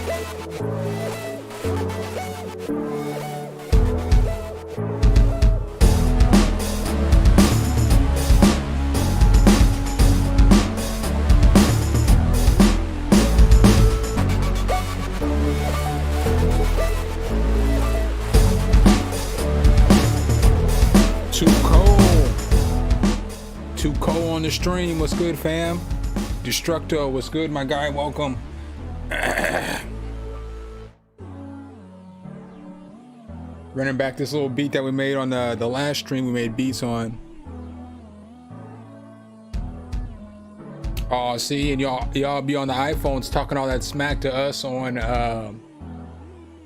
Too cold on the stream. What's good, fam? Destructo, what's good, my guy? Welcome. Running back this little beat that we made on the last stream. We made beats on. Oh, see, and y'all be on the iPhones talking all that smack to us on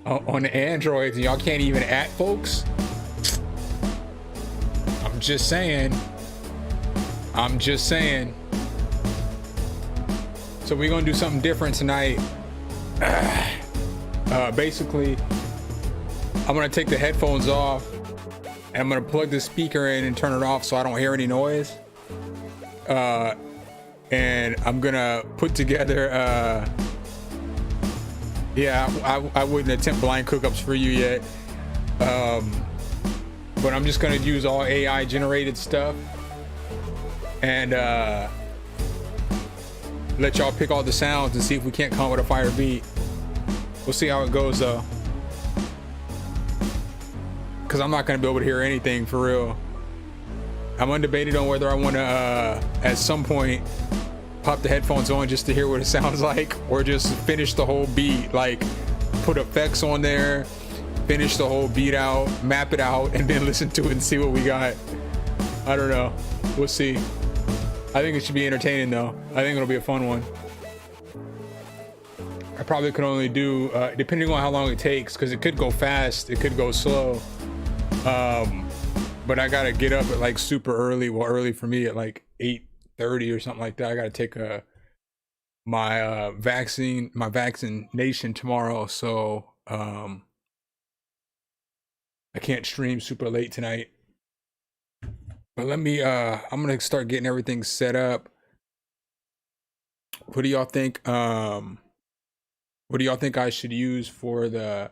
the Androids, and y'all can't even at folks. I'm just saying. So we're gonna do something different tonight. Basically, I'm gonna take the headphones off and I'm gonna plug the speaker in and turn it off so I don't hear any noise. And I'm gonna put together, I wouldn't attempt blind cookups for you yet. But I'm just gonna use all AI generated stuff and let y'all pick all the sounds and see if we can't come up with a fire beat. We'll see how it goes though, because I'm not gonna be able to hear anything for real. I'm undebated on whether I want to at some point pop the headphones on just to hear what it sounds like, or just finish the whole beat, like put effects on there, finish the whole beat out, map it out, and then listen to it and see what we got. I don't know, we'll see. I think it should be entertaining though. I think it'll be a fun one. I probably could only do, depending on how long it takes, because it could go fast, it could go slow. But I gotta get up at like super early, well early for me at like 8:30 or something like that. I gotta take my vaccination tomorrow, so I can't stream super late tonight. But let me, I'm gonna start getting everything set up. What do y'all think? What do y'all think I should use for the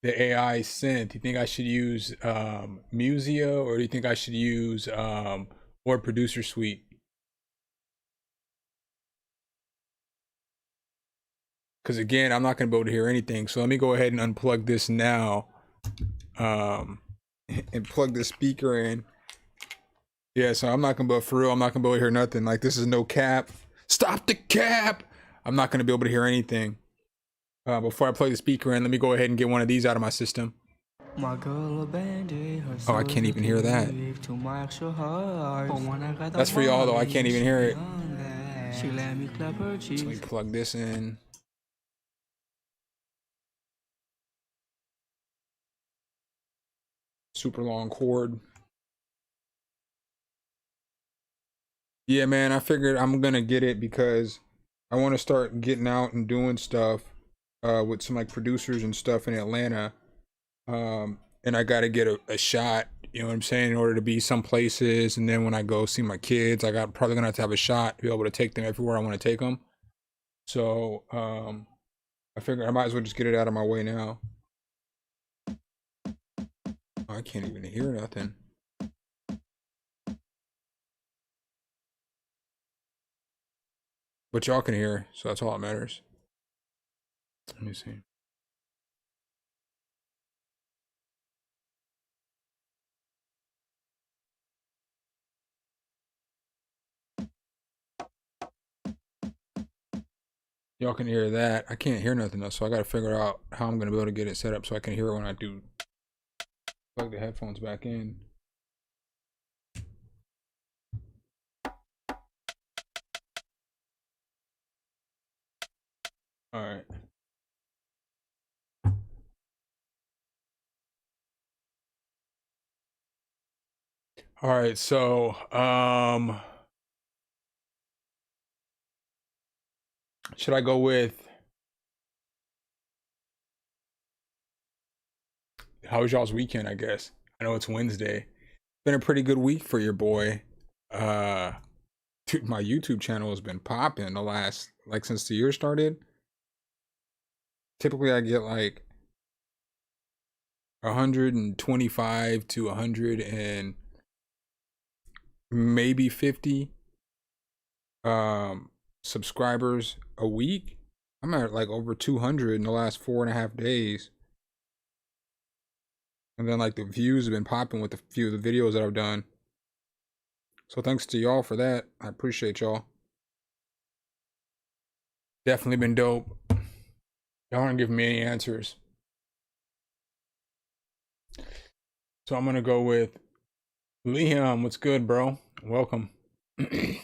AI synth? You think I should use Musio, or do you think I should use or Producer Suite? Because again, I'm not gonna be able to hear anything. So let me go ahead and unplug this now, and plug the speaker in. Yeah, so I'm not gonna be able, for real, I'm not gonna be able to hear nothing. Like, this is no cap. Stop the cap! I'm not gonna be able to hear anything. Before I plug the speaker in, let me go ahead and get one of these out of my system. Oh, I can't even hear that. That's for y'all though, I can't even hear it. So let me plug this in. Super long cord. Yeah, man, I figured I'm gonna get it because I want to start getting out and doing stuff with some like producers and stuff in Atlanta. And I gotta get a shot, you know what I'm saying, in order to be some places. And then when I go see my kids, probably gonna have a shot to be able to take them everywhere I want to take them. So I figured I might as well just get it out of my way now. Oh, I can't even hear nothing. But y'all can hear, so that's all that matters. Let me see. Y'all can hear that. I can't hear nothing though, so I gotta figure out how I'm gonna be able to get it set up so I can hear it when I do plug the headphones back in. All right. All right, so should I go with, how was y'all's weekend? I guess I know it's Wednesday. Been a pretty good week for your boy. Dude, my YouTube channel has been popping the last, like, since the year started. typically I get like 125 to 100 and maybe 50 subscribers a week. I'm at like over 200 in the last 4.5 days. And then like the views have been popping with a few of the videos that I've done. So thanks to y'all for that. I appreciate y'all. Definitely been dope. Y'all aren't giving me any answers. So I'm gonna go with Liam. What's good, bro? Welcome. I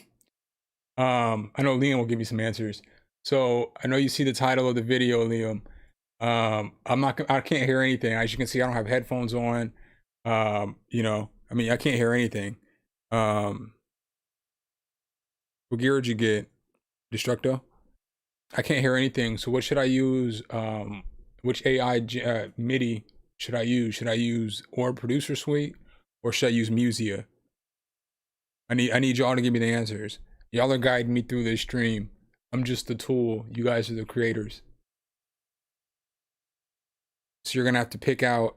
know Liam will give you some answers. So I know you see the title of the video, Liam. I can't hear anything. As you can see, I don't have headphones on. You know, I mean, I can't hear anything. What gear did you get? Destructo? I can't hear anything. So what should I use? Which AI MIDI should I use? Should I use Orb Producer Suite or should I use Musia? I need y'all to give me the answers. Y'all are guiding me through this stream. I'm just the tool. You guys are the creators. So you're gonna have to pick out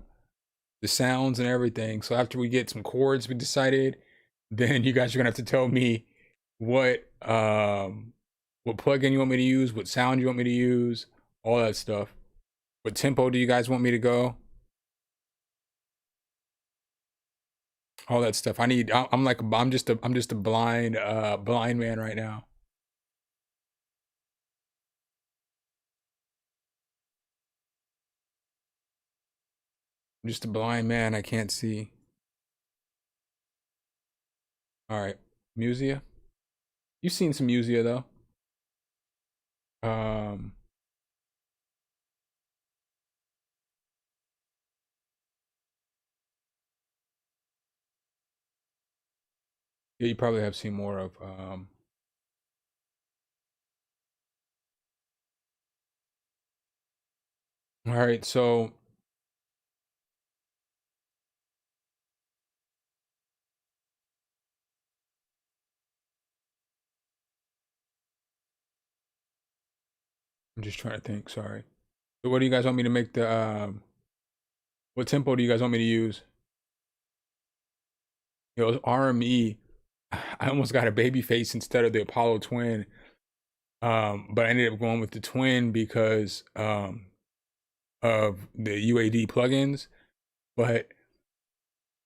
the sounds and everything. So after we get some chords we decided, then you guys are gonna have to tell me what plugin you want me to use, what sound you want me to use, all that stuff. What tempo do you guys want me to go? All that stuff. I'm just a blind man right now. I'm just a blind man. I can't see. All right, Musia. You've seen some Musia though. Yeah, you probably have seen more of. All right, so I'm just trying to think. Sorry. So what do you guys want me to make the? What tempo do you guys want me to use? It was RME. I almost got a baby face instead of the Apollo Twin. But I ended up going with the Twin because of the UAD plugins. But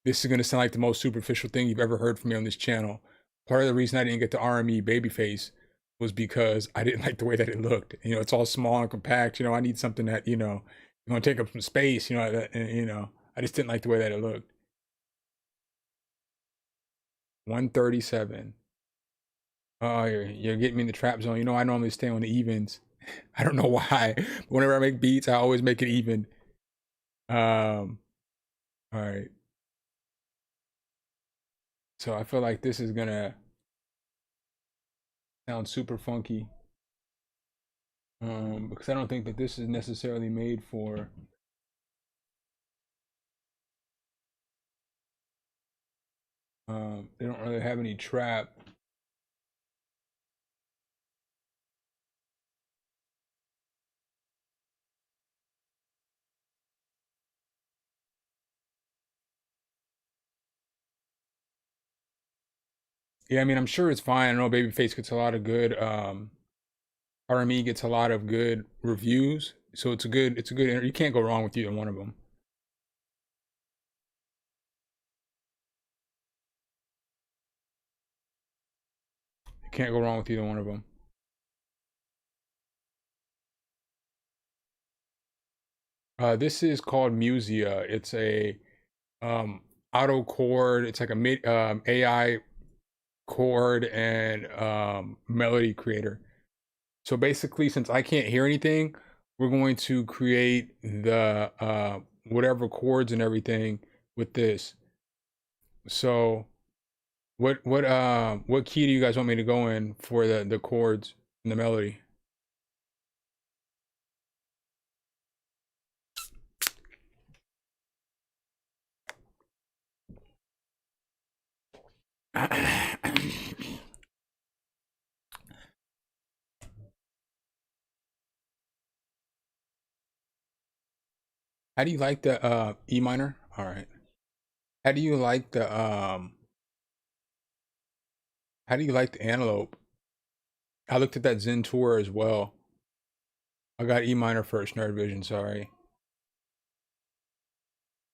this is gonna sound like the most superficial thing you've ever heard from me on this channel. Part of the reason I didn't get the RME babyface was because I didn't like the way that it looked. You know, it's all small and compact. You know, I need something that, you know, gonna take up some space. You know, I just didn't like the way that it looked. 137. Oh, you're getting me in the trap zone. You know, I normally stay on the evens. I don't know why. But whenever I make beats, I always make it even. All right. So I feel like this is gonna sound super funky. Because I don't think that this is necessarily made for they don't really have any trap. Yeah, I mean, I'm sure it's fine. I know Babyface gets a lot of good RME gets a lot of good reviews. So it's a good you can't go wrong with either one of them. You can't go wrong with either one of them. This is called Musia. It's a auto chord. It's like a mid AI chord and melody creator. So basically, since I can't hear anything, we're going to create the whatever chords and everything with this. So what key do you guys want me to go in for the chords and the melody? How do you like the E minor? All right. How do you like the how do you like the Antelope? I looked at that Zen Tour as well. I got E minor first, Nerd Vision, sorry.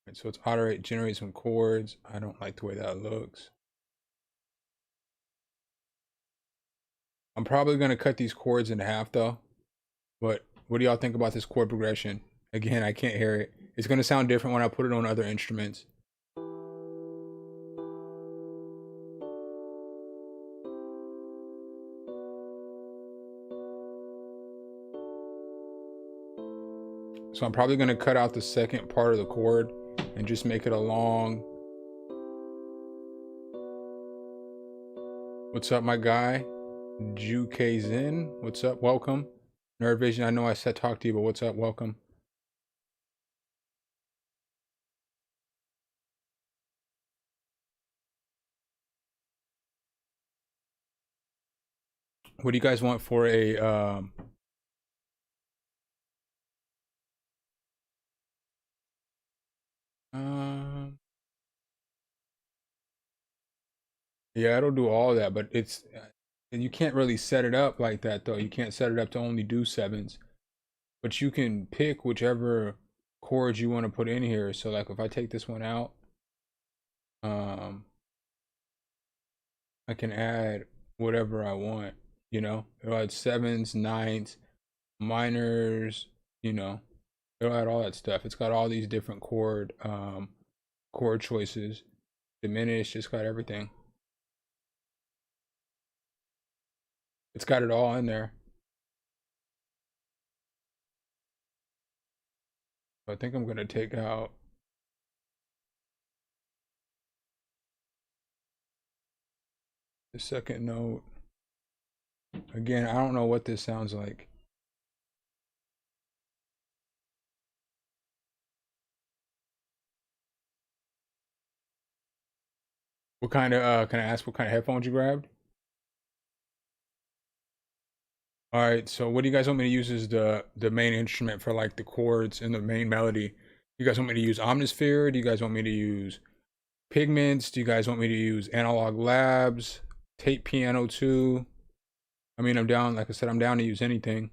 Right, so it's auto rate, generate some chords. I don't like the way that looks. I'm probably gonna cut these chords in half though. But what do y'all think about this chord progression? Again, I can't hear it. It's gonna sound different when I put it on other instruments. So I'm probably gonna cut out the second part of the chord and just make it a long. What's up, my guy? Juke Zen. What's up? Welcome. Nerd Vision, I know I said talk to you, but what's up? Welcome. What do you guys want for a um yeah, it'll do all that, but it's and you can't really set it up like that though. You can't set it up to only do sevens. But you can pick whichever chords you want to put in here. So like if I take this one out, I can add whatever I want, you know. It'll add sevens, nines, minors, you know. It'll add all that stuff. It's got all these different chord choices. Diminished, it's got everything. It's got it all in there. I think I'm gonna take out the second note. Again, I don't know what this sounds like. What kind of can I ask what kind of headphones you grabbed? All right, so what do you guys want me to use as the main instrument for like the chords and the main melody? You guys want me to use Omnisphere? Do you guys want me to use Pigments? Do you guys want me to use Analog Labs, Tape Piano 2? I mean, I'm down, like I said, I'm down to use anything.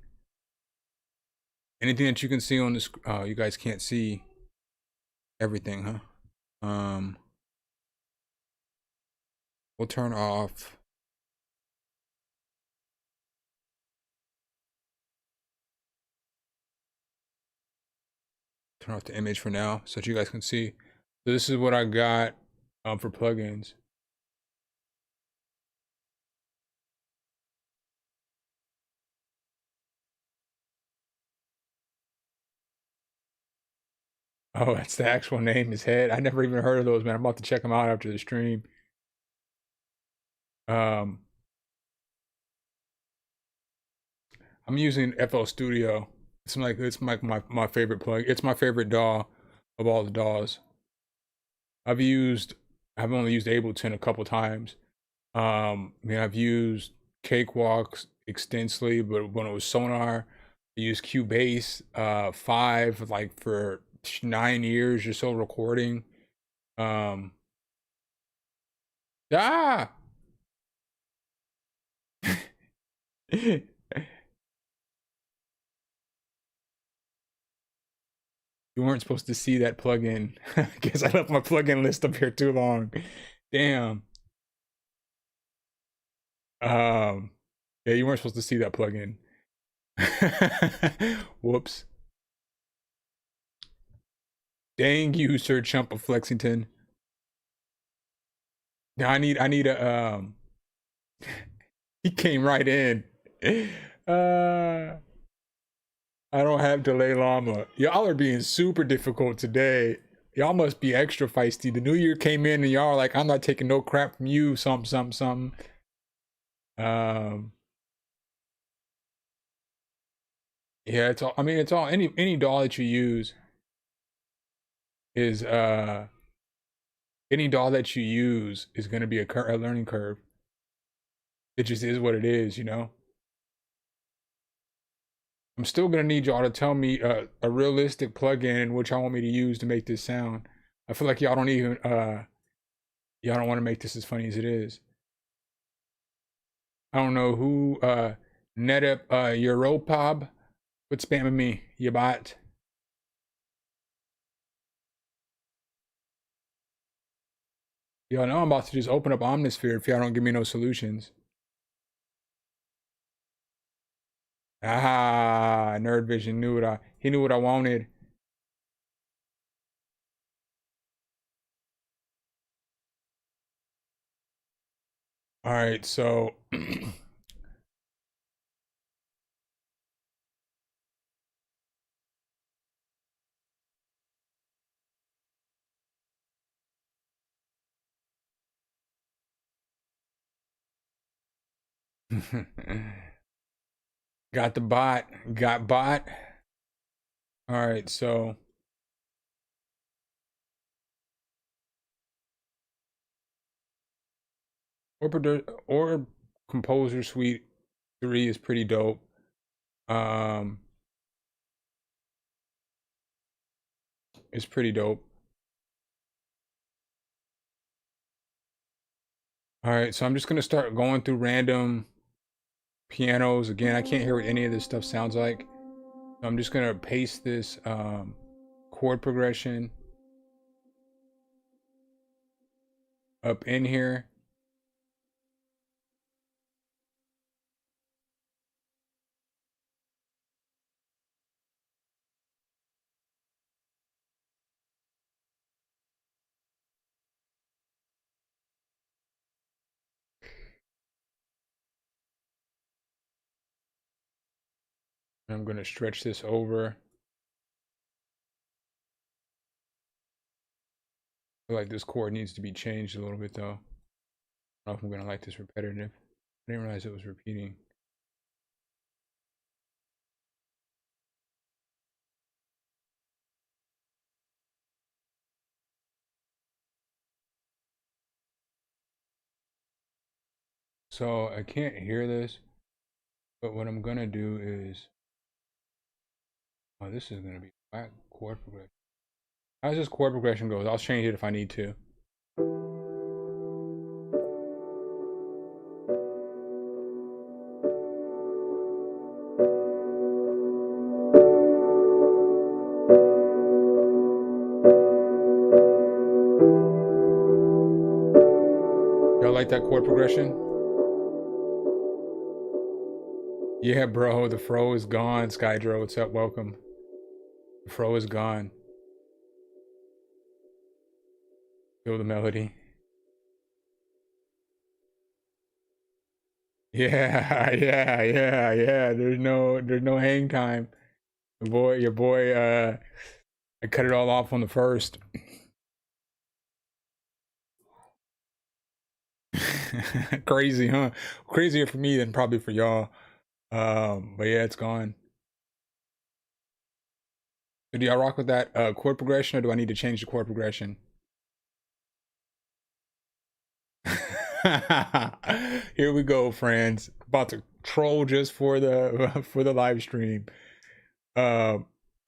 Anything that you can see on this. Oh, you guys can't see everything, huh? We'll turn off. Turn off the image for now so that you guys can see. So this is what I got for plugins. Oh, that's the actual name, his head. I never even heard of those, man. I'm about to check them out after the stream. I'm using FL Studio. It's like my favorite plug. It's my favorite DAW of all the DAWs. I've only used Ableton a couple times. I mean, I've used Cakewalks extensively, but when it was Sonar, I used Cubase 5 like for 9 years or so recording. Um, ah. You weren't supposed to see that plugin. I guess I left my plugin list up here too long. Damn. Um, yeah, you weren't supposed to see that plugin. Whoops. Dang you, Sir Chump of Flexington. Now I need a he came right in. I don't have Dalai Lama. Y'all are being super difficult today. Y'all must be extra feisty. The new year came in and y'all are like, I'm not taking no crap from you, something. Um, yeah, it's all, I mean, it's all, any DAW that you use is, any DAW that you use is going to be a learning curve. It just is what it is, you know? I'm still gonna need y'all to tell me a realistic plugin in which I want me to use to make this sound. I feel like y'all don't even y'all don't want to make this as funny as it is. I don't know who NetApp Europop. Quit spamming me, you bot. Y'all know I'm about to just open up Omnisphere if y'all don't give me no solutions. Ah, Nerd Vision knew what he knew what I wanted. All right, so got the bot, got bot. All right, so or Composer Suite 3 is pretty dope. It's pretty dope. All right, so I'm just gonna start going through random pianos. Again, I can't hear what any of this stuff sounds like. So I'm just gonna paste this chord progression up in here. I'm gonna stretch this over. I feel like this chord needs to be changed a little bit though. I don't know if I'm gonna like this repetitive. I didn't realize it was repeating. So I can't hear this, but what I'm gonna do is, oh, this is gonna be flat chord progression. How's this chord progression goes? I'll change it if I need to. Y'all like that chord progression? Yeah, bro, the fro is gone. Skydro, what's up? Welcome. The fro is gone. Feel the melody. Yeah, yeah. There's no hang time. Your boy, I cut it all off on the first. Crazy, huh? Crazier for me than probably for y'all. But yeah, it's gone. So do y'all rock with that chord progression, or do I need to change the chord progression? Here we go, friends. About to troll just for the for the live stream. I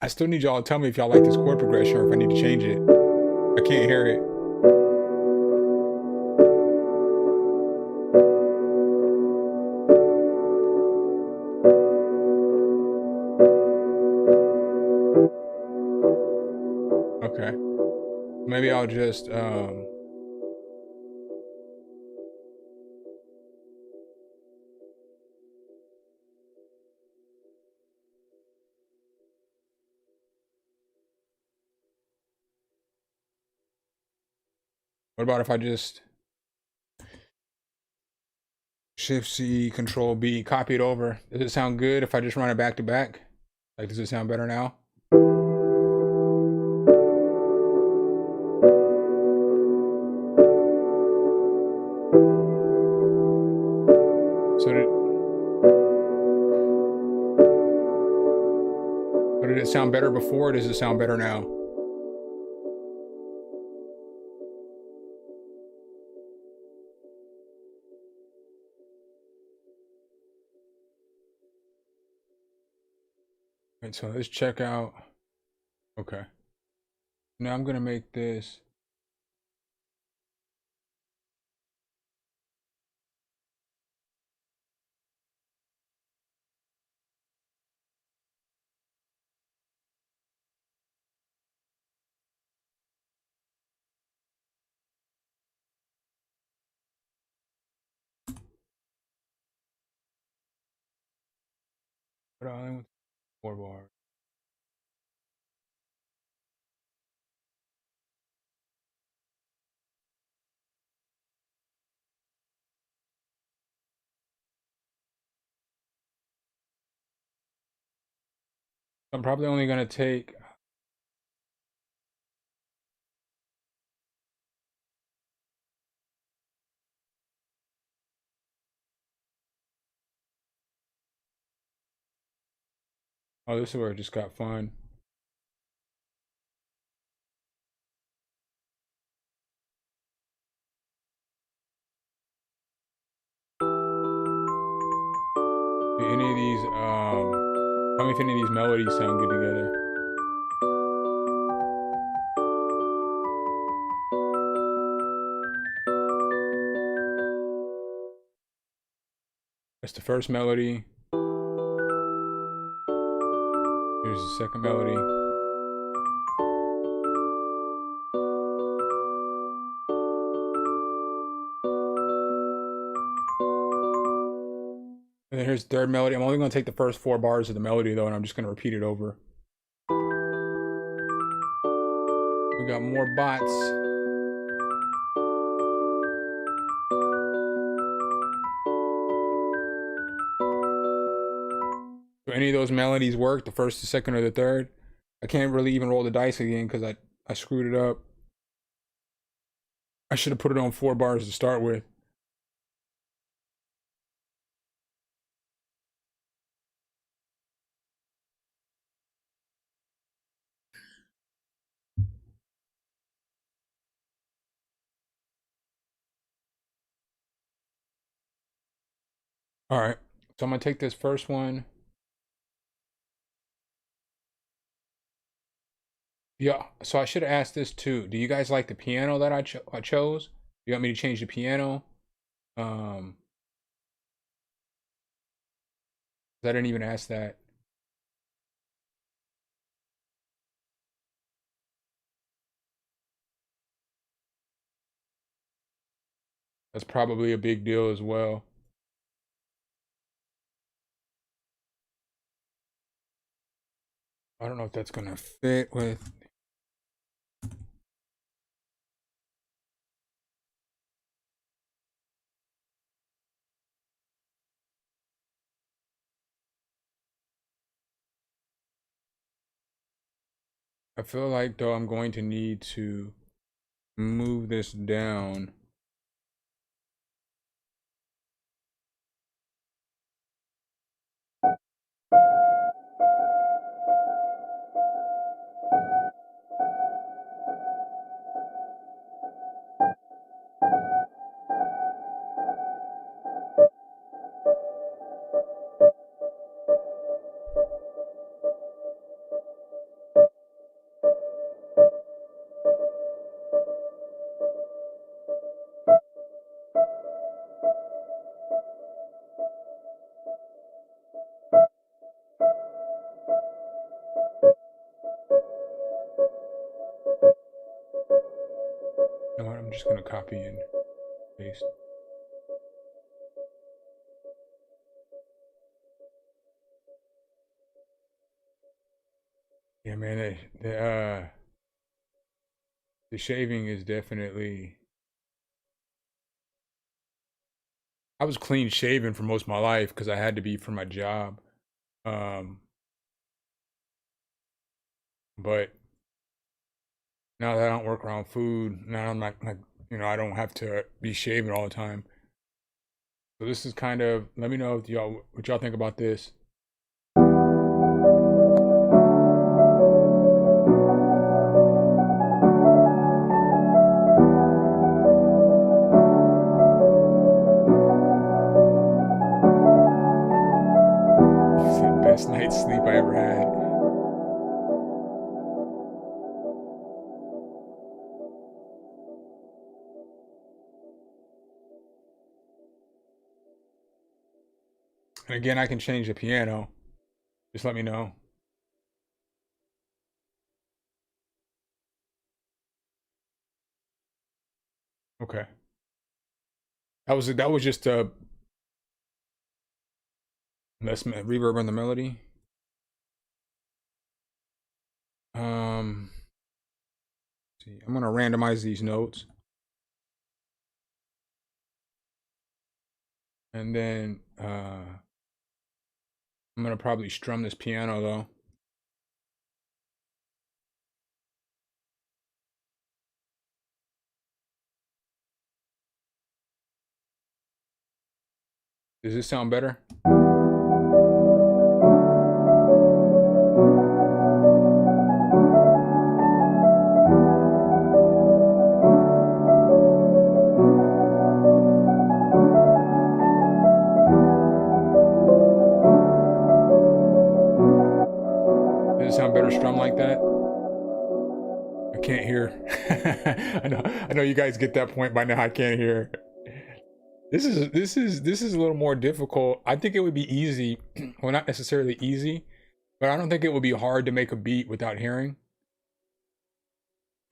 still need y'all to tell me if y'all like this chord progression or if I need to change it. I can't hear it. Okay. Maybe I'll just what about if I just Shift C, Control B, copy it over? Does it sound good if I just run it back to back? Like, does it sound better now? So did it sound better before, or does it sound better now? right, so let's check out. Okay. Now I'm gonna make this. But I only want 4 bars. I'm probably only gonna take. Oh, this is where it just got fun. Do any of these, tell me if any of these melodies sound good together. That's the first melody. Here's the second melody. And then here's the third melody. I'm only going to take the first 4 bars of the melody though, and I'm just going to repeat it over. We got more bots. So any of those melodies work, the first, the second, or the third. I can't really even roll the dice again because I screwed it up. I should have put it on 4 bars to start with. All right, so I'm gonna take this first one. Yeah, so I should have asked this too. Do you guys like the piano that I chose? You want me to change the piano? Um, I didn't even ask that. That's probably a big deal as well. I don't know if that's gonna fit with. I feel like though I'm going to need to move this down. You know what? I'm just gonna copy and paste. Yeah, man, the shaving is definitely. I was clean shaven for most of my life because I had to be for my job. Um, but now that I don't work around food, now I'm not like I don't have to be shaving all the time. So this is kind of. Let me know if y'all what y'all think about this. It's the best night's sleep I ever had. And again, I can change the piano. Just let me know. Okay. That was just a let's reverb on the melody. See, I'm gonna randomize these notes, and then I'm gonna probably strum this piano though. Does this sound better? Does it sound better strum like that? I can't hear. I know you guys get that point by now. I can't hear. This is a little more difficult. I think it would be easy. Well, not necessarily easy, but I don't think it would be hard to make a beat without hearing.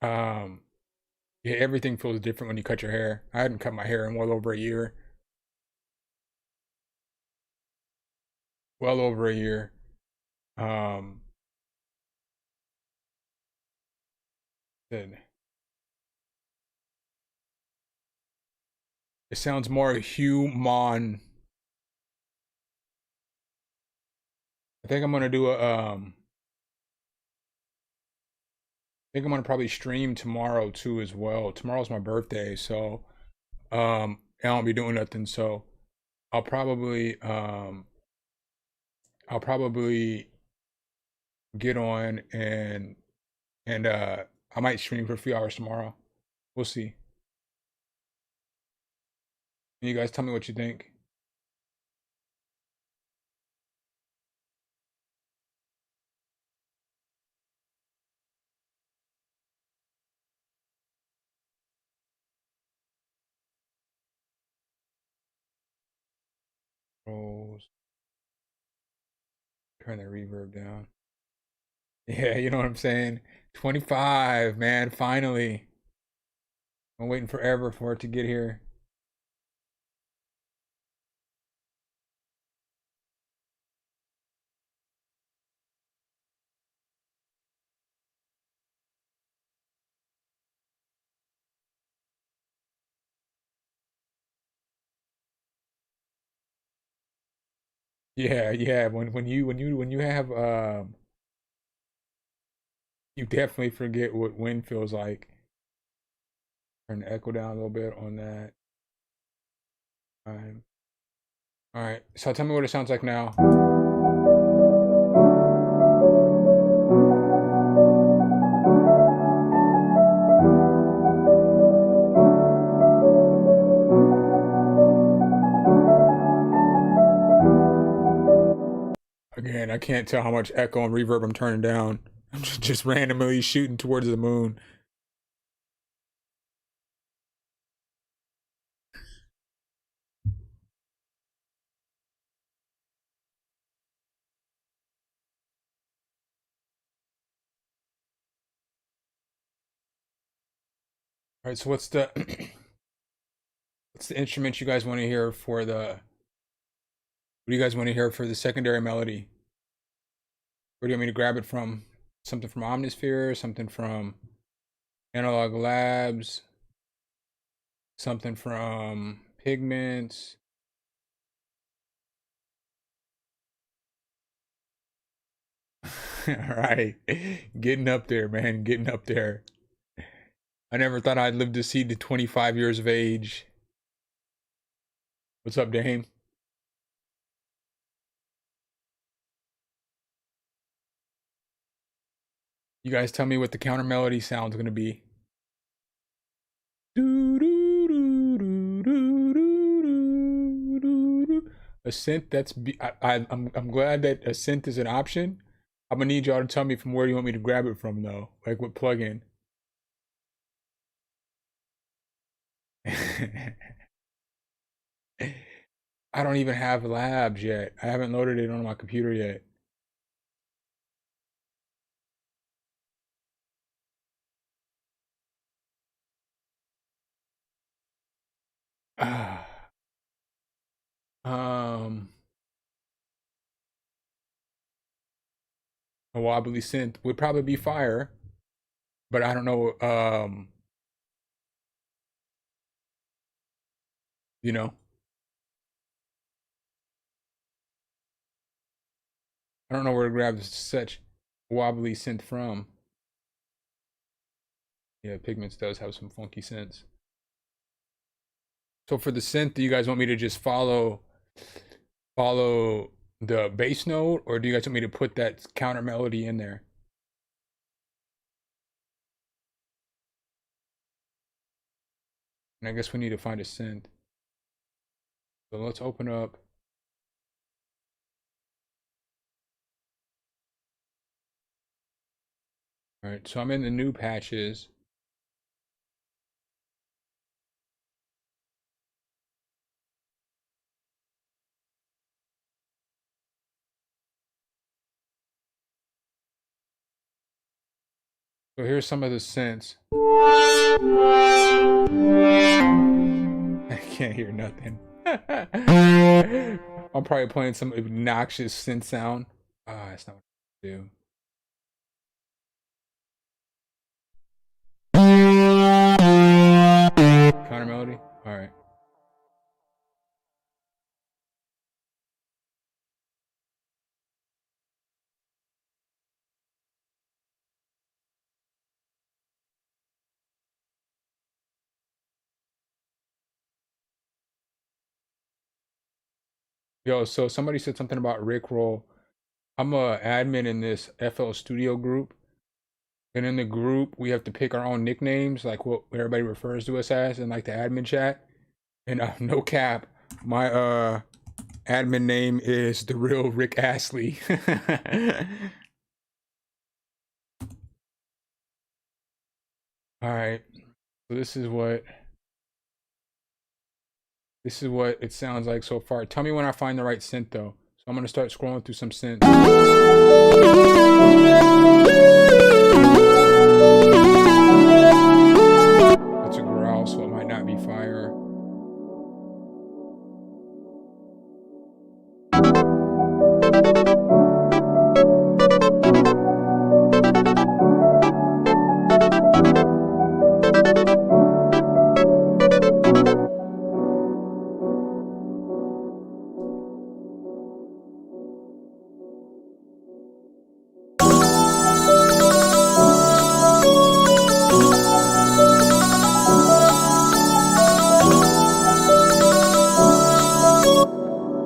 Um, yeah, everything feels different when you cut your hair. I hadn't cut my hair in well over a year. Well over a year. Um, then it sounds more human. I think I'm gonna do a I think I'm gonna probably stream tomorrow too as well. Tomorrow's my birthday, so I won't be doing nothing. So I'll probably um I'll probably get on and I might stream for a few hours tomorrow. We'll see. You guys tell me what you think. Rolls. Turn the reverb down. Yeah, you know what I'm saying? 25, man, finally. I'm waiting forever for it to get here. Yeah, yeah. When you have you definitely forget what wind feels like. Turn the echo down a little bit on that. All right. So tell me what it sounds like now. Again, I can't tell how much echo and reverb I'm turning down. I'm just randomly shooting towards the moon. All right, so what's the what's the instrument you guys want to hear for the what do you guys want to hear for the secondary melody? Where do you want me to grab it from? Something from Omnisphere, something from Analog Labs, something from Pigments. All right. Getting up there, man. Getting up there. I never thought I'd live to see the 25 years of age. What's up, Dame? You guys tell me what the counter melody sound's gonna be. A synth that's I'm glad that a synth is an option. I'm gonna need y'all to tell me from where you want me to grab it from though. Like what plugin. I don't even have labs yet. I haven't loaded it on my computer yet. Um, a wobbly synth would probably be fire, but I don't know. You know, I don't know where to grab such wobbly synth from. Yeah, Pigments does have some funky synths. So for the synth, do you guys want me to just follow the bass note, or do you guys want me to put that counter melody in there? And I guess we need to find a synth. So let's open up. All right, so I'm in the new patches. So here's some of the synths. I can't hear nothing. I'm probably playing some obnoxious synth sound. Ah, that's not what I do. Counter melody? Alright. Yo, so somebody said something about Rickroll. I'm a admin in this FL Studio group. And in the group, we have to pick our own nicknames, like what everybody refers to us as in like the admin chat. And no cap, my admin name is the real Rick Astley. All right. So this is what it sounds like so far. Tell me when I find the right synth though. So I'm gonna start scrolling through some synths. It's a growl, so it might not be fire.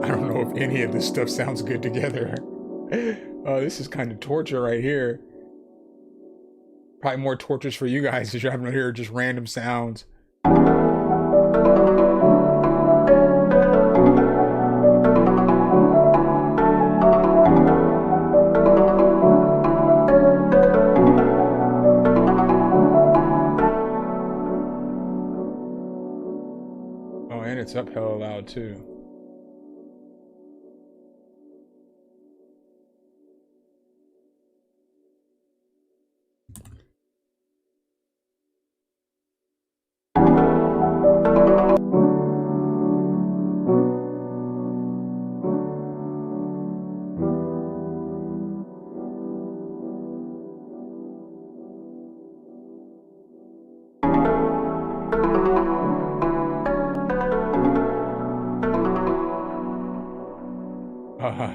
I don't know if any of this stuff sounds good together. Oh, this is kind of torture right here. Probably more tortures for you guys because you're having to hear just random sounds. Oh, and it's up hella loud too.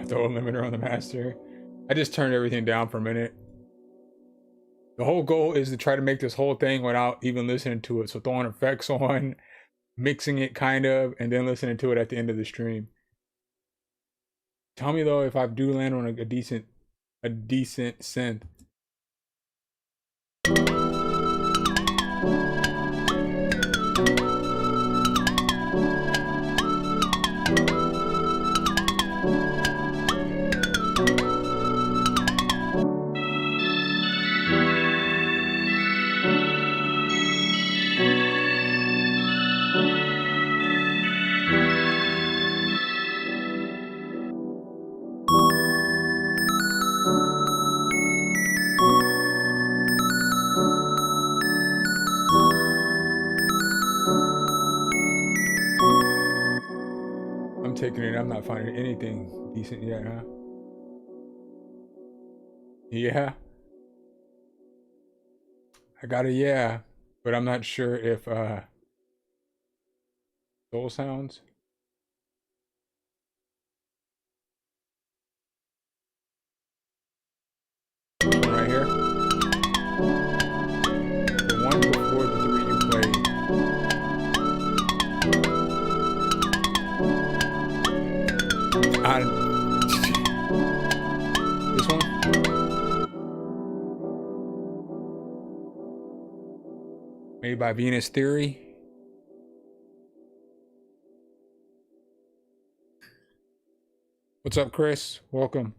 Throw a limiter on the master. I just turned everything down for a minute. The whole goal is to try to make this whole thing without even listening to it. So throwing effects on, mixing it kind of, and then listening to it at the end of the stream. Tell me though if I do land on a decent synth. taking it. I'm not finding anything decent yet, huh? Yeah, I got a yeah, but I'm not sure if soul sounds right here. The one before the three you played. I this one made by Venus Theory. What's up, Chris? Welcome.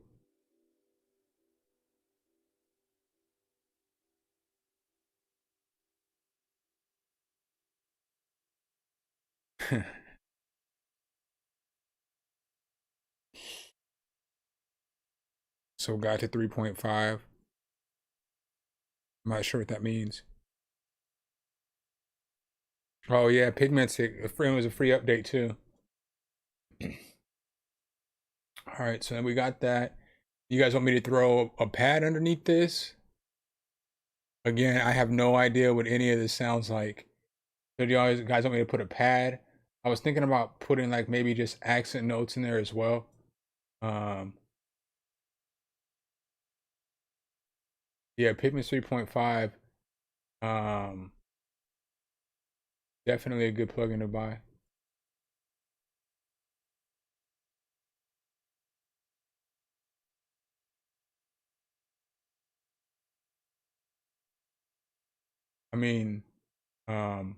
So got to 3.5. I'm not sure what that means. Oh yeah, Pigments. It was a free update too. All right, so then we got that. You guys want me to throw a pad underneath this? Again, I have no idea what any of this sounds like. So do you guys want me to put a pad? I was thinking about putting like maybe just accent notes in there as well. Um, yeah, Pigments 3.5. Um, definitely a good plugin to buy. I mean, um,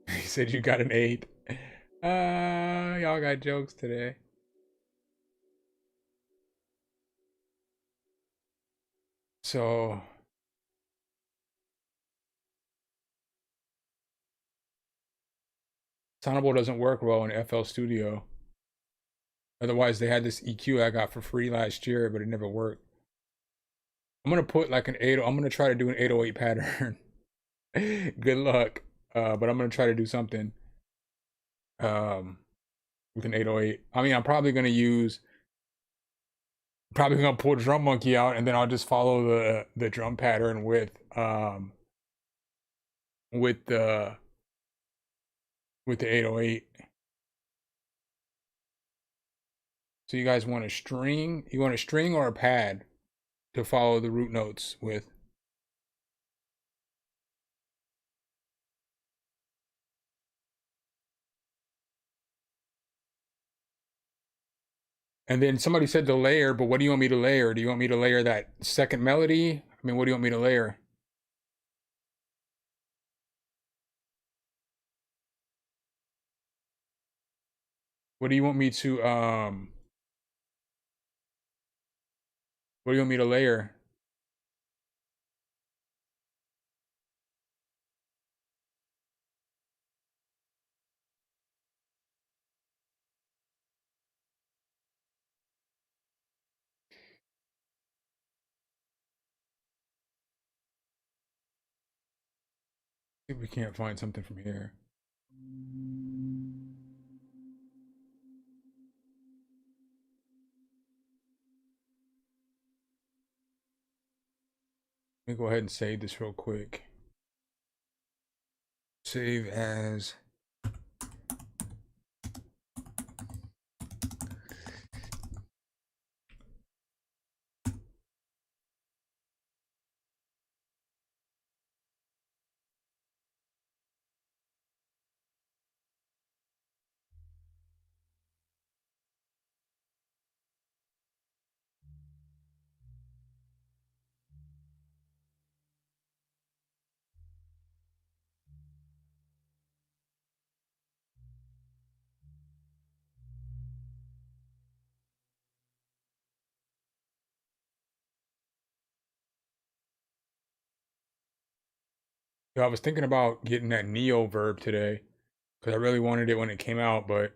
he said you got an 8. Y'all got jokes today. So Soundable doesn't work well in FL Studio. Otherwise, they had this EQ I got for free last year, but it never worked. I'm gonna put like an 8. I'm gonna try to do an 808 pattern. Good luck. But I'm gonna try to do something with an 808. I mean, I'm probably gonna pull Drum Monkey out, and then I'll just follow the drum pattern with the with the 808. So you guys want a string? You want a string or a pad to follow the root notes with? And then somebody said to layer, but what do you want me to layer? Do you want me to layer that second melody? I mean, what do you want me to layer? What do you want me to what do you want me to layer? See if we can't find something from here. Let me go ahead and save this real quick. Save as I was thinking about getting that Neo verb today because I really wanted it when it came out, but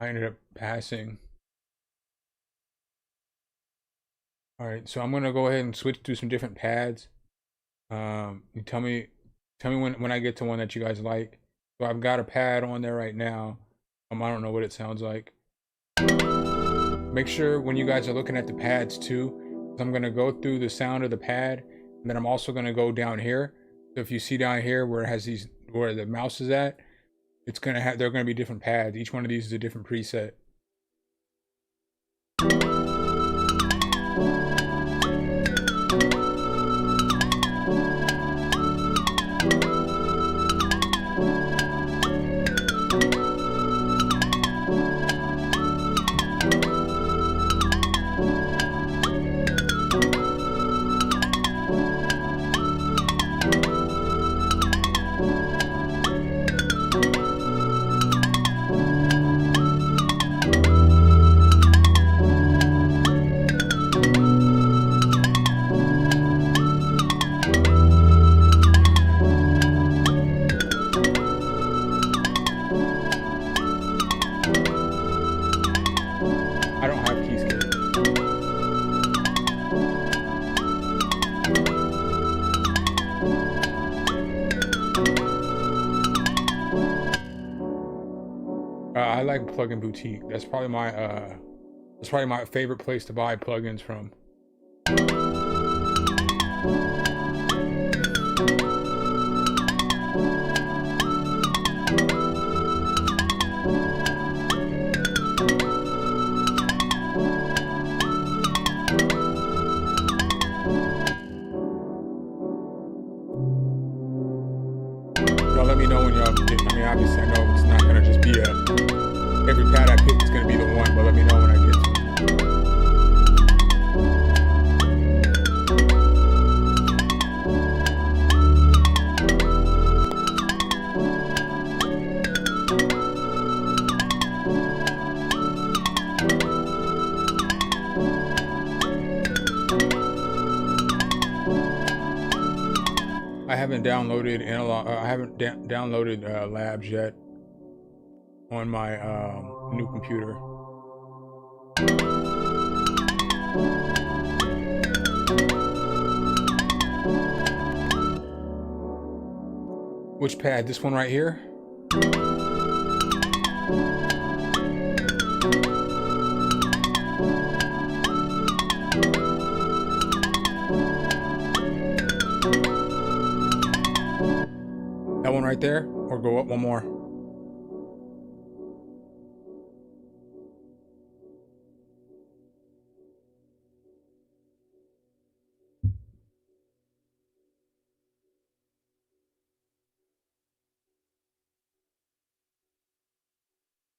I ended up passing. All right, so I'm gonna go ahead and switch to some different pads. You tell me when I get to one that you guys like. So I've got a pad on there right now. I don't know what it sounds like. Make sure when you guys are looking at the pads too, I'm gonna go through the sound of the pad, and then I'm also gonna go down here. So if you see down here where it has these, where the mouse is at, it's gonna have, they're gonna be different pads. Each one of these is a different preset. I don't have Keyscape. I like Plugin Boutique. That's probably my favorite place to buy plugins from. Y'all let me know when y'all pick. I mean, obviously I know it's not gonna just be every pad I pick is gonna be the one, but let me know when I get to it. I haven't downloaded analog. I haven't downloaded Labs yet on my new computer. Which pad? This one right here? That one right there? Or go up one more?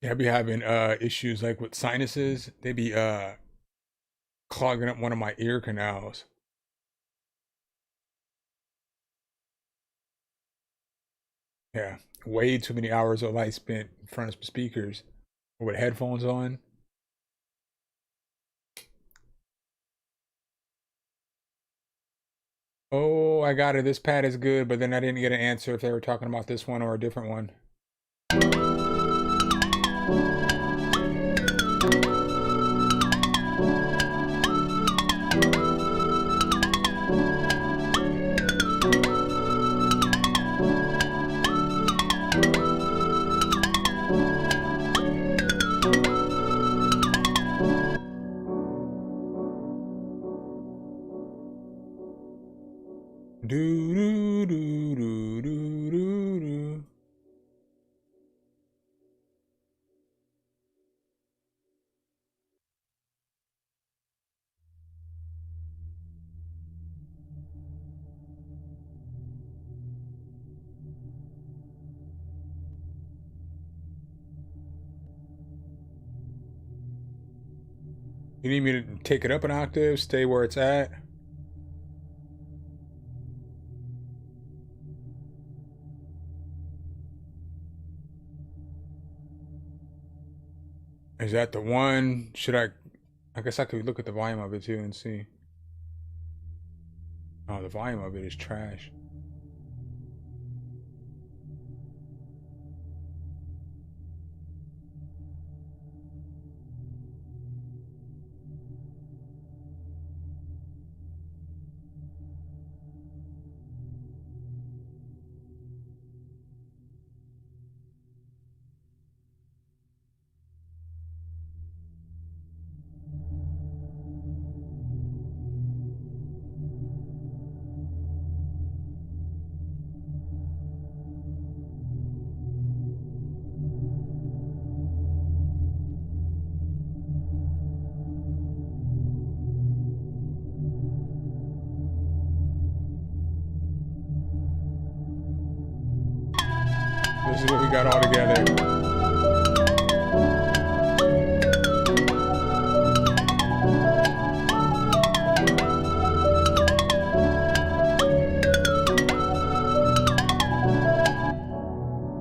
Yeah, I be having issues like with sinuses. They be clogging up one of my ear canals. Yeah, way too many hours of life spent in front of speakers or with headphones on. Oh, I got it. This pad is good, but then I didn't get an answer if they were talking about this one or a different one. Do do do do do do do. You need me to take it up an octave, stay where it's at? Is that the one? Should I guess I could look at the volume of it too and see. Oh, the volume of it is trash. got all together.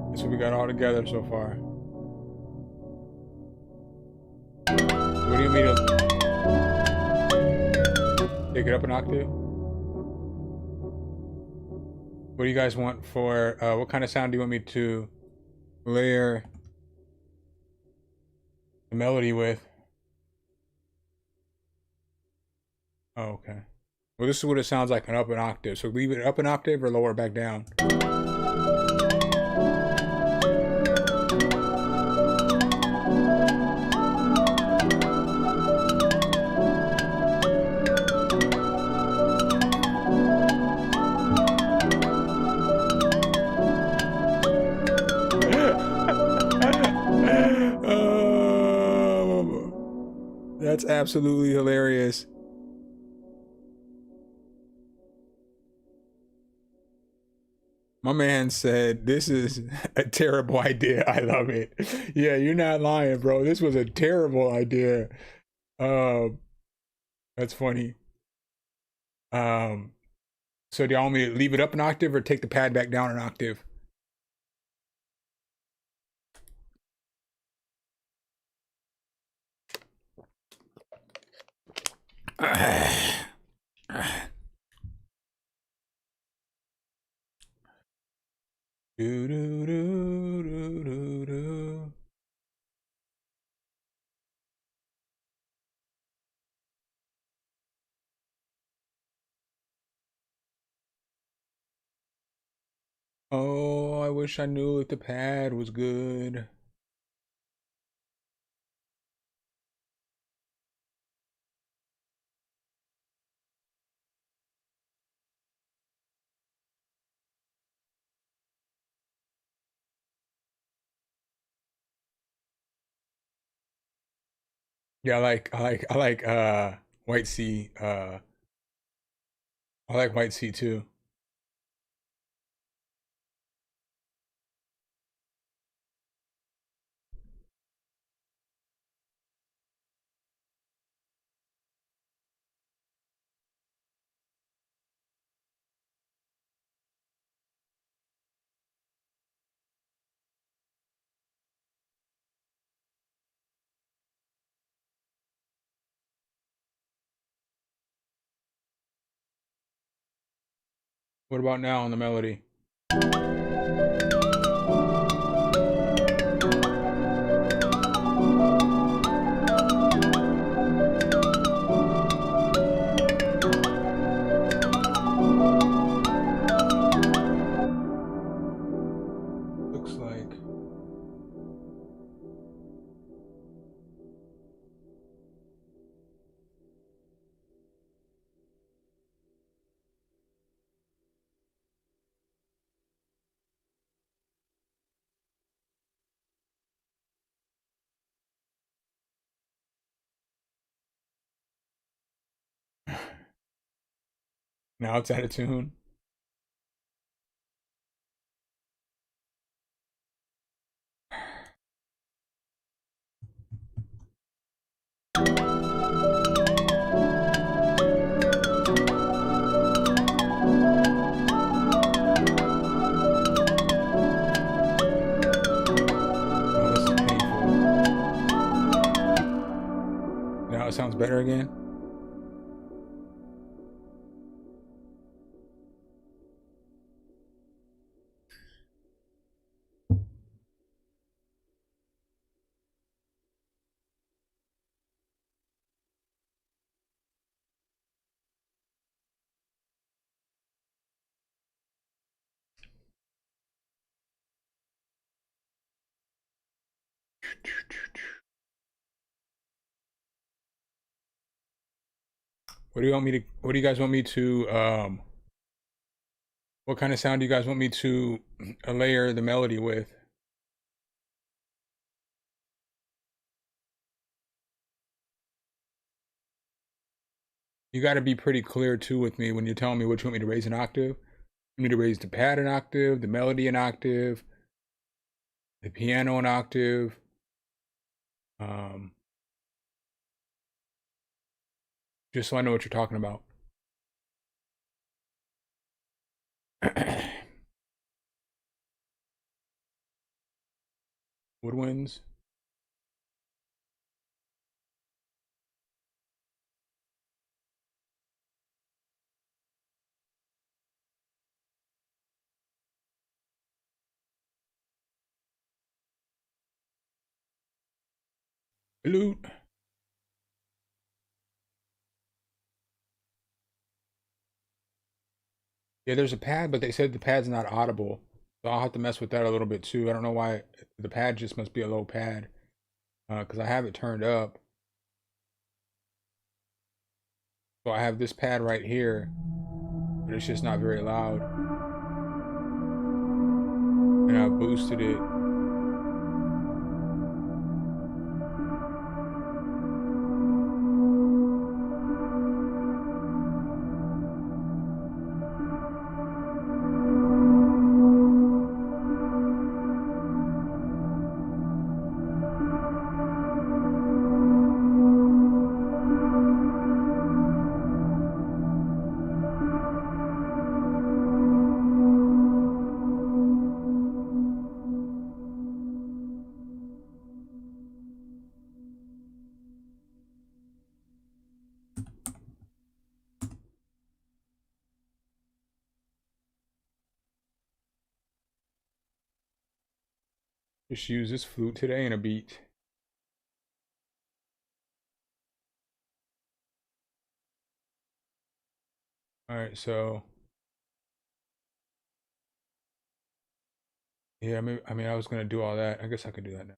That's what we got all together so far. What do you mean to take it up an octave? What do you guys want for, what kind of sound do you want me to layer the melody with? Oh, okay. Well, this is what it sounds like an up an octave. So leave it up an octave or lower it back down. That's absolutely hilarious. My man said, this is a terrible idea. I love it. Yeah, you're not lying, bro. This was a terrible idea. That's funny. So do y'all want me to leave it up an octave or take the pad back down an octave? Do, do, do, do, do, do. Oh, I wish I knew if the pad was good. Yeah, I like White Sea. I like White Sea too. What about now on the melody? Looks like now it's out of tune. Oh, this is painful. Now it sounds better again. What do you want me to, what do you guys want me to, what kind of sound do you guys want me to layer the melody with? You got to be pretty clear too with me when you're telling me what you want me to raise an octave. You need to raise the pad an octave, the melody an octave. the piano an octave. Just so I know what you're talking about. Woodwinds. Loot. Yeah, there's a pad, but they said the pad's not audible. So I'll have to mess with that a little bit too. I don't know why the pad just must be a low pad. Because I have it turned up. So I have this pad right here, but it's just not very loud. And I boosted it. Just use this flute today and a beat. Alright, so yeah, maybe, I mean I was gonna do all that. I guess I could do that now.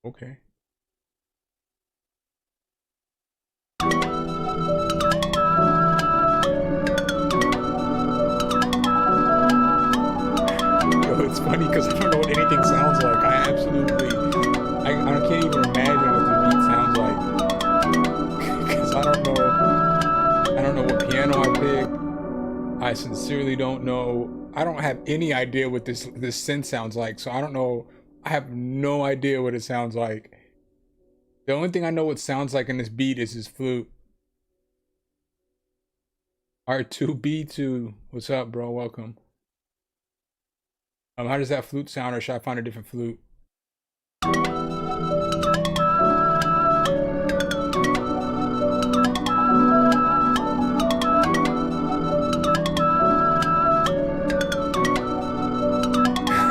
Okay. Yo, it's funny because I don't know what anything sounds like. I can't even imagine what the beat sounds like. Because I don't know what piano I picked. I sincerely don't know. I don't have any idea what this synth sounds like. So I don't know. I have no idea what it sounds like. The only thing I know what sounds like in this beat is his flute. R2B2, what's up, bro? Welcome. How does that flute sound, or should I find a different flute?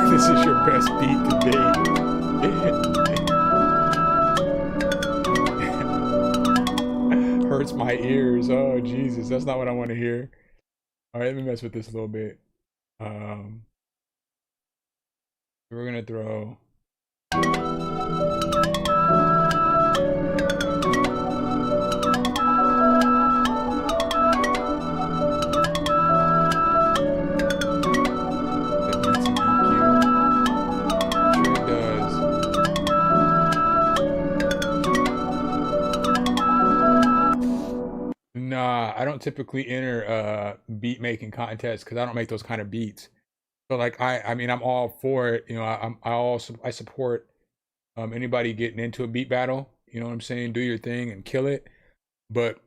This is your best beat to date. Hurts my ears. Oh Jesus, that's not what I want to hear. All right, let me mess with this a little bit. We're gonna throw. Nah, I don't typically enter beat making contests because I don't make those kind of beats. So like I mean I'm all for it. You know, I support anybody getting into a beat battle. You know what I'm saying? Do your thing and kill it. But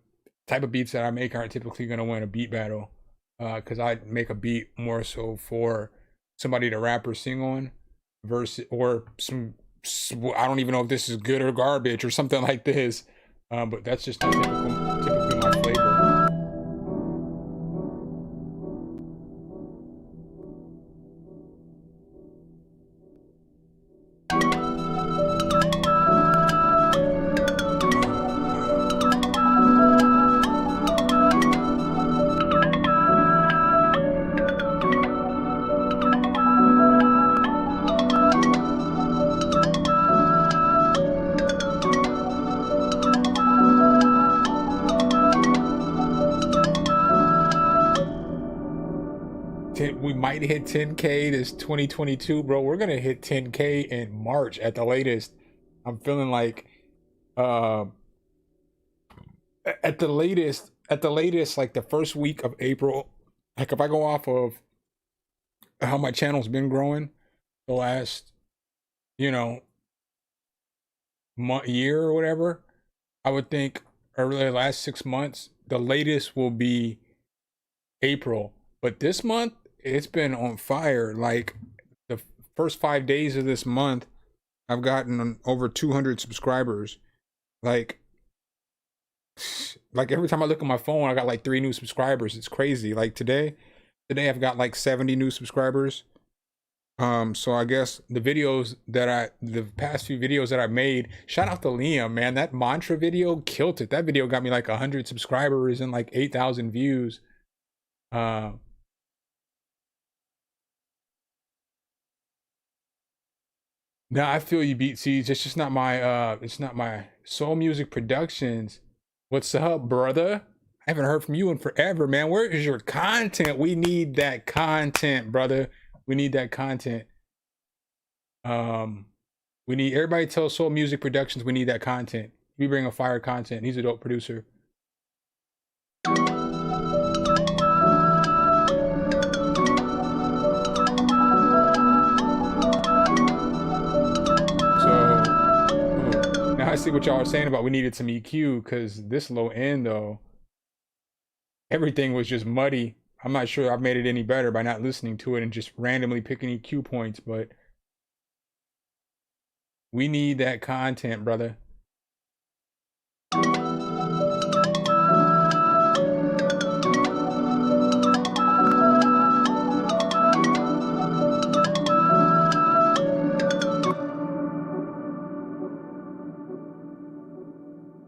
type of beats that I make aren't typically gonna win a beat battle. Because I make a beat more so for somebody to rap or sing on, versus or some I don't even know if this is good or garbage or something like this. But that's just typically my flavor. We might hit 10K this 2022, bro. We're gonna hit 10K in March at the latest. I'm feeling like, uh, at the latest, like the first week of April. Like if I go off of how my channel's been growing the last, you know, year or whatever, I would think, or the last 6 months, the latest will be April. But this month, it's been on fire. Like the first 5 days of this month, I've gotten over 200 subscribers. Like, like every time I look at my phone, I got like 3 new subscribers. It's crazy. Like today I've got like 70 new subscribers. So I guess the past few videos that I made, shout out to Liam, man. That mantra video killed it. That video got me like 100 subscribers and like 8,000 views. No, I feel you, Beat Seeds. It's just not my it's not my Soul Music Productions. What's up, brother? I haven't heard from you in forever, man. Where is your content? We need that content, brother. We need that content. We need everybody tell Soul Music Productions we need that content. We bring a fire content. He's a dope producer. So now I see what y'all are saying about we needed some EQ, because this low end though, everything was just muddy. I'm not sure I've made it any better by not listening to it and just randomly picking EQ points, but we need that content, brother.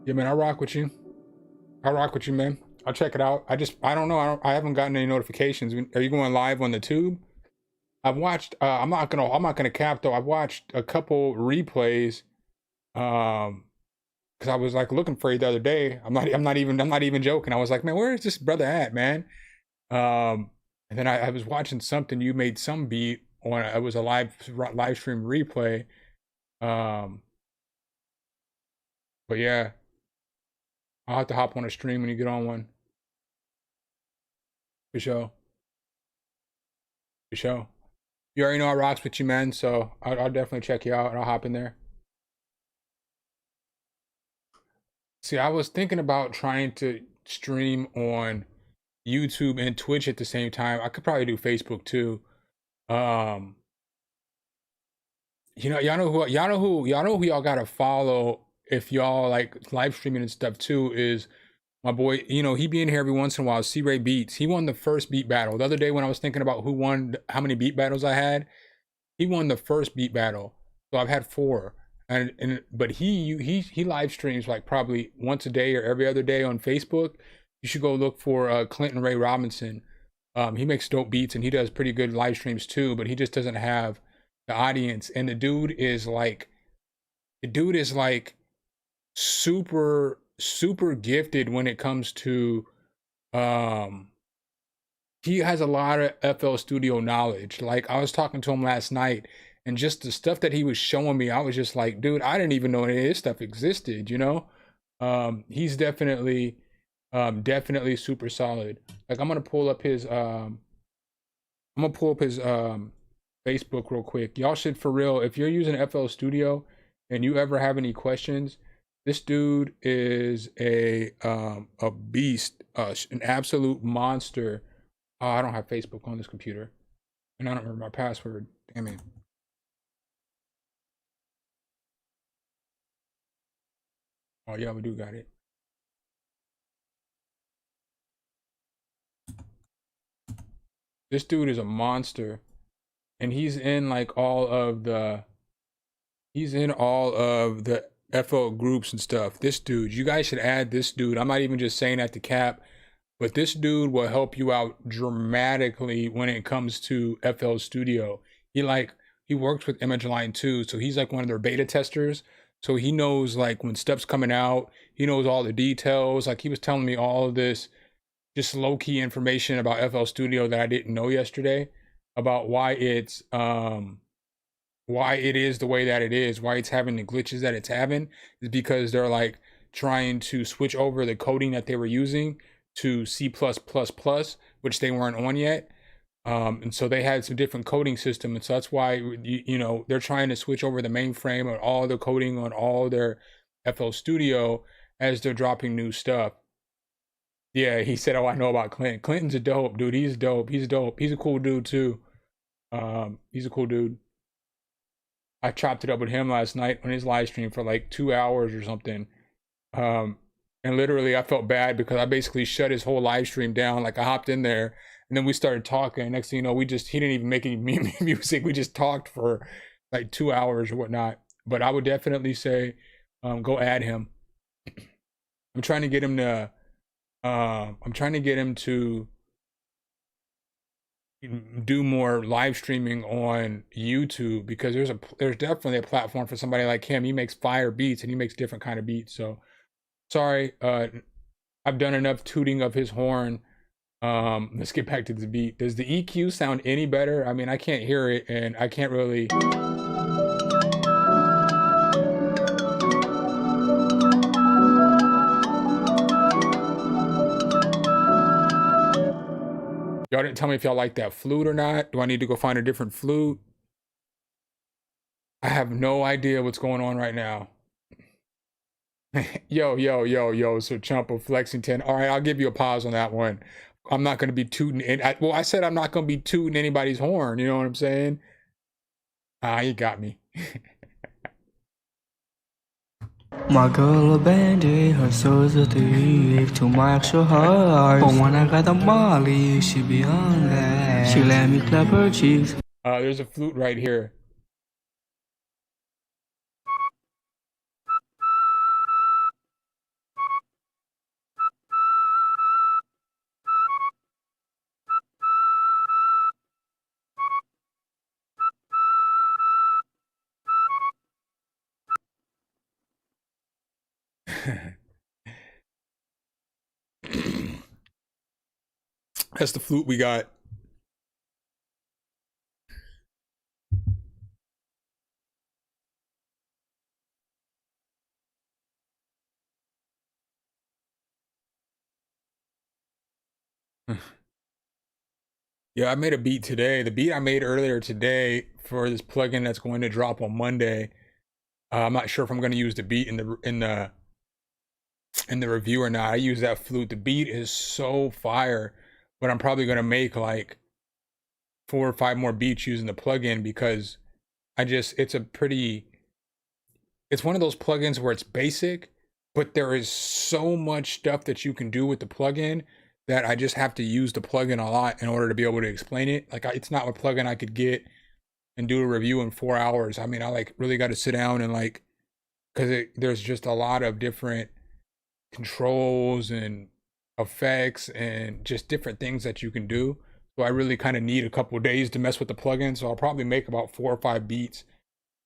Yeah, man, I rock with you. I rock with you, man. I'll check it out. I don't know. I haven't gotten any notifications. Are you going live on the tube? I've watched. I'm not gonna cap though. I've watched a couple replays. Because I was like looking for you the other day. I'm not even joking. I was like, man, where is this brother at, man? And then I was watching something. You made some beat on. It was a live stream replay. But yeah, I'll have to hop on a stream when you get on one. For sure. For sure. You already know I rocks with you, man. So I'll definitely check you out and I'll hop in there. See, I was thinking about trying to stream on YouTube and Twitch at the same time. I could probably do Facebook too. Um, y'all know who y'all gotta follow if y'all like live streaming and stuff too is my boy. You know, he be in here every once in a while. C Ray Beats. He won the first beat battle the other day when I was thinking about who won, how many beat battles I had. He won the first beat battle, so I've had 4. But he live streams like probably once a day or every other day on Facebook. You should go look for Clinton Ray Robinson. He makes dope beats and he does pretty good live streams too, but he just doesn't have the audience. And the dude is like super gifted when it comes to he has a lot of FL Studio knowledge. Like I was talking to him last night and just the stuff that he was showing me, I was just like, dude, I didn't even know any of this stuff existed, you know? He's definitely super solid. Like I'm gonna pull up his Facebook real quick. Y'all should, for real, if you're using FL Studio and you ever have any questions, this dude is a beast, an absolute monster. Oh, I don't have Facebook on this computer, and I don't remember my password. Damn it. Oh yeah, we do got it. This dude is a monster, and he's in all of the FO groups and stuff. This dude, you guys should add this dude. I'm not even just saying that to cap, but this dude will help you out dramatically when it comes to FL Studio. He works with ImageLine too, so he's like one of their beta testers. So he knows like when stuff's coming out, he knows all the details. Like he was telling me all of this just low-key information about FL Studio that I didn't know yesterday, about why it is the way that it is, why it's having the glitches that it's having, is because they're like trying to switch over the coding that they were using to C++, which they weren't on yet. And so they had some different coding system, and so that's why they're trying to switch over the mainframe and all the coding on all their FL Studio as they're dropping new stuff. Yeah, he said, "Oh, I know about Clinton. Clinton's a dope dude. He's dope. He's dope. He's a cool dude too. He's a cool dude. I chopped it up with him last night on his live stream for like 2 hours or something. Um, and literally, I felt bad because I basically shut his whole live stream down. Like I hopped in there, and then we started talking. Next thing you know, he didn't even make any music. We just talked for like 2 hours or whatnot. But I would definitely say, go add him. I'm trying to get him to. I'm trying to get him to do more live streaming on YouTube, because there's definitely a platform for somebody like him. He makes fire beats and he makes different kind of beats. So sorry, I've done enough tooting of his horn. Let's get back to the beat. Does the EQ sound any better? I mean, I can't hear it, and I can't really. Y'all didn't tell me if y'all like that flute or not. Do I need to go find a different flute? I have no idea what's going on right now. Yo, so Chumpa Flexington. All right, I'll give you a pause on that one. I'm not going to be tooting. I said I'm not going to be tooting anybody's horn. You know what I'm saying? You got me. My girl a bandit, her soul's a thief. To my actual heart, but when I got the Molly, she be on that. She let me clap her cheeks. There's a flute right here. That's the flute we got. Yeah, I made a beat today. The beat I made earlier today for this plugin that's going to drop on Monday. I'm not sure if I'm going to use the beat in the review or not. I use that flute. The beat is so fire, but I'm probably going to make like 4 or 5 more beats using the plugin, because it's one of those plugins where it's basic, but there is so much stuff that you can do with the plugin that I just have to use the plugin a lot in order to be able to explain it. Like it's not a plugin I could get and do a review in 4 hours. I mean, I like really got to sit down and like, because there's just a lot of different controls and effects and just different things that you can do. So I really kind of need a couple of days to mess with the plugin. So I'll probably make about 4 or 5 beats.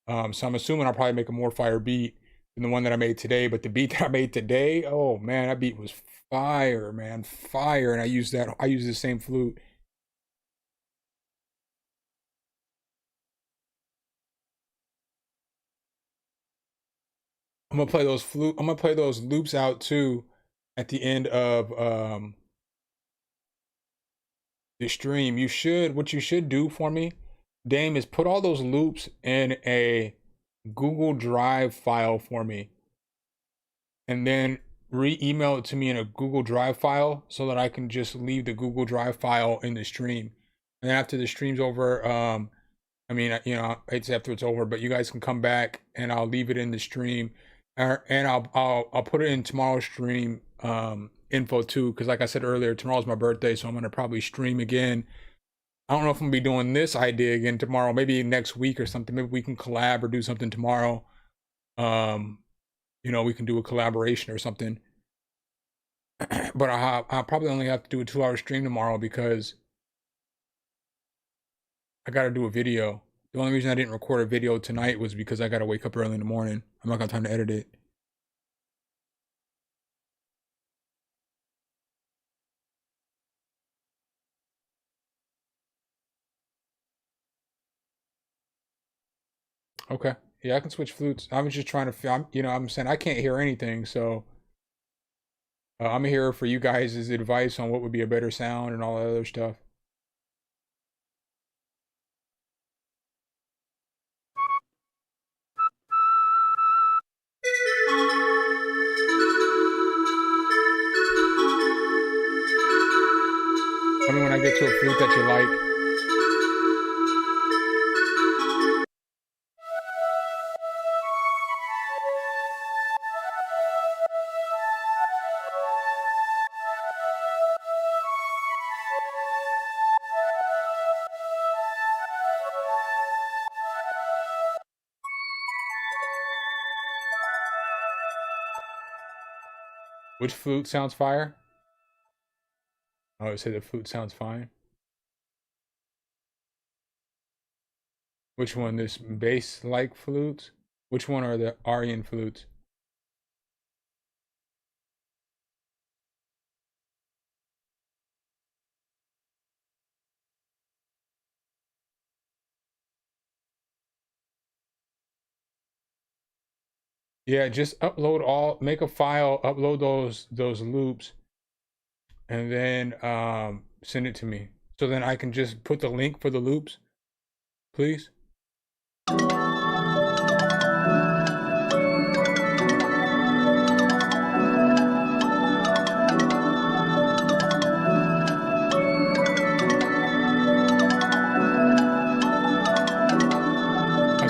So I'm assuming I'll probably make a more fire beat than the one that I made today. But the beat that I made today, oh man, that beat was fire, man, fire. And I use the same flute. I'm gonna play those loops out too at the end of the stream. What you should do for me, Dame, is put all those loops in a Google Drive file for me, and then re-email it to me in a Google Drive file so that I can just leave the Google Drive file in the stream. And then after the stream's over, I mean, it's after it's over, but you guys can come back and I'll leave it in the stream. And I'll put it in tomorrow's stream info too, because like I said earlier, tomorrow's my birthday, so I'm gonna probably stream again. I don't know if I'm gonna be doing this idea again tomorrow, maybe next week or something. Maybe we can collab or do something tomorrow. Um, you know, we can do a collaboration or something. But I'll probably only have to do a 2-hour stream tomorrow because I gotta do a video. The only reason I didn't record a video tonight was because I gotta wake up early in the morning. I'm not gonna have time to edit it. Okay. Yeah, I can switch flutes. I was just trying to, I'm saying I can't hear anything, so I'm here for you guys' advice on what would be a better sound and all that other stuff. Tell me when I get to a flute that you like. Which flute sounds fire? Oh, it said the flute sounds fine. Which one? This bass-like flutes? Which one are the Aryan flutes? Yeah, just make a file, upload those loops, and then send it to me. So then I can just put the link for the loops, please.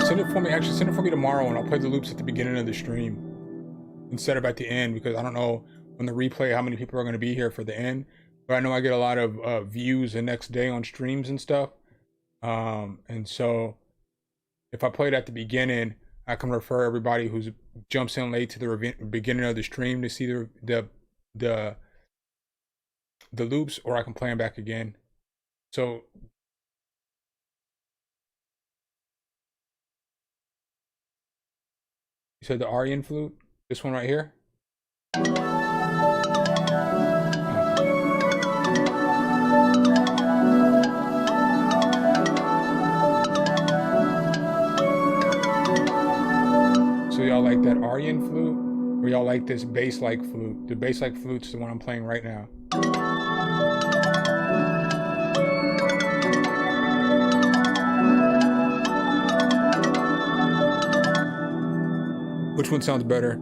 Send it for me. Actually, send it for me tomorrow, and I'll play the loops at the beginning of the stream instead of at the end, because I don't know on the replay how many people are going to be here for the end. But I know I get a lot of views the next day on streams and stuff. And so if I play it at the beginning, I can refer everybody who jumps in late to the beginning of the stream to see the loops, or I can play them back again. So you said the Aryan flute, this one right here. So y'all like that Aryan flute, or y'all like this bass-like flute? The bass-like flute's the one I'm playing right now. Which one sounds better?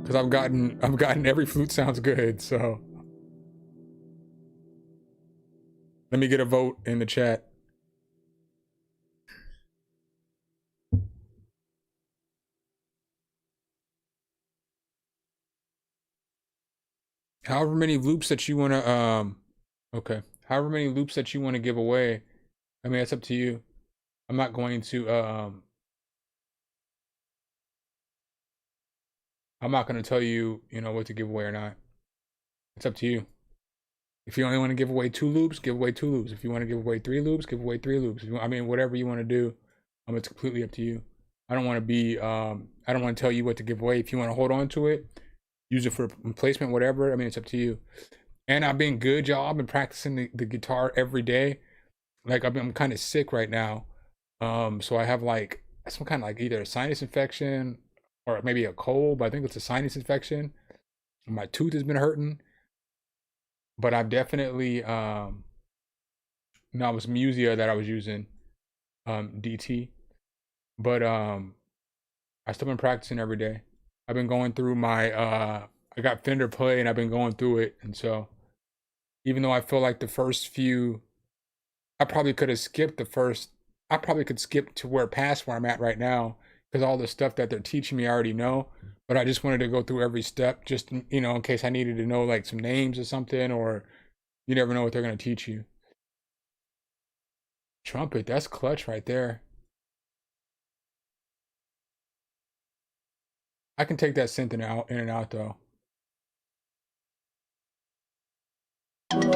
Because I've gotten every flute sounds good, so let me get a vote in the chat. However many loops that you want to okay, however many loops that you want to give away, I mean, it's up to you. I'm not going to I'm not going to tell you, what to give away or not. It's up to you. If you only want to give away 2 loops, give away 2 loops. If you want to give away 3 loops, give away 3 loops. I mean, whatever you want to do, it's completely up to you. I don't want to be I don't want to tell you what to give away. If you want to hold on to it, use it for replacement, whatever. I mean, it's up to you. And I've been good, y'all. I've been practicing the guitar every day. Like I'm kind of sick right now. So I have like some kind of like either a sinus infection or maybe a cold, but I think it's a sinus infection. My tooth has been hurting. But I've definitely no, it was Musia that I was using, DT. But I still been practicing every day. I've been going through my I got Fender Play and I've been going through it. And so even though I feel like the first few, I probably could have skipped I probably could skip to past where I'm at right now because all the stuff that they're teaching me I already know. But I just wanted to go through every step, just in case I needed to know like some names or something, or you never know what they're gonna teach you. Trumpet, that's clutch right there. I can take that synth in and out though. Turn the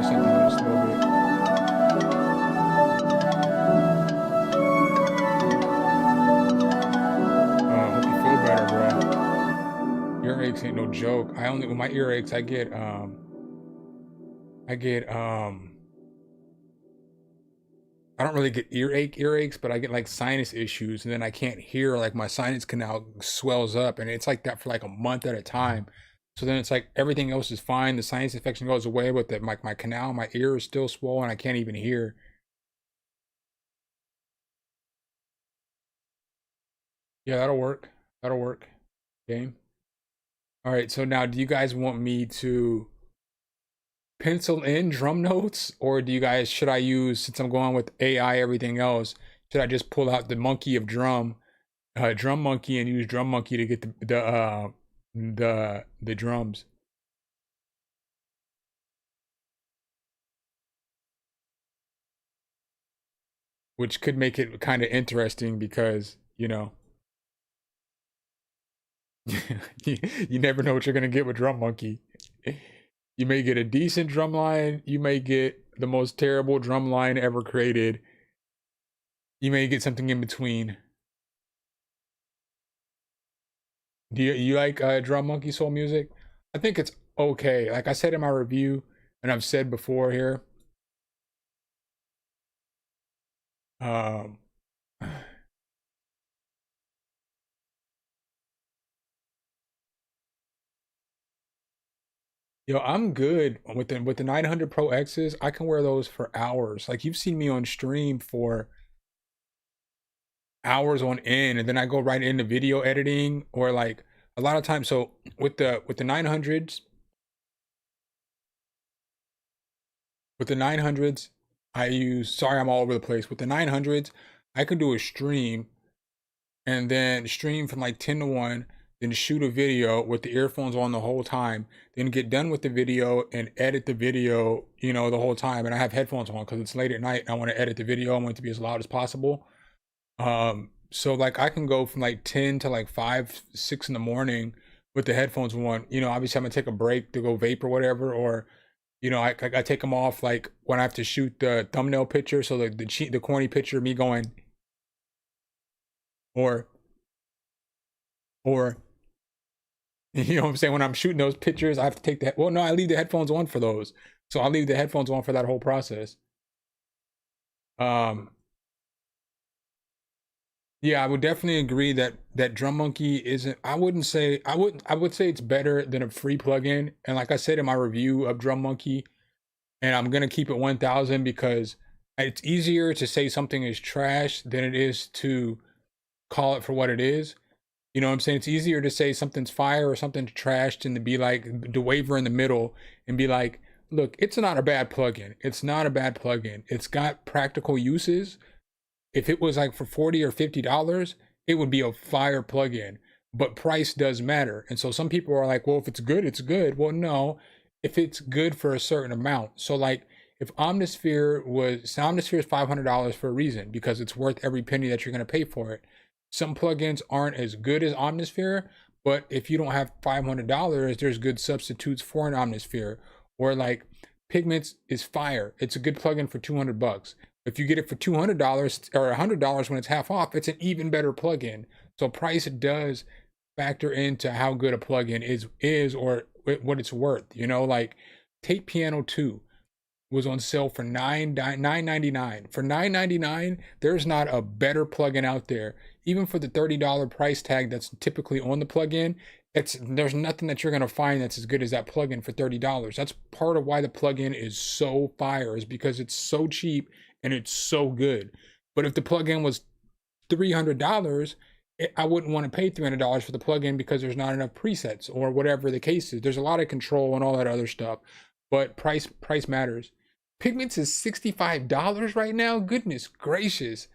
synth down just a little bit. Hope you feel better, bro. Earaches ain't no joke. I only with my earaches I get I don't really get earaches, but I get like sinus issues, and then I can't hear. Like my sinus canal swells up, and it's like that for like a month at a time. So then it's like everything else is fine. The sinus infection goes away, but my canal, my ear is still swollen. I can't even hear. Yeah, that'll work. That'll work. Game. All right. So now, do you guys want me to pencil in drum notes, or do you guys should I use, since I'm going with AI everything else, should I just pull out the monkey of drum monkey, and use drum monkey to get the drums? Which could make it kind of interesting because you never know what you're gonna get with drum monkey. You may get a decent drum line, you may get the most terrible drum line ever created, you may get something in between. Do you like drum monkey soul music? I think it's okay. Like I said in my review, and I've said before here, um yo, I'm good with the 900 Pro X's. I can wear those for hours. Like you've seen me on stream for hours on end, and then I go right into video editing, or like a lot of times. So with the 900s, I use, sorry, I'm all over the place. With the 900s, I can do a stream and then stream from like 10 to 1, then shoot a video with the earphones on the whole time, then get done with the video and edit the video, the whole time. And I have headphones on because it's late at night and I want to edit the video. I want it to be as loud as possible. So like I can go from like 10 to like 5, 6 in the morning with the headphones on. Obviously I'm gonna take a break to go vape or whatever, or I take them off like when I have to shoot the thumbnail picture, so the corny picture of me going, or you know what I'm saying, when I'm shooting those pictures I have to take that. Well, no, I leave the headphones on for those, so I'll leave the headphones on for that whole process. Yeah, I would definitely agree that Drum Monkey isn't. I would say it's better than a free plugin. And like I said in my review of Drum Monkey, and I'm gonna keep it 1,000 because it's easier to say something is trash than it is to call it for what it is. You know what I'm saying? It's easier to say something's fire or something's trash than to be like to waver in the middle and be like, look, it's not a bad plugin. It's not a bad plugin. It's got practical uses. If it was like for $40 or $50, it would be a fire plugin. But price does matter. And so some people are like, well, if it's good, it's good. Well, no, if it's good for a certain amount. So like if Omnisphere is $500 for a reason, because it's worth every penny that you're going to pay for it. Some plugins aren't as good as Omnisphere, but if you don't have $500, there's good substitutes for an Omnisphere. Or like Pigments is fire. It's a good plugin for $200. If you get it for $200 or $100 when it's half off, it's an even better plugin. So price does factor into how good a plugin is or what it's worth. Like Tape Piano 2 was on sale for $9.99. For $9.99, there's not a better plugin out there. Even for the $30 price tag that's typically on the plugin, there's nothing that you're gonna find that's as good as that plugin for $30. That's part of why the plugin is so fire, is because it's so cheap and it's so good. But if the plugin was $300, I wouldn't want to pay $300 for the plugin because there's not enough presets or whatever the case is. There's a lot of control and all that other stuff, but price matters. Pigments is $65 right now. Goodness gracious.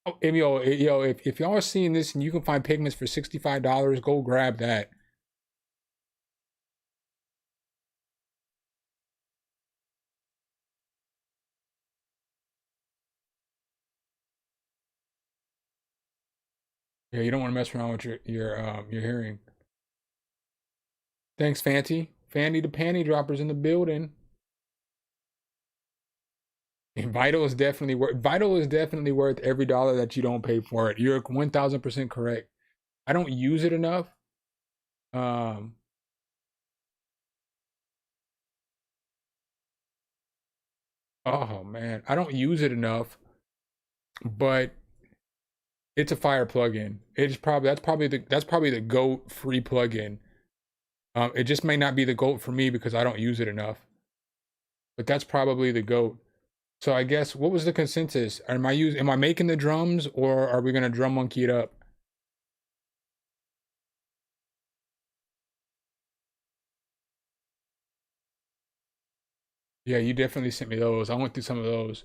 Oh, and if y'all are seeing this and you can find Pigments for $65, go grab that. Yeah, you don't want to mess around with your hearing. Thanks, Fanty. Fanny the panty droppers in the building. And Vital is definitely worth every dollar that you don't pay for it. You're 1000% correct. I don't use it enough. Um, oh man, I don't use it enough, but it's a fire plugin. It's probably that's probably the GOAT free plugin. It just may not be the GOAT for me because I don't use it enough, but that's probably the GOAT. So I guess what was the consensus? Am I making the drums or are we gonna drum monkey it up? Yeah, you definitely sent me those. I went through some of those.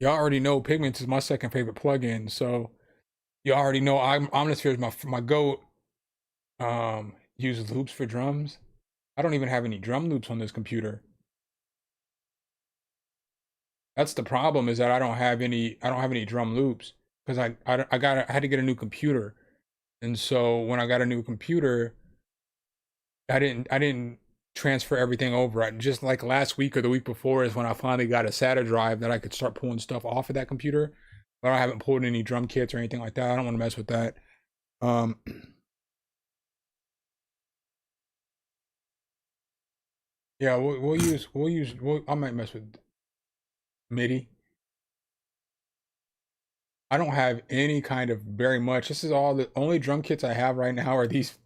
Y'all already know Pigments is my second favorite plugin, so you already know Omnisphere is my GOAT. Use loops for drums. I don't even have any drum loops on this computer. That's the problem is that I don't have any drum loops because I had to get a new computer. And so when I got a new computer, I didn't transfer everything over. Just like last week or the week before is when I finally got a SATA drive that I could start pulling stuff off of that computer. But I haven't pulled any drum kits or anything like that. I don't want to mess with that. Um, yeah, I might mess with MIDI. I don't have any kind of very much. This is all the only drum kits I have right now are these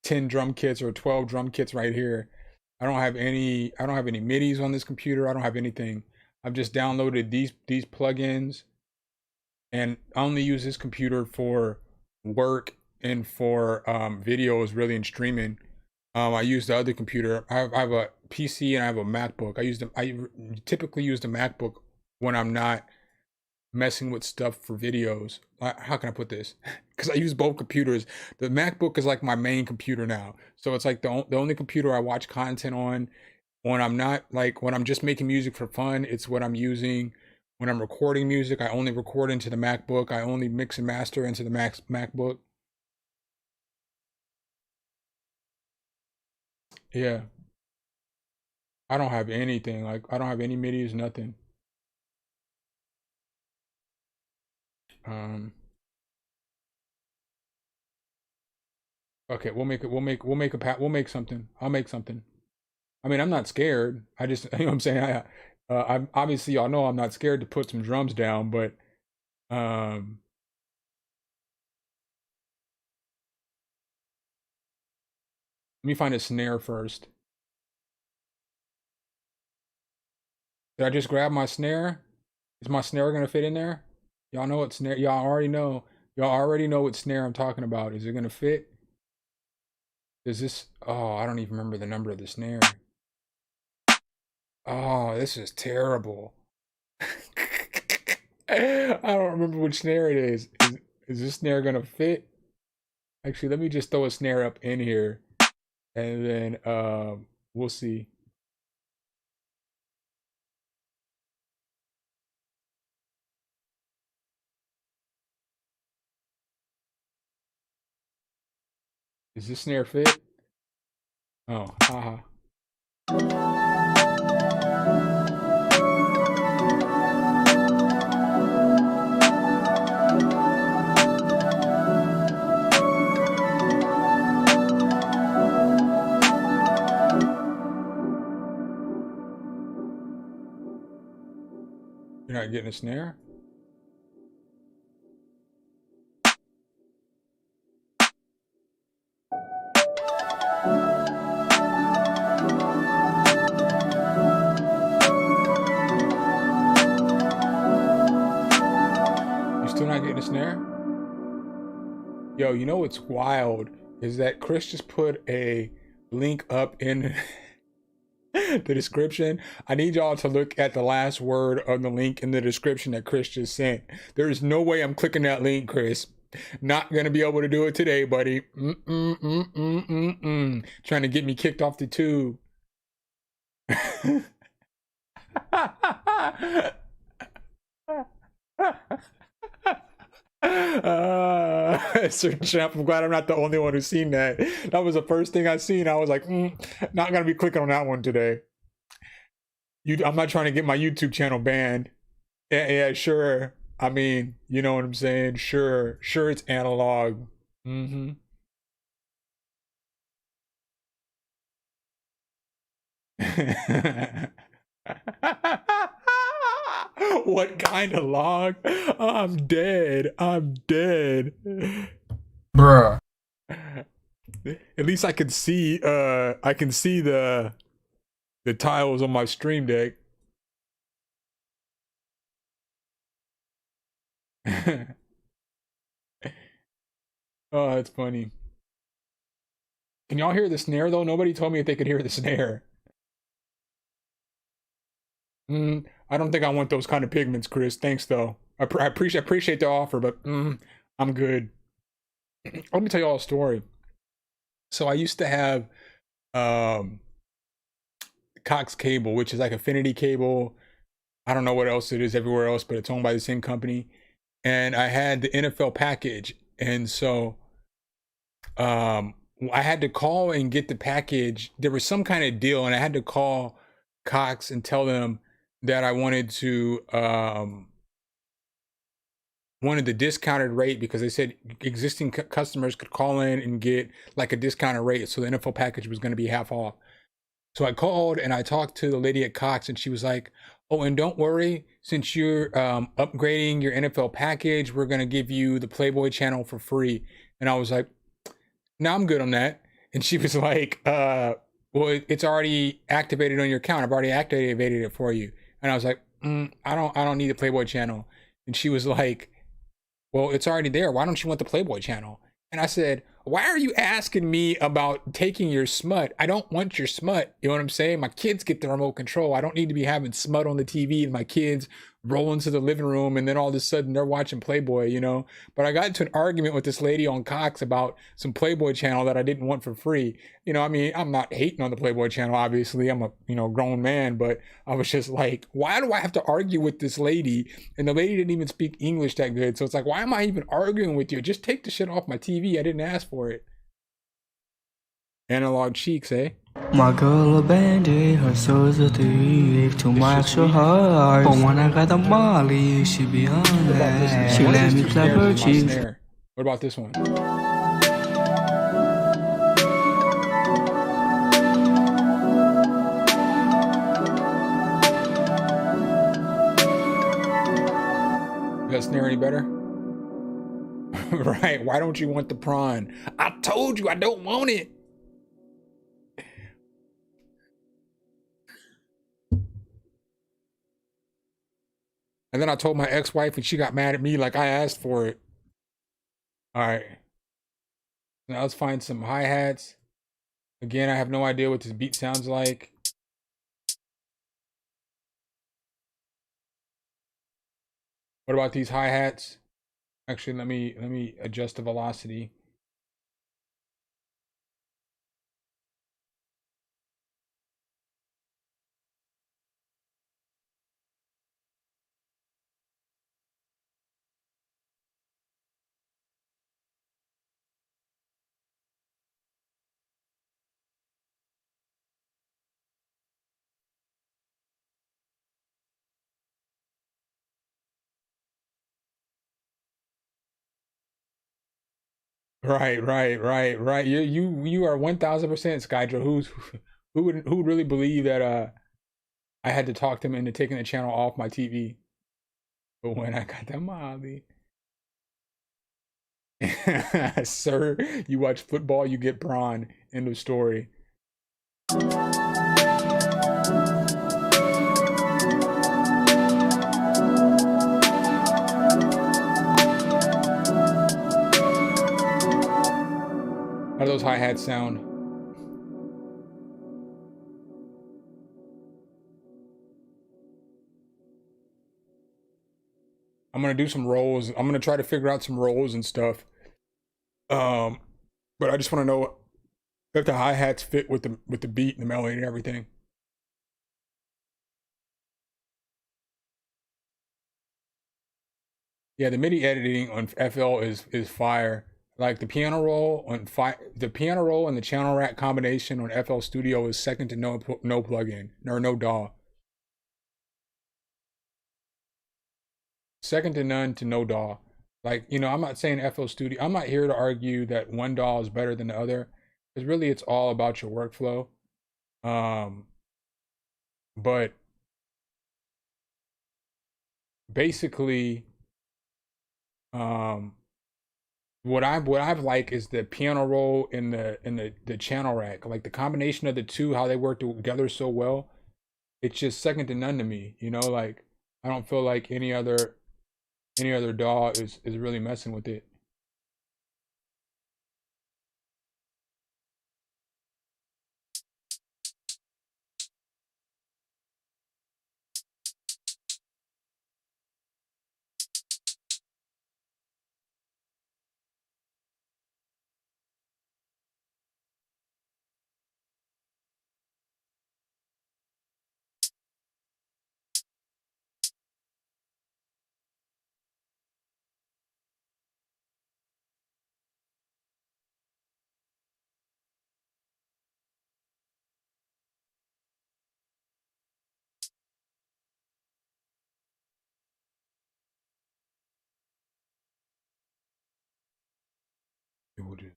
10 drum kits or 12 drum kits right here. I don't have any MIDIs on this computer. I don't have anything. I've just downloaded these plugins and I only use this computer for work and for videos really and streaming. I use the other computer. I have a PC and I have a MacBook. I typically use the MacBook when I'm not messing with stuff for videos. How can I put this? Because I use both computers. The MacBook is like my main computer now, so it's like the only computer I watch content on. When I'm not like when I'm just making music for fun, it's what I'm using. When I'm recording music, I only record into the MacBook. I only mix and master into the MacBook. Yeah, I don't have anything. Like I don't have any MIDIs, nothing. Um, okay, we'll make something. I'll make something. I mean, I'm not scared. I just, you know what I'm saying? I'm obviously y'all know I'm not scared to put some drums down, but um, let me find a snare first. Did I just grab my snare? Is my snare gonna fit in there? Y'all know what snare? Y'all already know. Y'all already know what snare I'm talking about. Is it gonna fit? Is this? Oh, I don't even remember the number of the snare. Oh, this is terrible. I don't remember which snare it is. Is this snare gonna fit? Actually, let me just throw a snare up in here, and then we'll see. Does this snare fit? Oh, haha. You're not getting a snare? snare? Yo, you know what's wild is that Chris just put a link up in the description. I need y'all to look at the last word of the link in the description that Chris just sent. There is no way I'm clicking that link, Chris. Not gonna be able to do it today, buddy. Trying to get me kicked off the tube. Sir Champ, I'm glad I'm not the only one who's seen that. That was the first thing I seen. I was like, not gonna be clicking on that one today. I'm not trying to get my YouTube channel banned. Yeah, sure. I mean, you know what I'm saying? Sure, it's analog. What kind of log? I'm dead. Bruh. At least I can see the tiles on my stream deck. Oh, that's funny. Can y'all hear the snare though? Nobody told me if they could hear the snare. I don't think I want those kind of pigments, Chris. Thanks though. I appreciate the offer, but I'm good. Let me tell you all a story. So I used to have Cox Cable, which is like Affinity Cable. I don't know what else it is everywhere else, but it's owned by the same company. And I had the NFL package, and so I had to call and get the package. There was some kind of deal, and I had to call Cox and tell them that I wanted the discounted rate, because they said existing customers could call in and get like a discounted rate, so the NFL package was going to be half off. So I called and I talked to the lady at Cox, and she was like, oh, and don't worry, since you're upgrading your NFL package, we're going to give you the Playboy channel for free. And I was like, no, I'm good on that. And she was like, well, it's already activated on your account. I've already activated it for you. And I was like, I don't need the Playboy channel. And she was like, well, it's already there. Why don't you want the Playboy channel? And I said, why are you asking me about taking your smut? I don't want your smut. You know what I'm saying? My kids get the remote control. I don't need to be having smut on the TV and my kids roll into the living room and then all of a sudden they're watching Playboy, you know? But I got into an argument with this lady on Cox about some Playboy channel that I didn't want for free. You know, I mean, I'm not hating on the Playboy channel, obviously. I'm a, grown man, but I was just like, why do I have to argue with this lady? And the lady didn't even speak English that good. So it's like, why am I even arguing with you? Just take the shit off my TV. I didn't ask for it. Analog cheeks, eh? My girl abandoned her soul's a thief to my actual heart. But when I got the Molly, she be on that. She let me clap her cheeks. What about this one? Is that snare any better? Right, why don't you want the prawn? I told you I don't want it. And then I told my ex-wife and she got mad at me like I asked for it. All right. Now let's find some hi-hats. Again, I have no idea what this beat sounds like. What about these hi-hats? Actually, let me adjust the velocity. Right. You are 1000% Skydra. Who would really believe that I had to talk them into taking the channel off my TV? But when I got that Molly. Sir, you watch football, you get prawn. End of story. hi-hat sound. I'm gonna do some rolls. I'm gonna try to figure out some rolls and stuff. But I just want to know if the hi-hats fit with the beat and the melody and everything. Yeah, the MIDI editing on FL is fire. Like the piano roll the piano roll and the channel rack combination on FL Studio is second to no plugin or no DAW. Second to none to no DAW. Like, you know, I'm not saying FL Studio. I'm not here to argue that one DAW is better than the other. Because really it's all about your workflow. But basically, what I've like is the piano roll in the channel rack. Like the combination of the two, how they work together so well. It's just second to none to me. You know, like I don't feel like any other DAW is really messing with it. It will just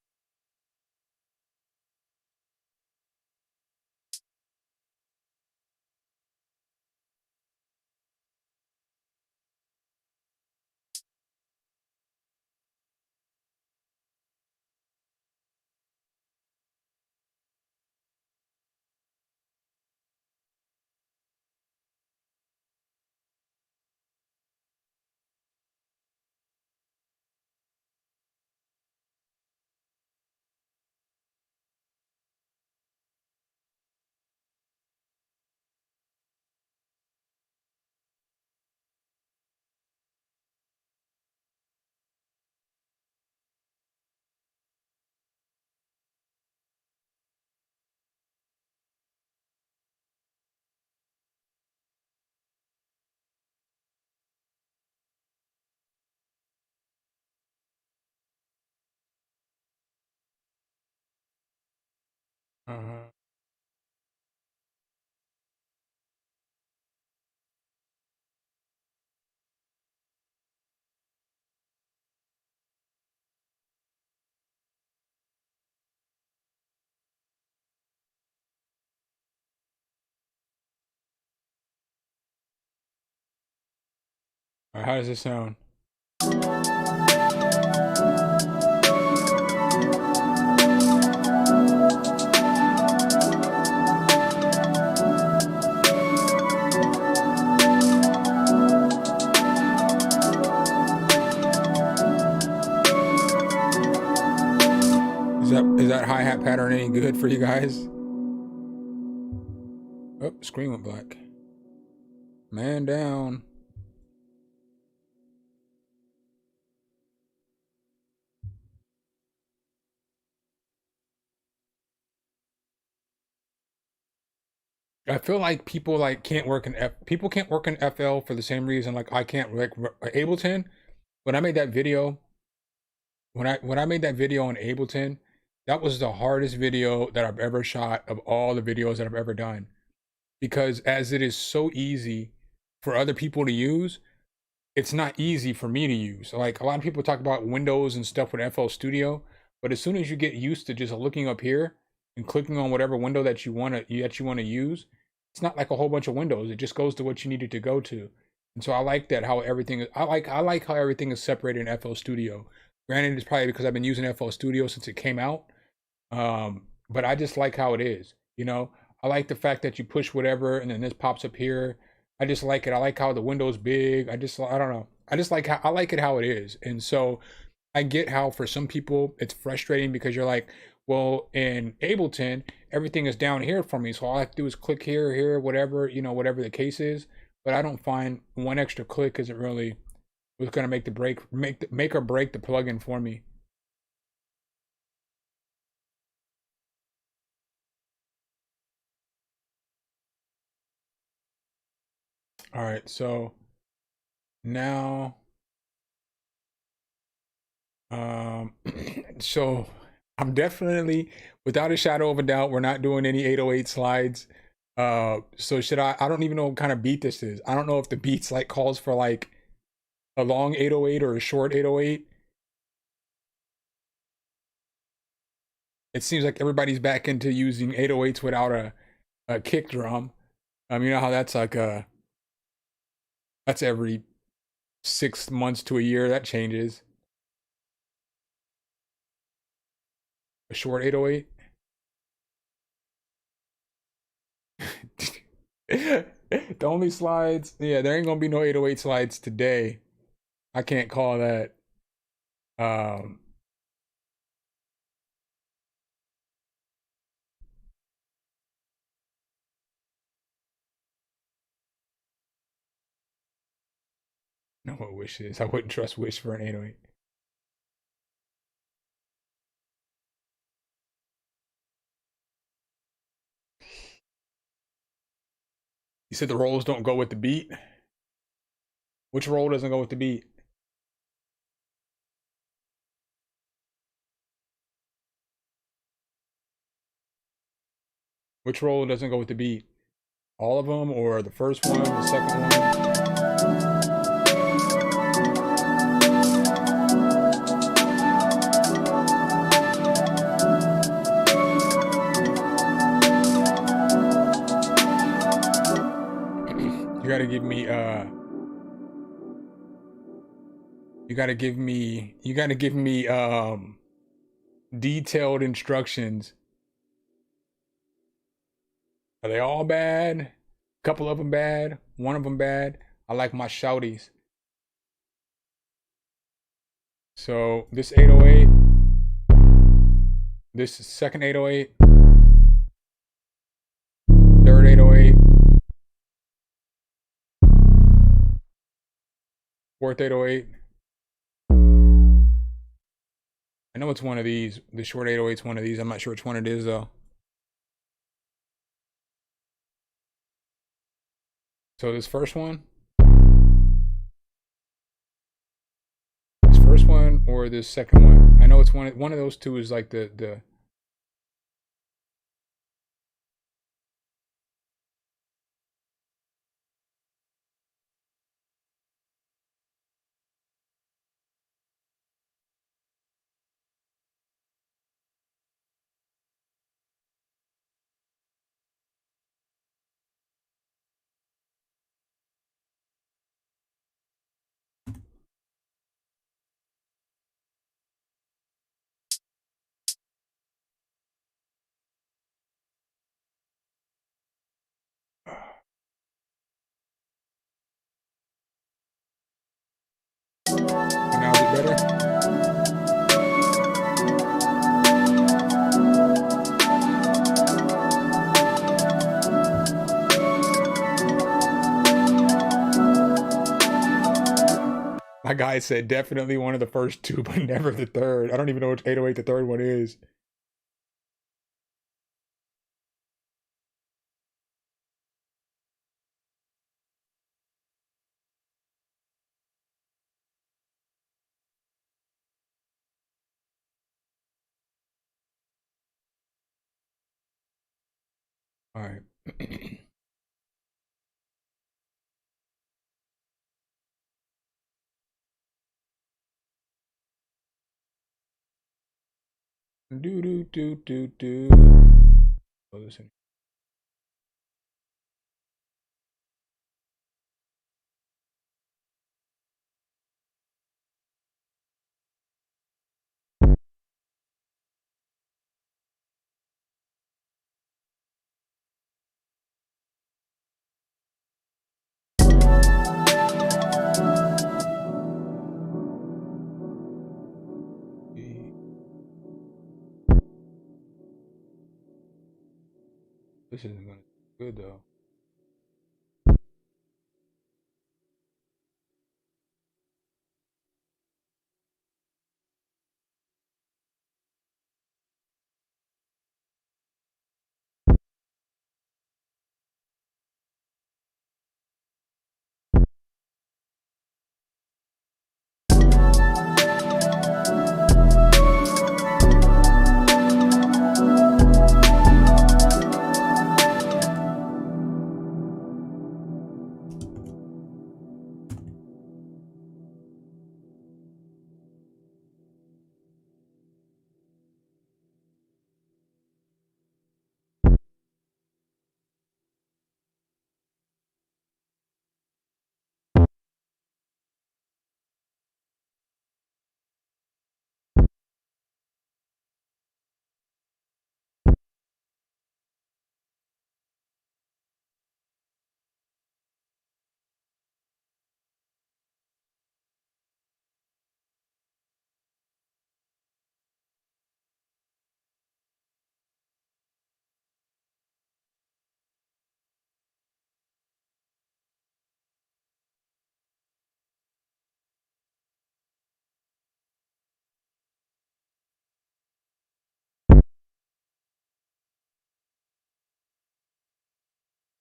uh-huh. All right, how does it sound? Is that hi-hat pattern any good for you guys? Oh, screen went black. Man down. I feel like people like can't work in people can't work in FL for the same reason like I can't like Ableton. When I made that video, when I made that video on Ableton, that was the hardest video that I've ever shot of all the videos that I've ever done. Because as it is so easy for other people to use, it's not easy for me to use. Like a lot of people talk about Windows and stuff with FL Studio, but as soon as you get used to just looking up here and clicking on whatever window that you want to use, it's not like a whole bunch of windows. It just goes to what you need it to go to. And so I like that how everything is, I like how everything is separated in FL Studio. Granted, it's probably because I've been using FL Studio since it came out. But I just like how it is, you know. I like the fact that you push whatever and then this pops up here. I just like it. I like how the window's big. I don't know. I just like how I like it how it is. And so I get how for some people it's frustrating because you're like, Well, in Ableton, everything is down here for me. So all I have to do is click here, here, whatever, whatever the case is. But I don't find one extra click isn't really what's gonna make the break make or break the plugin for me. All right, so now so I'm definitely, without a shadow of a doubt, we're not doing any 808 slides. So should I don't even know what kind of beat this is. I don't know if the beats like calls for like a long 808 or a short 808. It seems like everybody's back into using 808s without a kick drum. You know how that's like that's every 6 months to a year that changes. A short 808. The only slides, yeah, there ain't gonna be no 808 slides today. I can't call that. Um, know what Wish is. I wouldn't trust Wish for an 808. You said the rolls don't go with the beat. Which roll doesn't go with the beat? Which roll doesn't go with the beat? All of them, or the first one, the second one? You gotta give me detailed instructions. Are they all bad? A couple of them bad, one of them bad. I like my shouties. So this 808, this second 808, third 808, fourth 808. I know it's one of these. The short 808's one of these. I'm not sure which one it is though. So this first one, or this second one. I know it's one of those two is like the now is it better? My guy said definitely one of the first two, but never the third. I don't even know which 808 the third one is. All right. Do do do do do. Oh, listen. This isn't gonna be good though.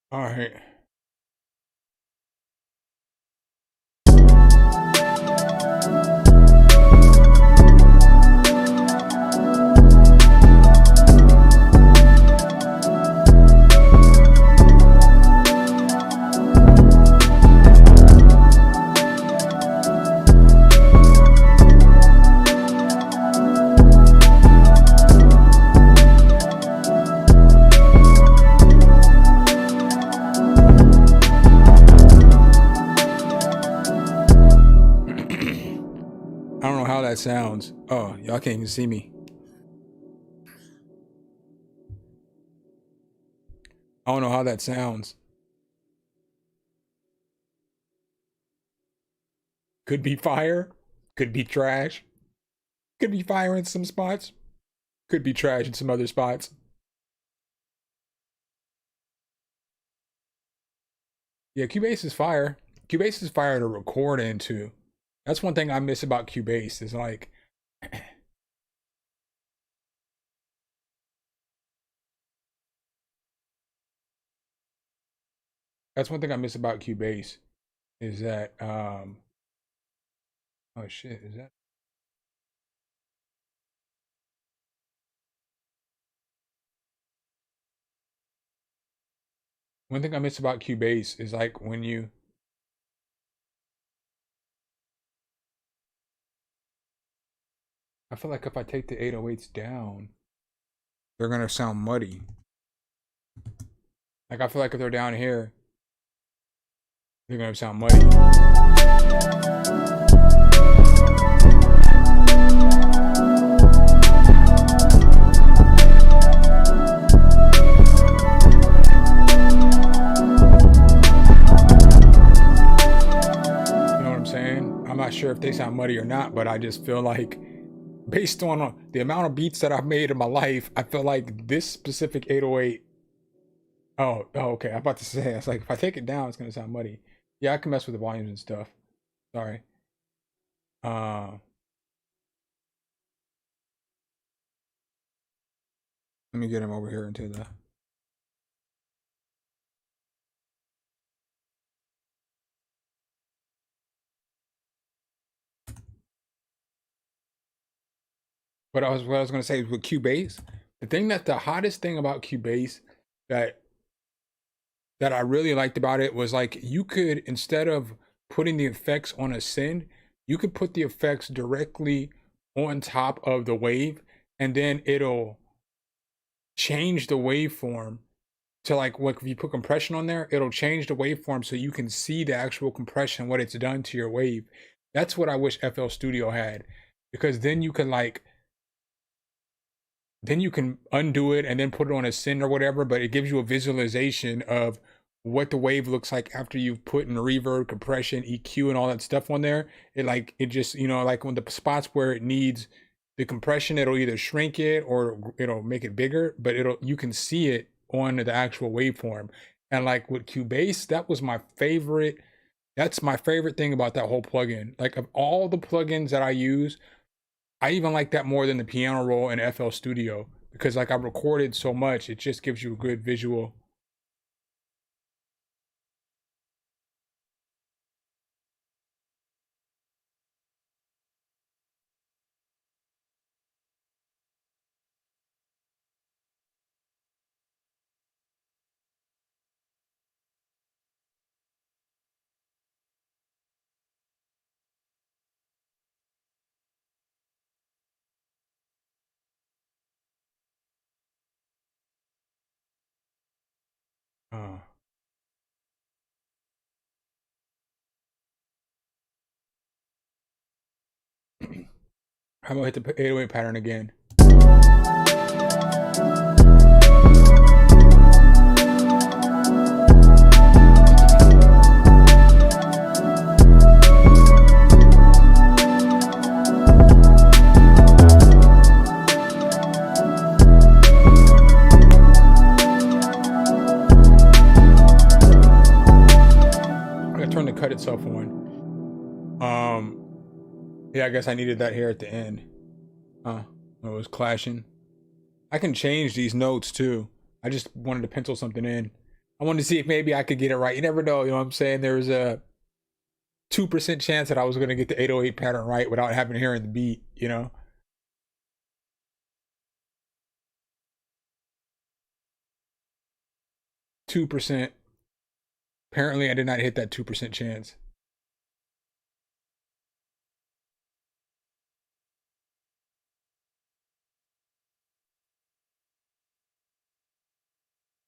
All right. I don't know how that sounds. Oh, y'all can't even see me. I don't know how that sounds. Could be fire, could be trash, could be fire in some spots, could be trash in some other spots. Yeah, Cubase is fire. Cubase is fire to record into. That's one thing I miss about Cubase is like that's one thing I miss about Cubase is that oh shit, is that one thing I miss about Cubase is like when you I feel like if I take the 808s down, they're gonna sound muddy. Like I feel like if they're down here, they're gonna sound muddy. You know what I'm saying? I'm not sure if they sound muddy or not, but I just feel like based on the amount of beats that I've made in my life, I feel like this specific 808. Oh, okay. I'm about to say, it's like if I take it down, it's gonna sound muddy. Yeah, I can mess with the volumes and stuff. Sorry. Uh, Let me get him over here into the. But what I was gonna say is with Cubase, the hottest thing about Cubase that I really liked about it was like you could, instead of putting the effects on a send, you could put the effects directly on top of the wave, and then it'll change the waveform to like what if you put compression on there, it'll change the waveform so you can see the actual compression, what it's done to your wave. That's what I wish FL Studio had, because then you can like then you can undo it and then put it on a send or whatever, but it gives you a visualization of what the wave looks like after you've put in reverb, compression, EQ, and all that stuff on there. It just, you know, like when the spots where it needs the compression, it'll either shrink it or it'll make it bigger, but you can see it on the actual waveform. And like with Cubase, that was my favorite. That's my favorite thing about that whole plugin. Like of all the plugins that I use, I even like that more than the piano roll in FL Studio because like I recorded so much, it just gives you a good visual. Uh, I'm gonna hit the 808 pattern again. I'm gonna turn the cut itself on. Yeah, I guess I needed that here at the end. It was clashing. I can change these notes too. I just wanted to pencil something in. I wanted to see if maybe I could get it right. You never know, you know what I'm saying? There was a 2% chance that I was gonna get the 808 pattern right without having to hear the beat, you know? 2%. Apparently I did not hit that 2% chance.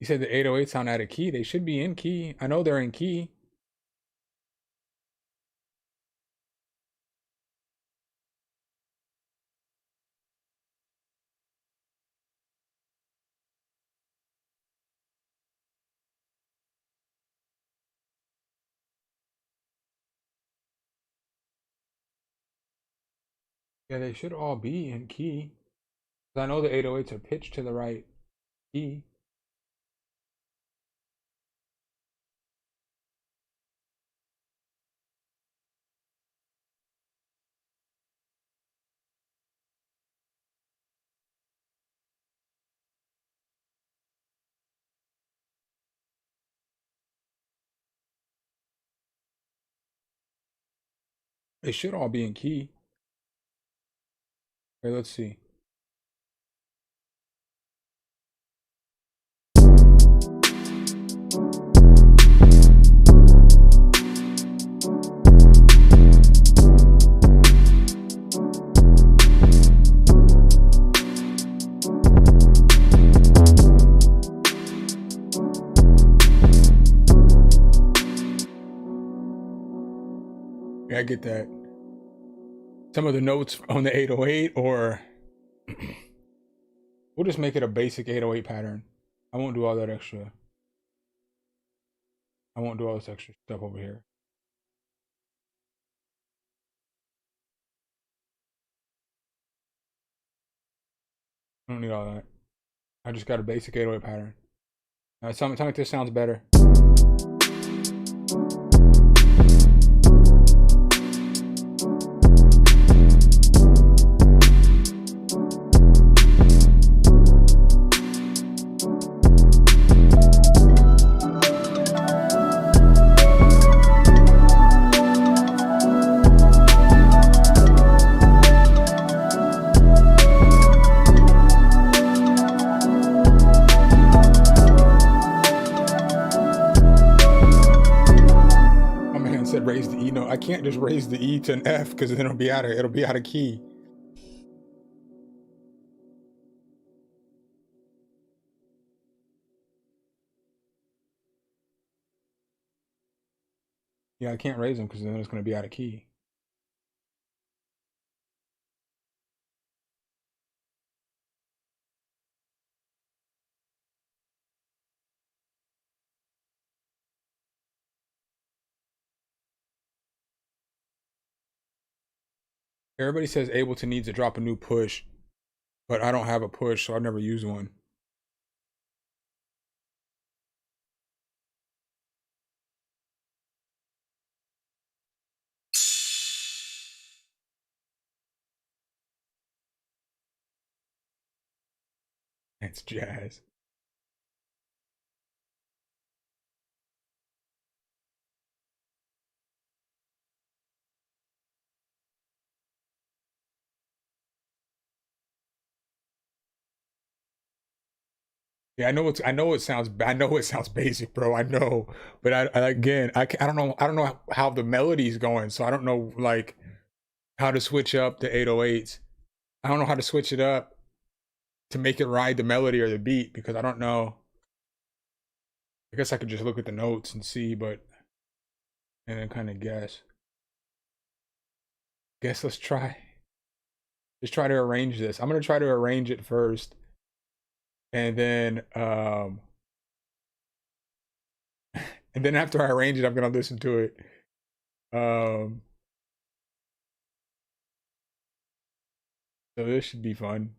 You said the 808 sound out of key. They should be in key. I know they're in key. Yeah, they should all be in key. I know the 808s are pitched to the right key. They should all be in key. Okay, let's see. Yeah, I get that. Some of the notes on the 808, or we'll just make it a basic 808 pattern. I won't do all that extra. I won't do all this extra stuff over here. I don't need all that. I just got a basic 808 pattern. Tell me if this sounds better. Said raise the E note. I can't just raise the E to an F because then it'll be out of key. Yeah, I can't raise them because then it's going to be out of key. Everybody says Ableton needs to drop a new push, but I don't have a push, so I've never used one. It's jazz. Yeah, I know it sounds I know it sounds basic, bro. I know, but I don't know how the melody's going, so I don't know like how to switch up the 808s. I don't know how to switch it up to make it ride the melody or the beat because I don't know. I guess I could just look at the notes and see, but and then kind of guess. Guess let's try. Just try to arrange this. I'm gonna try to arrange it first, and then and then after I arrange it, I'm gonna listen to it. Um, so this should be fun.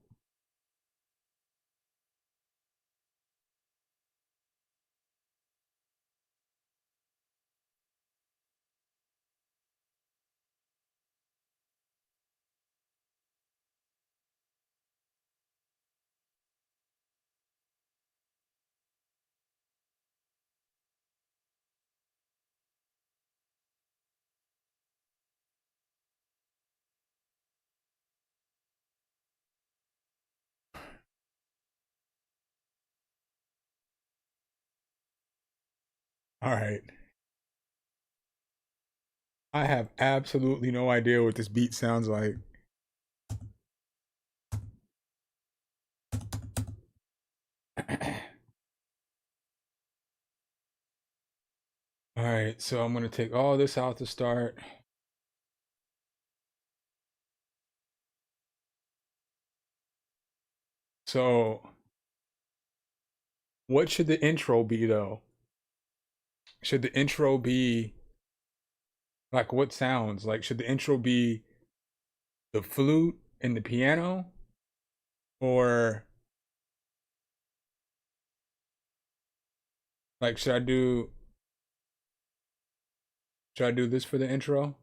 All right. I have absolutely no idea what this beat sounds like. All right, so I'm gonna take all this out to start. So, what should the intro be though? Should the intro be like what sounds? Like, should the intro be the flute and the piano, or like should I do this for the intro?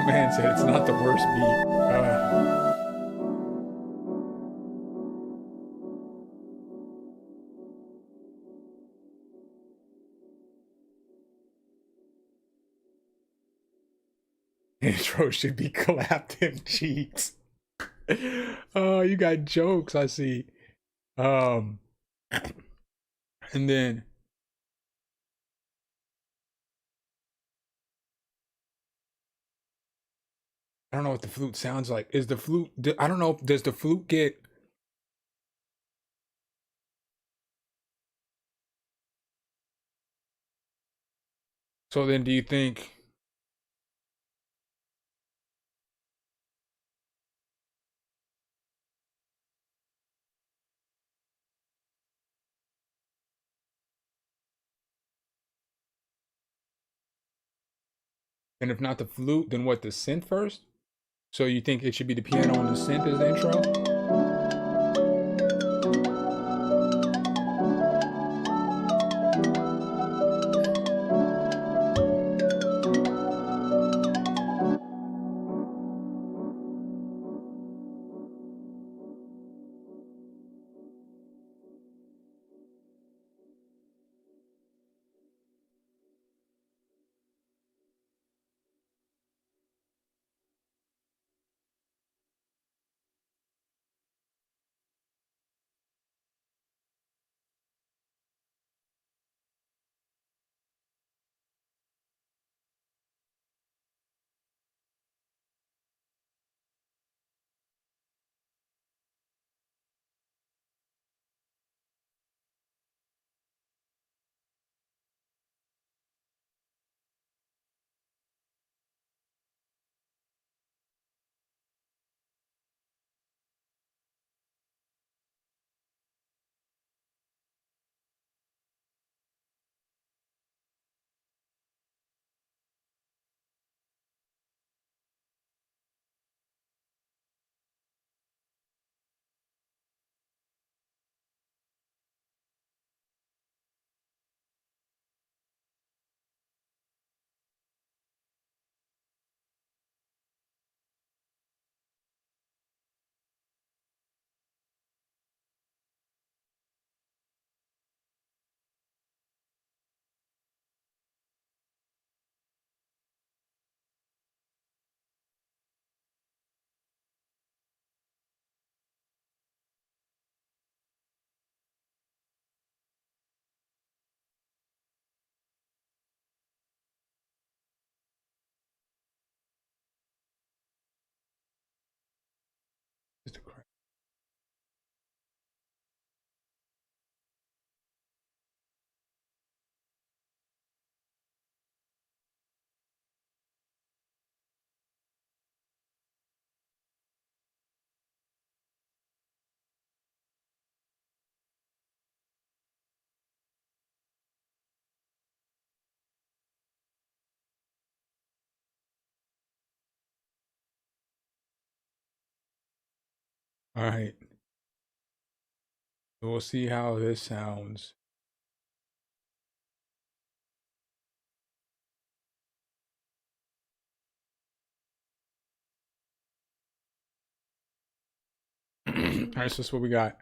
Man said it's not the worst beat. Intro should be clapped in cheeks. Oh, you got jokes, I see. Um, and then I don't know what the flute sounds like. Is the flute? I don't know. Does the flute get? So then, do you think? And if not the flute, then what? The synth first? So you think it should be the piano and the synth as the intro? All right. So we'll see how this sounds. All right, so that's what we got.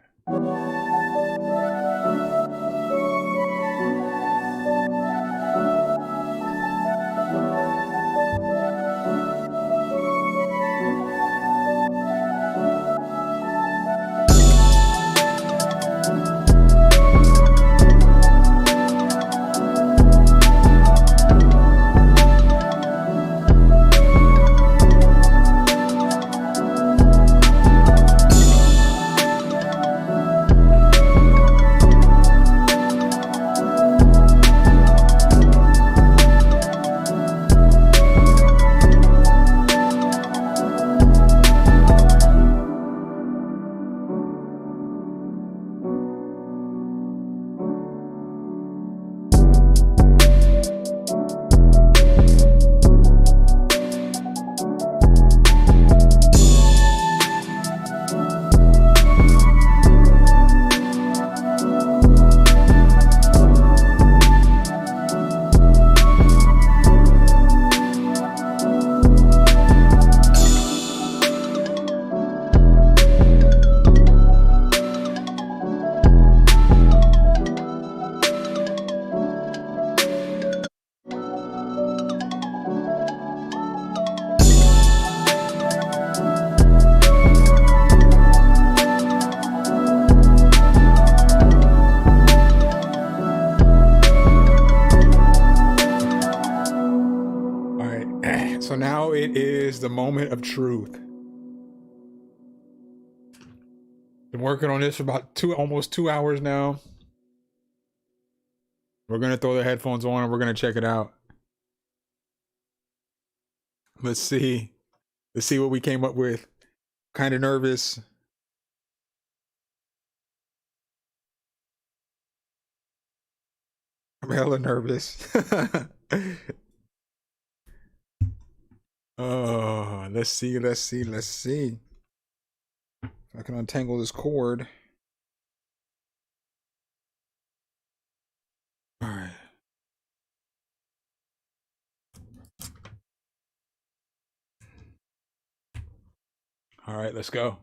So now it is the moment of truth. Been working on this for about almost 2 hours now. We're gonna throw the headphones on and we're gonna check it out. Let's see. Let's see what we came up with. Kind of nervous. I'm hella nervous. Oh, let's see. If I can untangle this cord. All right. All right, let's go.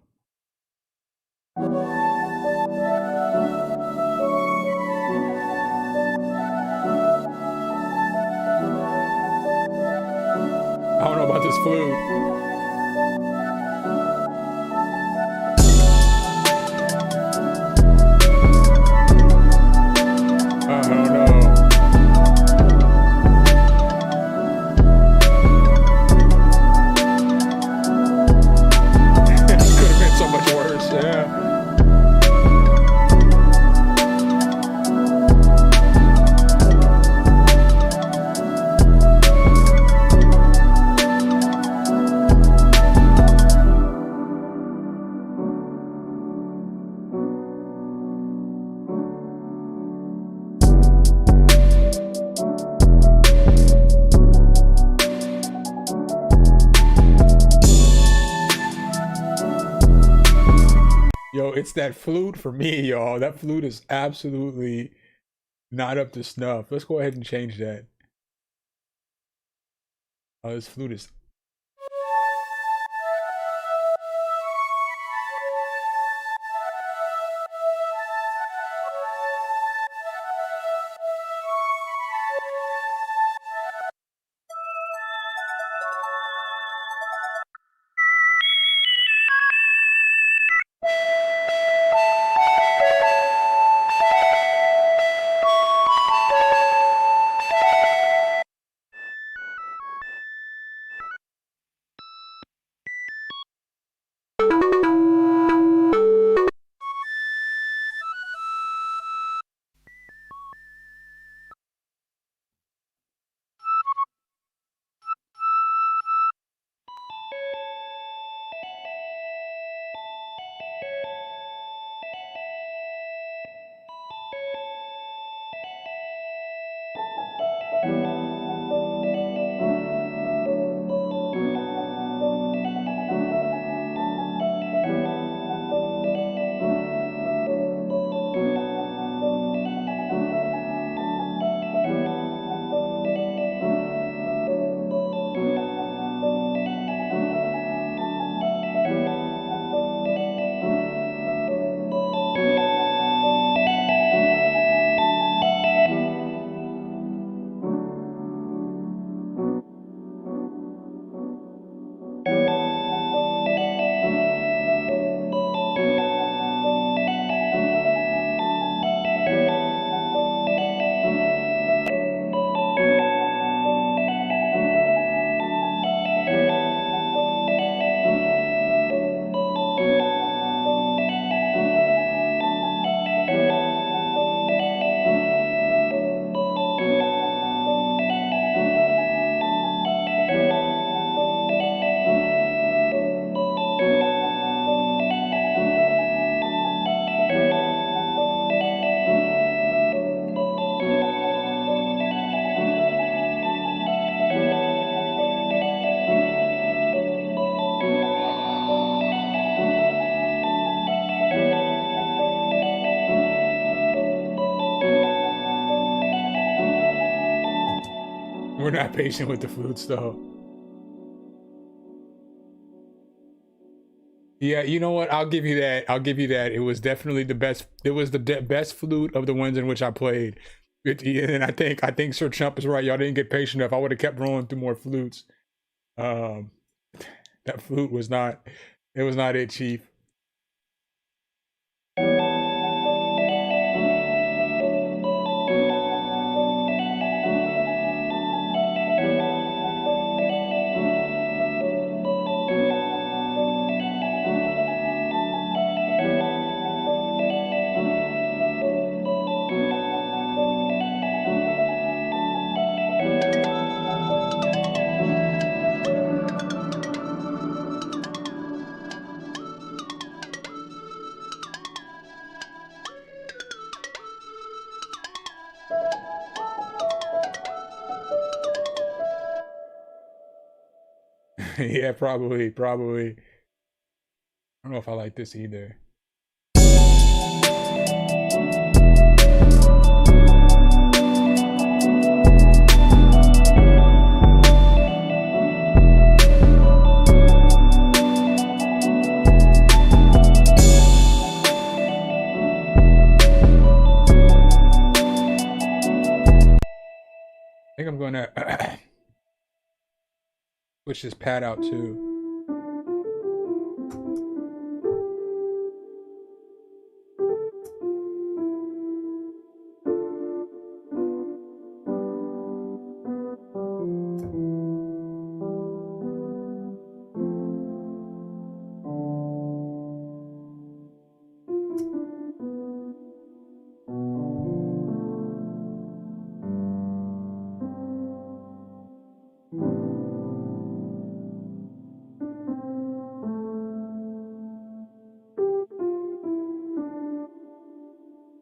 I don't know about this flute. Oh no. It could have been so much worse, yeah. Yo, it's that flute for me, y'all. That flute is absolutely not up to snuff. Let's go ahead and change that. Oh, this flute is We're not patient with the flutes though. Yeah, you know what? I'll give you that. I'll give you that. It was definitely the best. It was the best flute of the ones in which I played. And I think Sir Chump is right. Y'all didn't get patient enough. I would have kept rolling through more flutes. That flute was not. It was not it, Chief. Yeah, probably. I don't know if I like this either. I think I'm gonna switch this pad out too.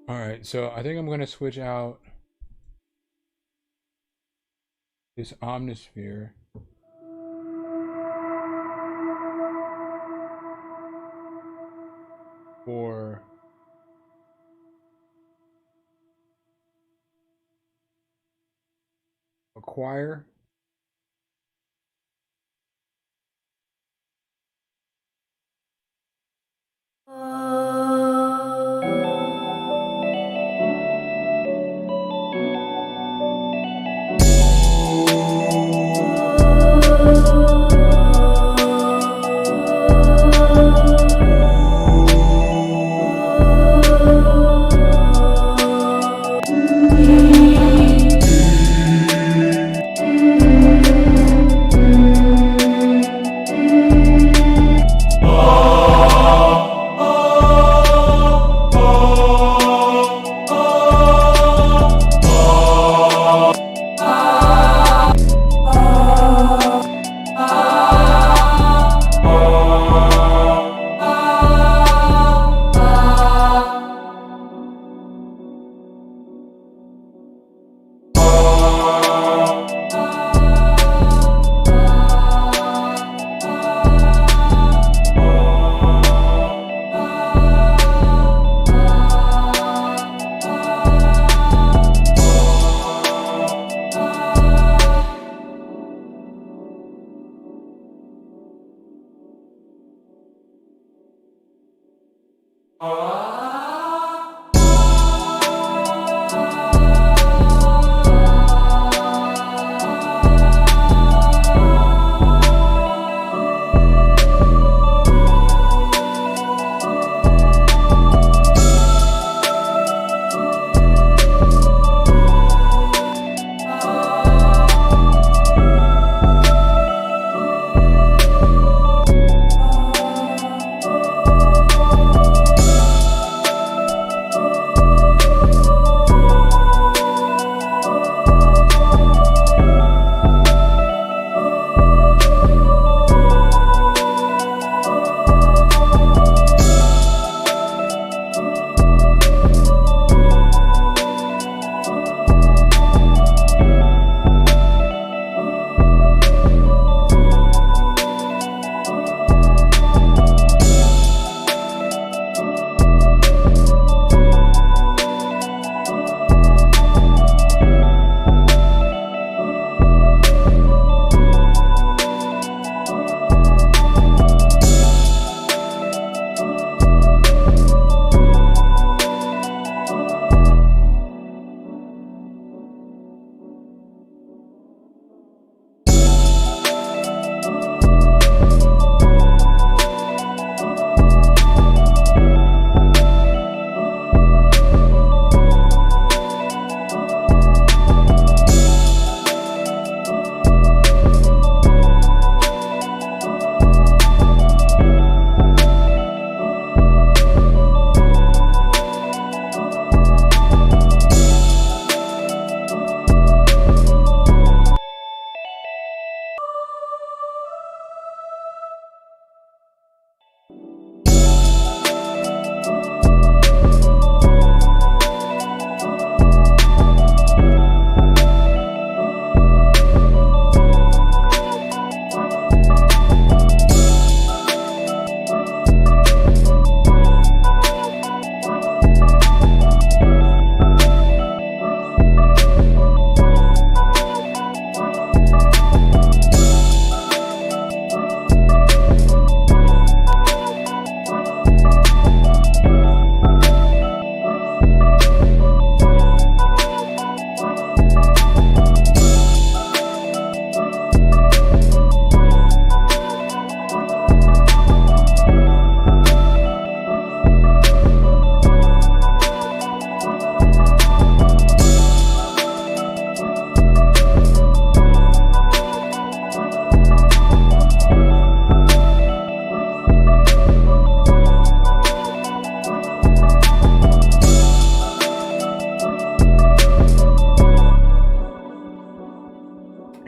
All right, so I think I'm gonna switch out this Omnisphere. For acquire.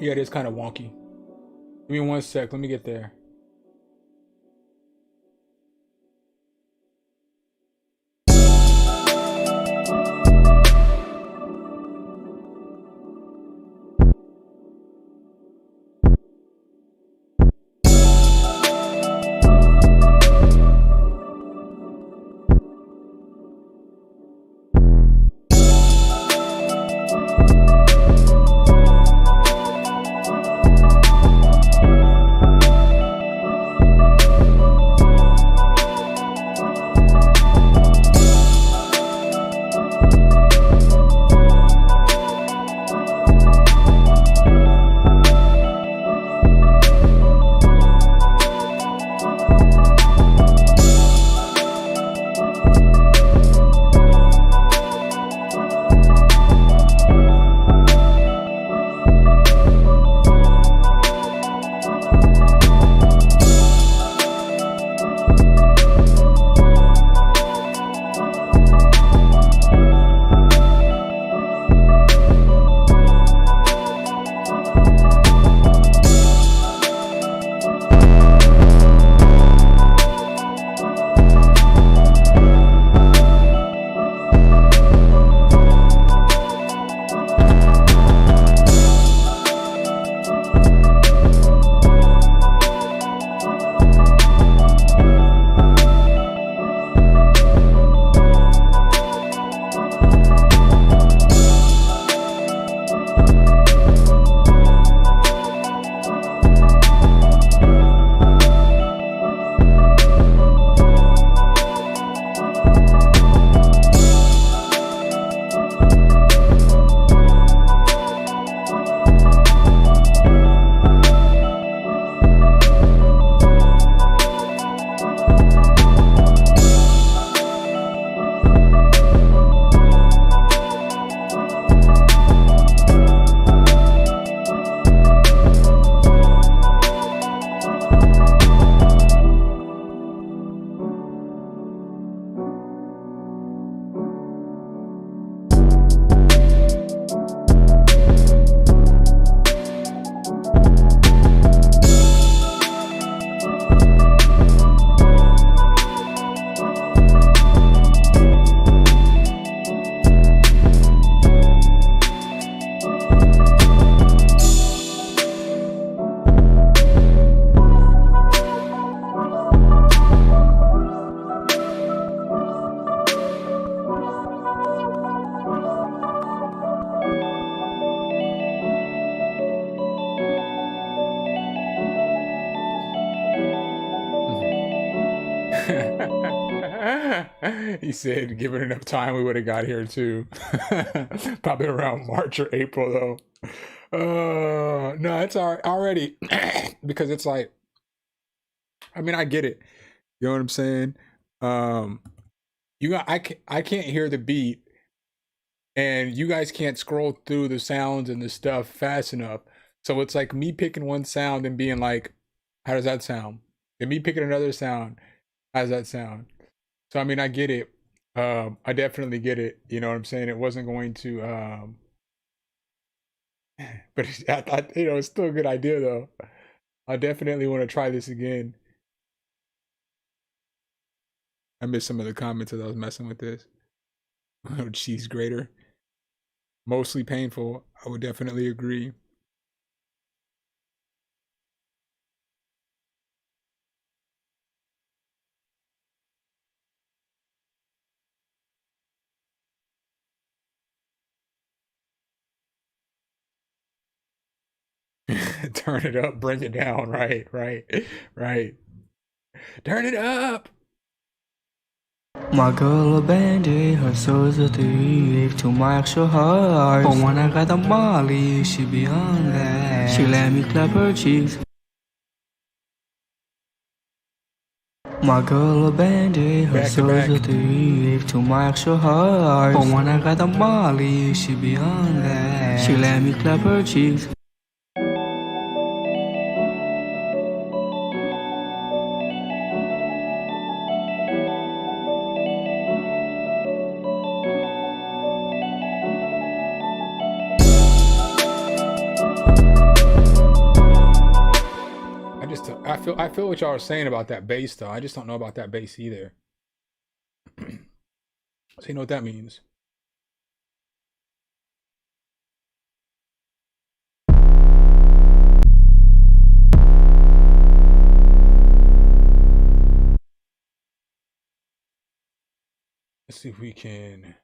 Yeah, it is kind of wonky. Give me 1 sec. Let me get there. He said, given enough time, we would have got here too. Probably around March or April, though. No, it's already because it's like, I mean, I get it. You know what I'm saying? I can't hear the beat, and you guys can't scroll through the sounds and the stuff fast enough. So it's like me picking one sound and being like, "How does that sound?" And me picking another sound, "How does that sound?" So I mean, I get it. I definitely get it. You know what I'm saying? It wasn't going to, but it's still a good idea though. I definitely want to try this again. I missed some of the comments as I was messing with this. Oh, cheese grater. Mostly painful. I would definitely agree. Turn it up, bring it down. Right, right, right. Turn it up. My girl abandoned her soul's a thief to my actual heart. But when I got the Molly, she beyond that. She let me clap her cheeks. My girl abandoned her soul's a thief to my actual heart. But when I got the Molly, she beyond that. She let me clap her cheeks. I feel what y'all are saying about that bass though. I just don't know about that bass either. So you know what that means. Let's see if we can.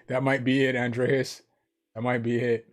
That might be it, Andreas. That might be it.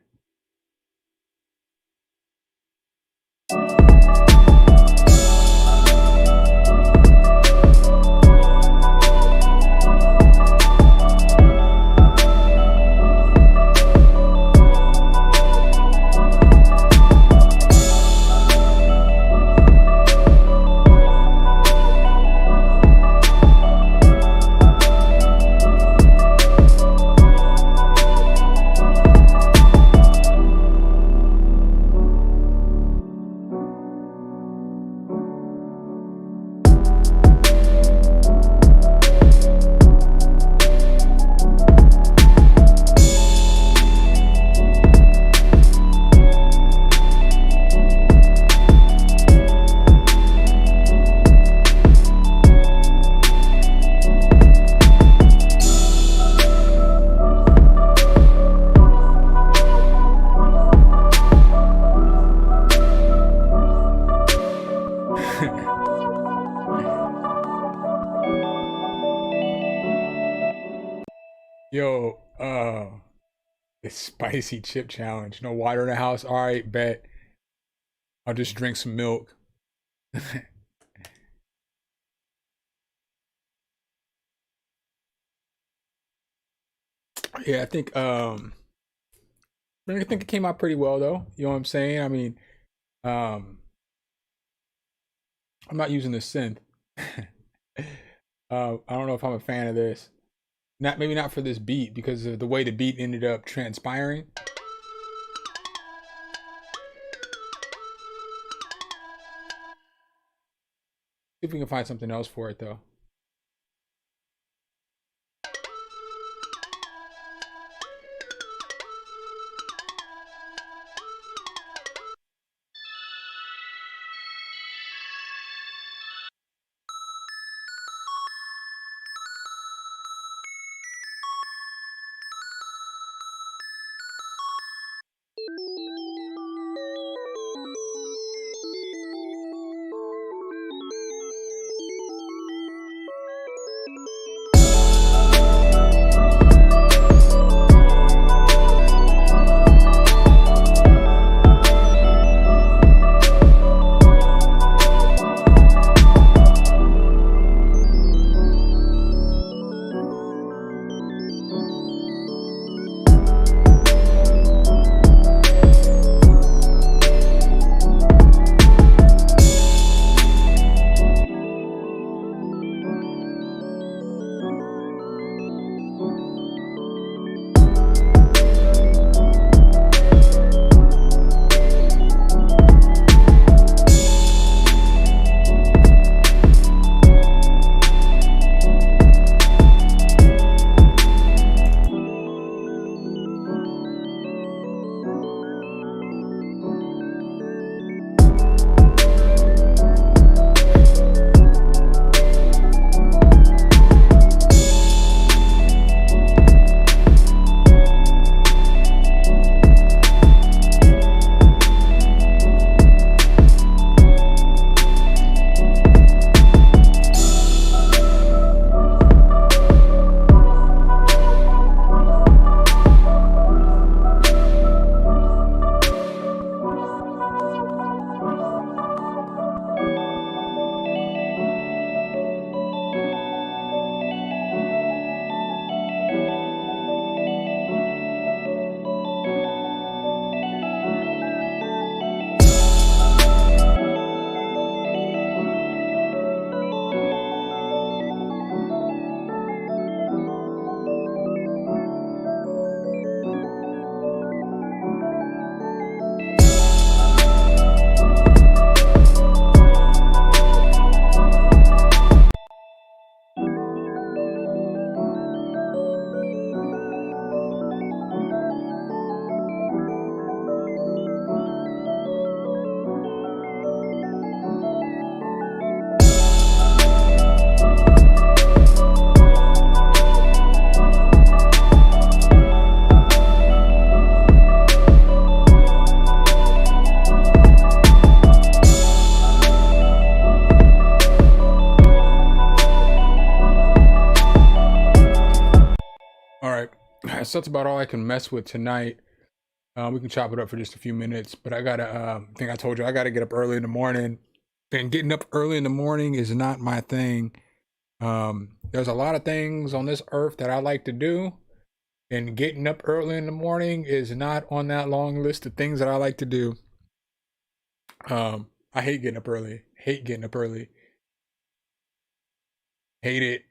Yo, the spicy chip challenge. No water in the house. All right, bet. I'll just drink some milk. Yeah, I think it came out pretty well though. You know what I'm saying? I mean, um, I'm not using the synth. I don't know if I'm a fan of this. Not maybe not for this beat because of the way the beat ended up transpiring. See if we can find something else for it though. All right, so that's about all I can mess with tonight. We can chop it up for just a few minutes, but I gotta. I think I told you I gotta get up early in the morning, and getting up early in the morning is not my thing. There's a lot of things on this earth that I like to do, and getting up early in the morning is not on that long list of things that I like to do. I hate getting up early. Hate getting up early. Hate it.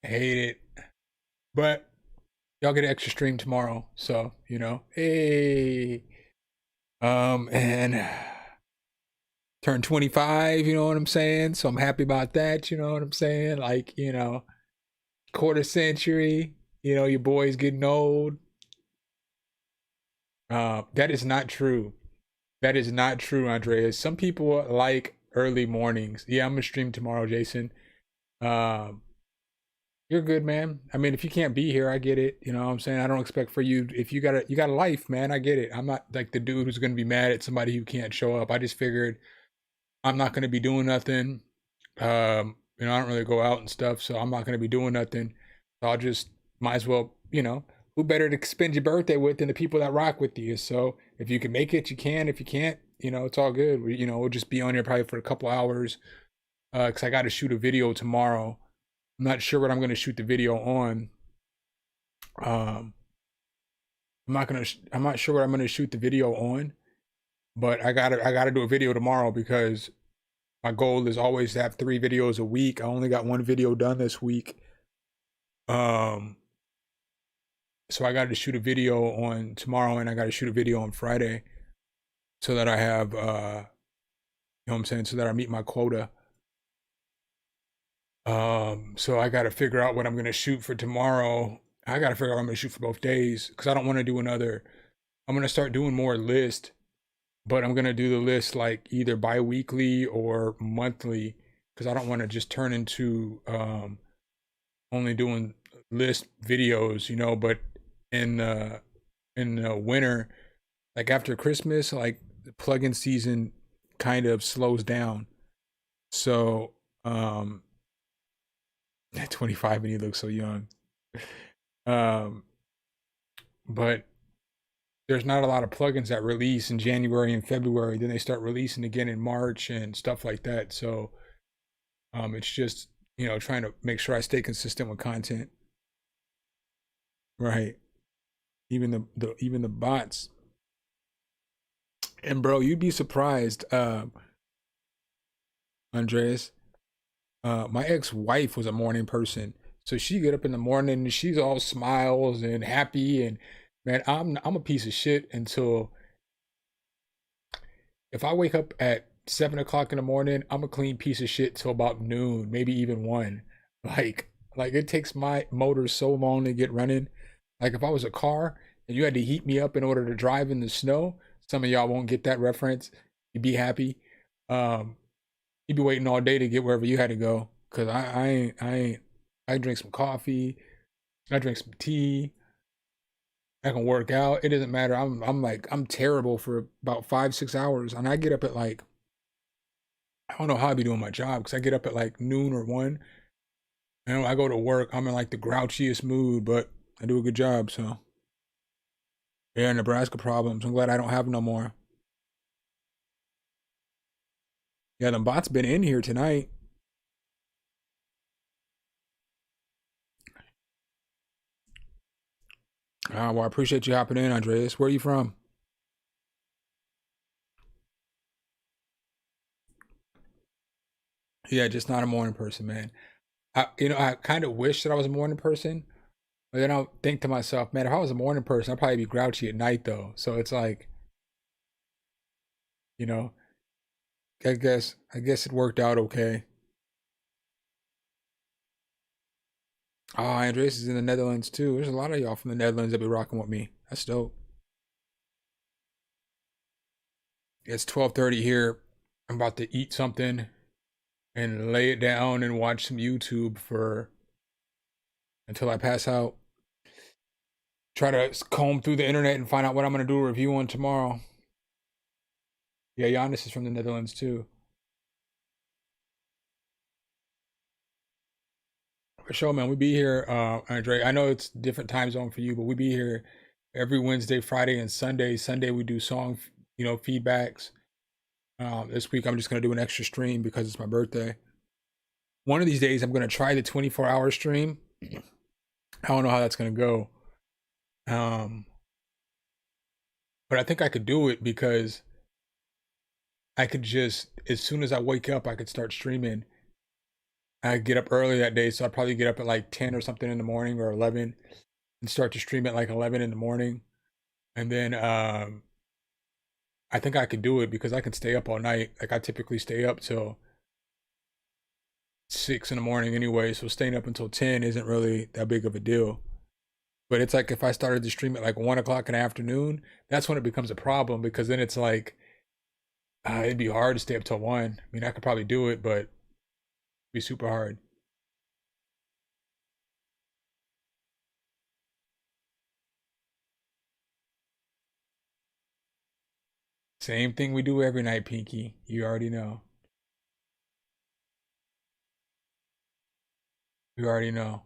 Hate it. But y'all get an extra stream tomorrow, so hey. And turn 25, you know what I'm saying? So I'm happy about that, you know what I'm saying? Like, quarter century, your boy's getting old. That is not true. That is not true, Andreas. Some people like early mornings. Yeah, I'm gonna stream tomorrow, Jason. Um, you're good, man. I mean, if you can't be here, I get it. You know what I'm saying? I don't expect for you if you got a life, man. I get it. I'm not like the dude who's gonna be mad at somebody who can't show up. I just figured I'm not gonna be doing nothing. I don't really go out and stuff, so I'm not gonna be doing nothing. So I'll just might as well you know, who better to spend your birthday with than the people that rock with you? So if you can make it, you can. If you can't, you know, it's all good. We'll just be on here probably for a couple hours, because I got to shoot a video tomorrow. I'm not sure what I'm going to shoot the video on. Um, I'm not sure what I'm going to shoot the video on, but I gotta do a video tomorrow because my goal is always to have 3 videos a week. I only got 1 video done this week. Um, so I got to shoot a video on tomorrow and I got to shoot a video on Friday so that I have, you know what I'm saying? So that I meet my quota. So I got to figure out what I'm going to shoot for tomorrow. I got to figure out what I'm going to shoot for both days because I don't want to do another. I'm going to start doing more list, but I'm going to do the list like either bi-weekly or monthly because I don't want to just turn into only doing list videos, you know, but in the winter, like after Christmas, like the plugin season kind of slows down. So at 25 and he looks so young. Um but there's not a lot of plugins that release in January and February. Then they start releasing again in March and stuff like that. So it's just, you know, trying to make sure I stay consistent with content. Right. Even the bots. And bro, you'd be surprised, Andreas. My ex-wife was a morning person. So she get up in the morning and she's all smiles and happy and man, I'm a piece of shit until if I wake up at 7 o'clock in the morning, I'm a clean piece of shit till about noon, maybe even 1. Like it takes my motor so long to get running. Like if I was a car and you had to heat me up in order to drive in the snow, some of y'all won't get that reference. You'd be happy. Um, you'd be waiting all day to get wherever you had to go. Cause I drink some coffee, I drink some tea, I can work out. It doesn't matter. I'm terrible for about 5-6 hours, and I get up at like I don't know how I be doing my job because I get up at like noon or 1. And when I go to work, I'm in like the grouchiest mood, but I do a good job. So yeah, Nebraska problems. I'm glad I don't have no more. Yeah, the bots been in here tonight. Well, I appreciate you hopping in, Andreas. Where are you from? Yeah, just not a morning person, man. I kind of wish that I was a morning person, but then I'll think to myself, man, if I was a morning person, I'd probably be grouchy at night though. So it's like, you know, I guess it worked out okay. Oh, Andres is in the Netherlands too. There's a lot of y'all from the Netherlands that be rocking with me. That's dope. It's 12:30 here. I'm about to eat something and lay it down and watch some YouTube for until I pass out. Try to comb through the internet and find out what I'm gonna do a review on tomorrow. Yeah, Giannis is from the Netherlands too. For sure, man. We be here, Andre. I know it's different time zone for you, but we be here every Wednesday, Friday, and Sunday. Sunday we do song, feedbacks. This week I'm just gonna do an extra stream because it's my birthday. One of these days I'm gonna try the 24-hour stream. I don't know how that's gonna go. Um, but I think I could do it because I could just as soon as I wake up, I could start streaming. I get up early that day, so I'd probably get up at like 10 or something in the morning or 11 and start to stream at like 11 in the morning. And then I think I could do it because I can stay up all night. Like I typically stay up till 6 in the morning anyway, so staying up until 10 isn't really that big of a deal. But it's like if I started to stream at like 1 o'clock in the afternoon, that's when it becomes a problem because then it's like it'd be hard to stay up till 1. I mean, I could probably do it, but it'd be super hard. Same thing we do every night, Pinky. You already know. You already know.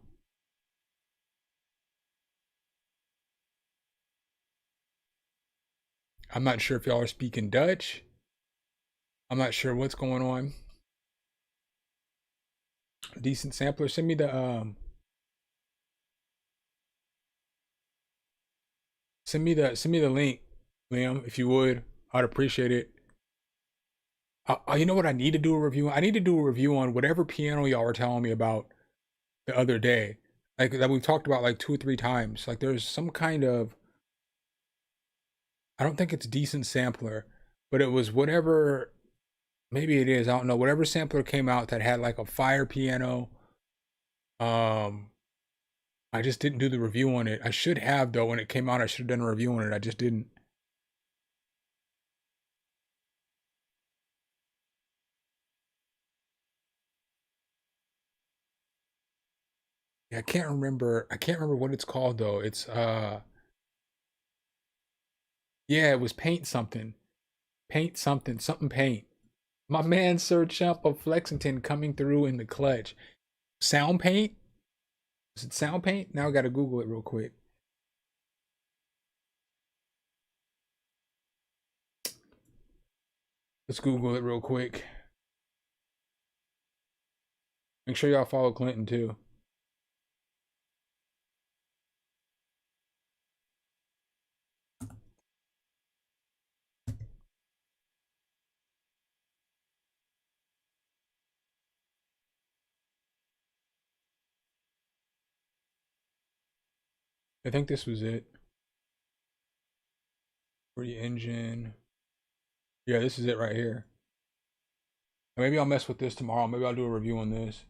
I'm not sure if y'all are speaking Dutch. I'm not sure what's going on. Decent sampler. Send me the link, Liam, if you would. I'd appreciate it. You know what I need to do a review on? I need to do a review on whatever piano y'all were telling me about the other day. Like that we've talked about like 2 or 3 times. Like there's some kind of, I don't think it's decent sampler, but it was whatever, maybe it is, I don't know. Whatever sampler came out that had like a fire piano. Um I just didn't do the review on it. I should have though. When it came out, I should have done a review on it. I just didn't. Yeah, I can't remember. I can't remember what it's called though. It's yeah, it was paint something. Paint something. Something paint. My man Sir Chump of Flexington coming through in the clutch. Sound paint? Is it sound paint? Now I gotta Google it real quick. Let's Google it real quick. Make sure y'all follow Clinton too. I think this was it. Free engine. Yeah, this is it right here. Maybe I'll mess with this tomorrow. Maybe I'll do a review on this.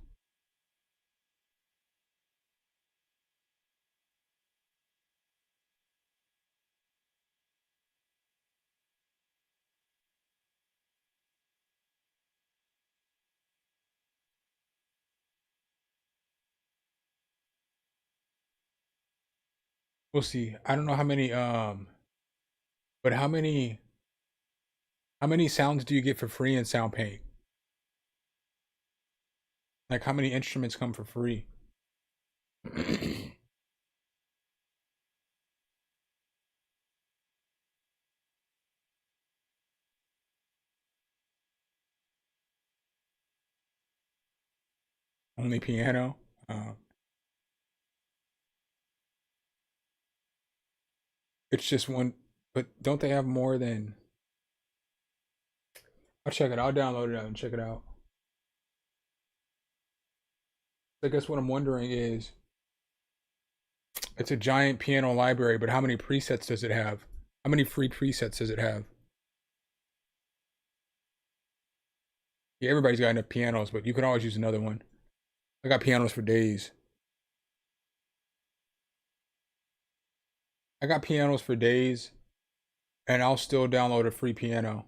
We'll see. I don't know how many but how many sounds do you get for free in SoundPaint? Like how many instruments come for free? Only piano? It's just one, but don't they have more than? I'll check it. I'll download it out and check it out. I guess what I'm wondering is, it's a giant piano library, but how many presets does it have? How many free presets does it have? Yeah, everybody's got enough pianos, but you could always use another one. I got pianos for days. I got pianos for days, and I'll still download a free piano.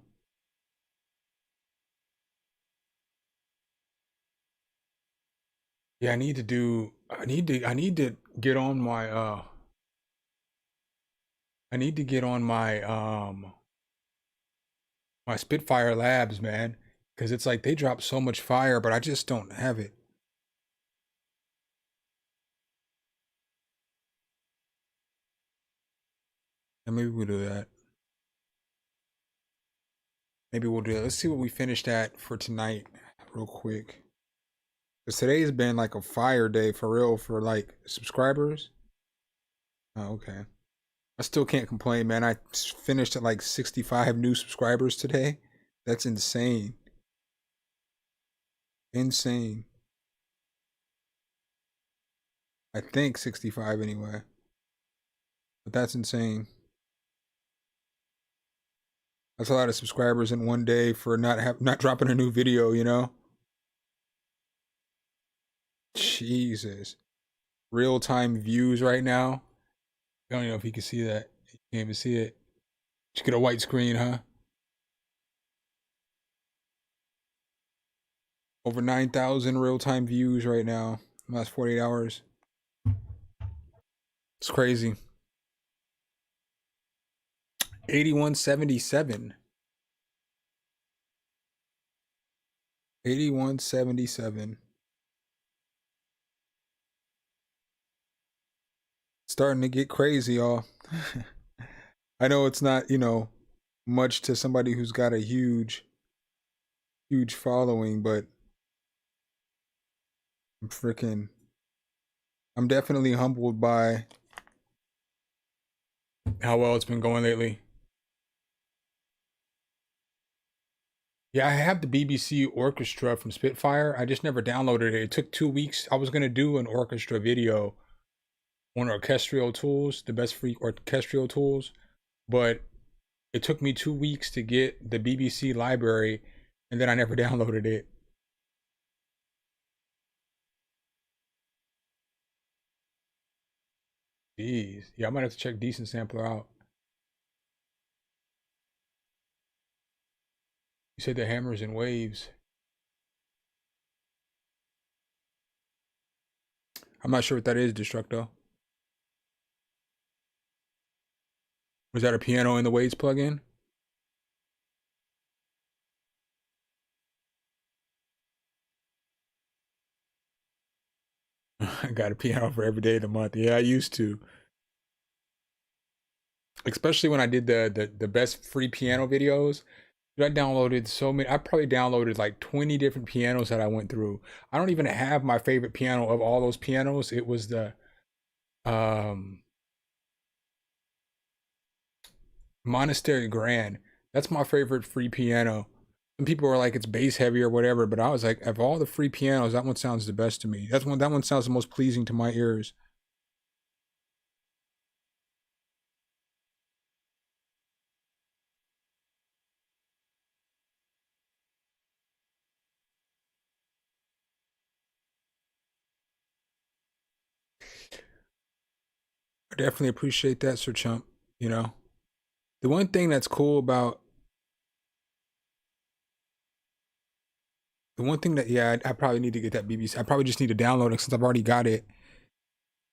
Yeah, I need to get on my I need to get on my Spitfire Labs, man, because it's like they drop so much fire, but I just don't have it. And maybe we'll do that. Maybe we'll do that. Let's see what we finished at for tonight, real quick. Because today's been like a fire day for real for like subscribers. Oh, okay. I still can't complain, man. I finished at like 65 new subscribers today. That's insane. Insane. I think 65 anyway. But that's insane. That's a lot of subscribers in one day for not dropping a new video, you know? Jesus. Real-time views right now. I don't even know if you can see that. You can't even see it. Just get a white screen, huh? Over 9,000 real-time views right now. Last 48 hours. It's crazy. 8177. 8177. Starting to get crazy, y'all. I know it's not, much to somebody who's got a huge following, but I'm definitely humbled by how well it's been going lately. Yeah, I have the BBC orchestra from Spitfire. I just never downloaded it. It took 2 weeks. I was gonna do an orchestra video on orchestral tools, the best free orchestral tools, but it took me 2 weeks to get the BBC library, and then I never downloaded it. Jeez. Yeah, I might have to check Decent Sampler out. You said the Hammers and Waves. I'm not sure what that is, Destructo. Was that a piano in the Waves plugin? I got a piano for every day of the month. Yeah, I used to. Especially when I did the best free piano videos. I downloaded so many. I probably downloaded like 20 different pianos that I went through. I don't even have my favorite piano of all those pianos. It was the Monastery Grand. That's my favorite free piano. Some people were like it's bass heavy or whatever, but I was like, of all the free pianos, that one sounds the best to me. That one sounds the most pleasing to my ears. I definitely appreciate that, Sir Chump. You know, the one thing that's cool about the one thing that yeah, I probably need to get that BBC. I probably just need to download it since I've already got it.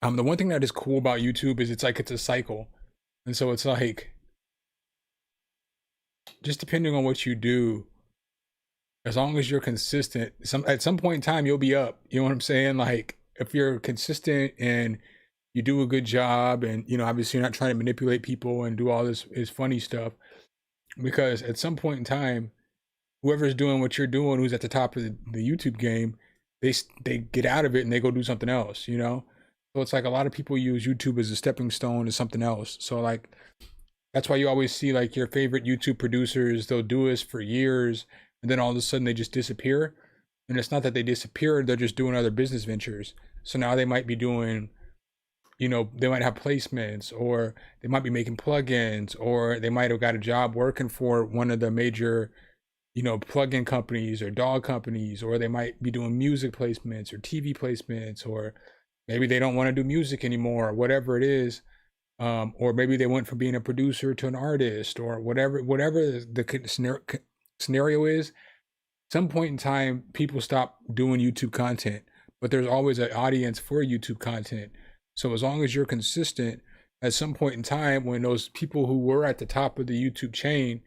The one thing that is cool about YouTube is it's like it's a cycle, and so it's like just depending on what you do, as long as you're consistent, at some point in time you'll be up. You know what I'm saying? Like if you're consistent and you do a good job, and you know obviously you're not trying to manipulate people and do all this is funny stuff, because at some point in time, whoever's doing what you're doing, who's at the top of the YouTube game, they get out of it and they go do something else. You know, so it's like a lot of people use YouTube as a stepping stone to something else. So like that's why you always see like your favorite YouTube producers, they'll do this for years and then all of a sudden they just disappear. And it's not that they disappeared, they're just doing other business ventures. So now they might be doing, you know, they might have placements, or they might be making plugins, or they might have got a job working for one of the major, you know, plugin companies or dog companies, or they might be doing music placements or TV placements, or maybe they don't want to do music anymore, or whatever it is. Or maybe they went from being a producer to an artist, or whatever the scenario is. Some point in time, people stop doing YouTube content, but there's always an audience for YouTube content. So as long as you're consistent, at some point in time, when those people who were at the top of the YouTube chain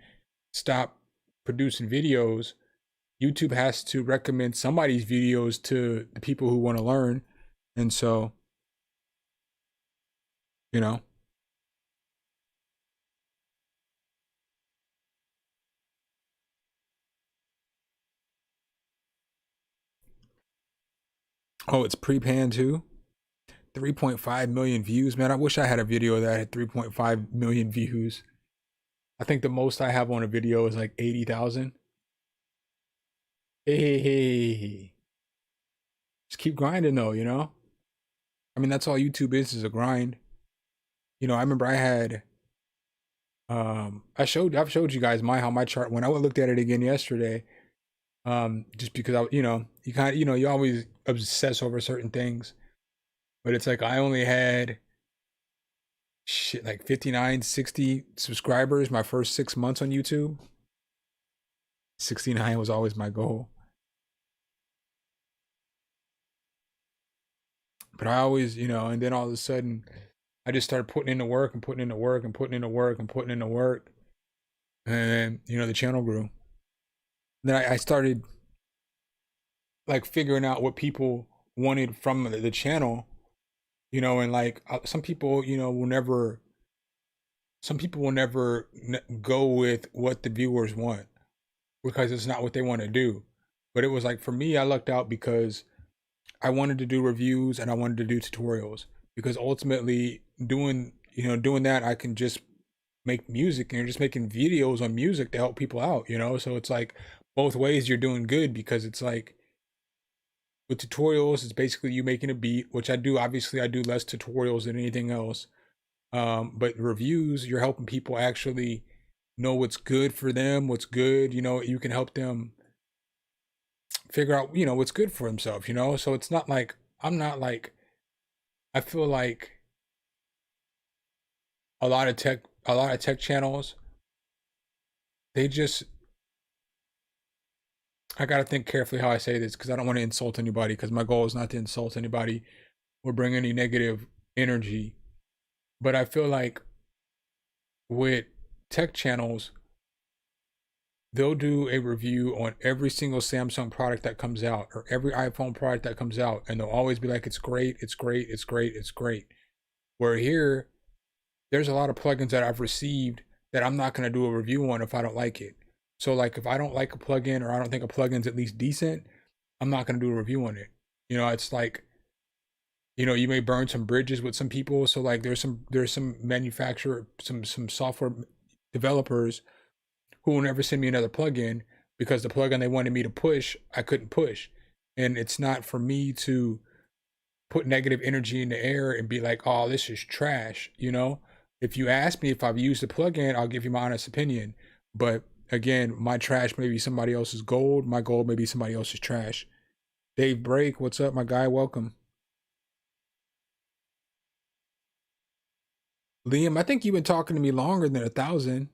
stop producing videos, YouTube has to recommend somebody's videos to the people who want to learn. And so, you know. Oh, it's pre-pan too? 3.5 million views, man. I wish I had a video that had 3.5 million views. I think the most I have on a video is like 80,000. Hey, just keep grinding though, you know? I mean, that's all YouTube is a grind. You know, I remember I had I've showed you guys how my chart when I looked at it again yesterday. Just because you know, you kind of, you know, you always obsess over certain things. But it's like I only had shit like 59, 60 subscribers my first 6 months on YouTube. 69 was always my goal. But I always, you know, and then all of a sudden I just started putting in the work and putting in the work and putting in the work and putting in the work. And, you know, the channel grew. Then I started like figuring out what people wanted from the channel, you know, and like some people, you know, will never some people will never go with what the viewers want because it's not what they want to do. But it was like for me, I lucked out because I wanted to do reviews and I wanted to do tutorials because ultimately doing that I can just make music and you're just making videos on music to help people out, So it's like both ways you're doing good because it's like with tutorials, it's basically you making a beat, which I do. Obviously, I do less tutorials than anything else. But reviews, you're helping people actually know what's good for them, what's good. You can help them figure out, what's good for themselves. So it's not like I'm not like I feel like a lot of tech channels, they just I gotta think carefully how I say this because I don't want to insult anybody because my goal is not to insult anybody or bring any negative energy. But I feel like with tech channels, they'll do a review on every single Samsung product that comes out or every iPhone product that comes out, and they'll always be like, it's great, it's great, it's great, it's great. Where here, there's a lot of plugins that I've received that I'm not going to do a review on if I don't like it. So like if I don't like a plugin or I don't think a plugin's at least decent, I'm not going to do a review on it. It's like, you may burn some bridges with some people. So like there's some manufacturer, some software developers who will never send me another plugin because the plugin they wanted me to push, I couldn't push. And it's not for me to put negative energy in the air and be like, oh, this is trash. If you ask me if I've used a plugin, I'll give you my honest opinion. But again, my trash may be somebody else's gold. My gold may be somebody else's trash. Dave Break, what's up, my guy? Welcome. Liam, I think you've been talking to me longer than 1,000.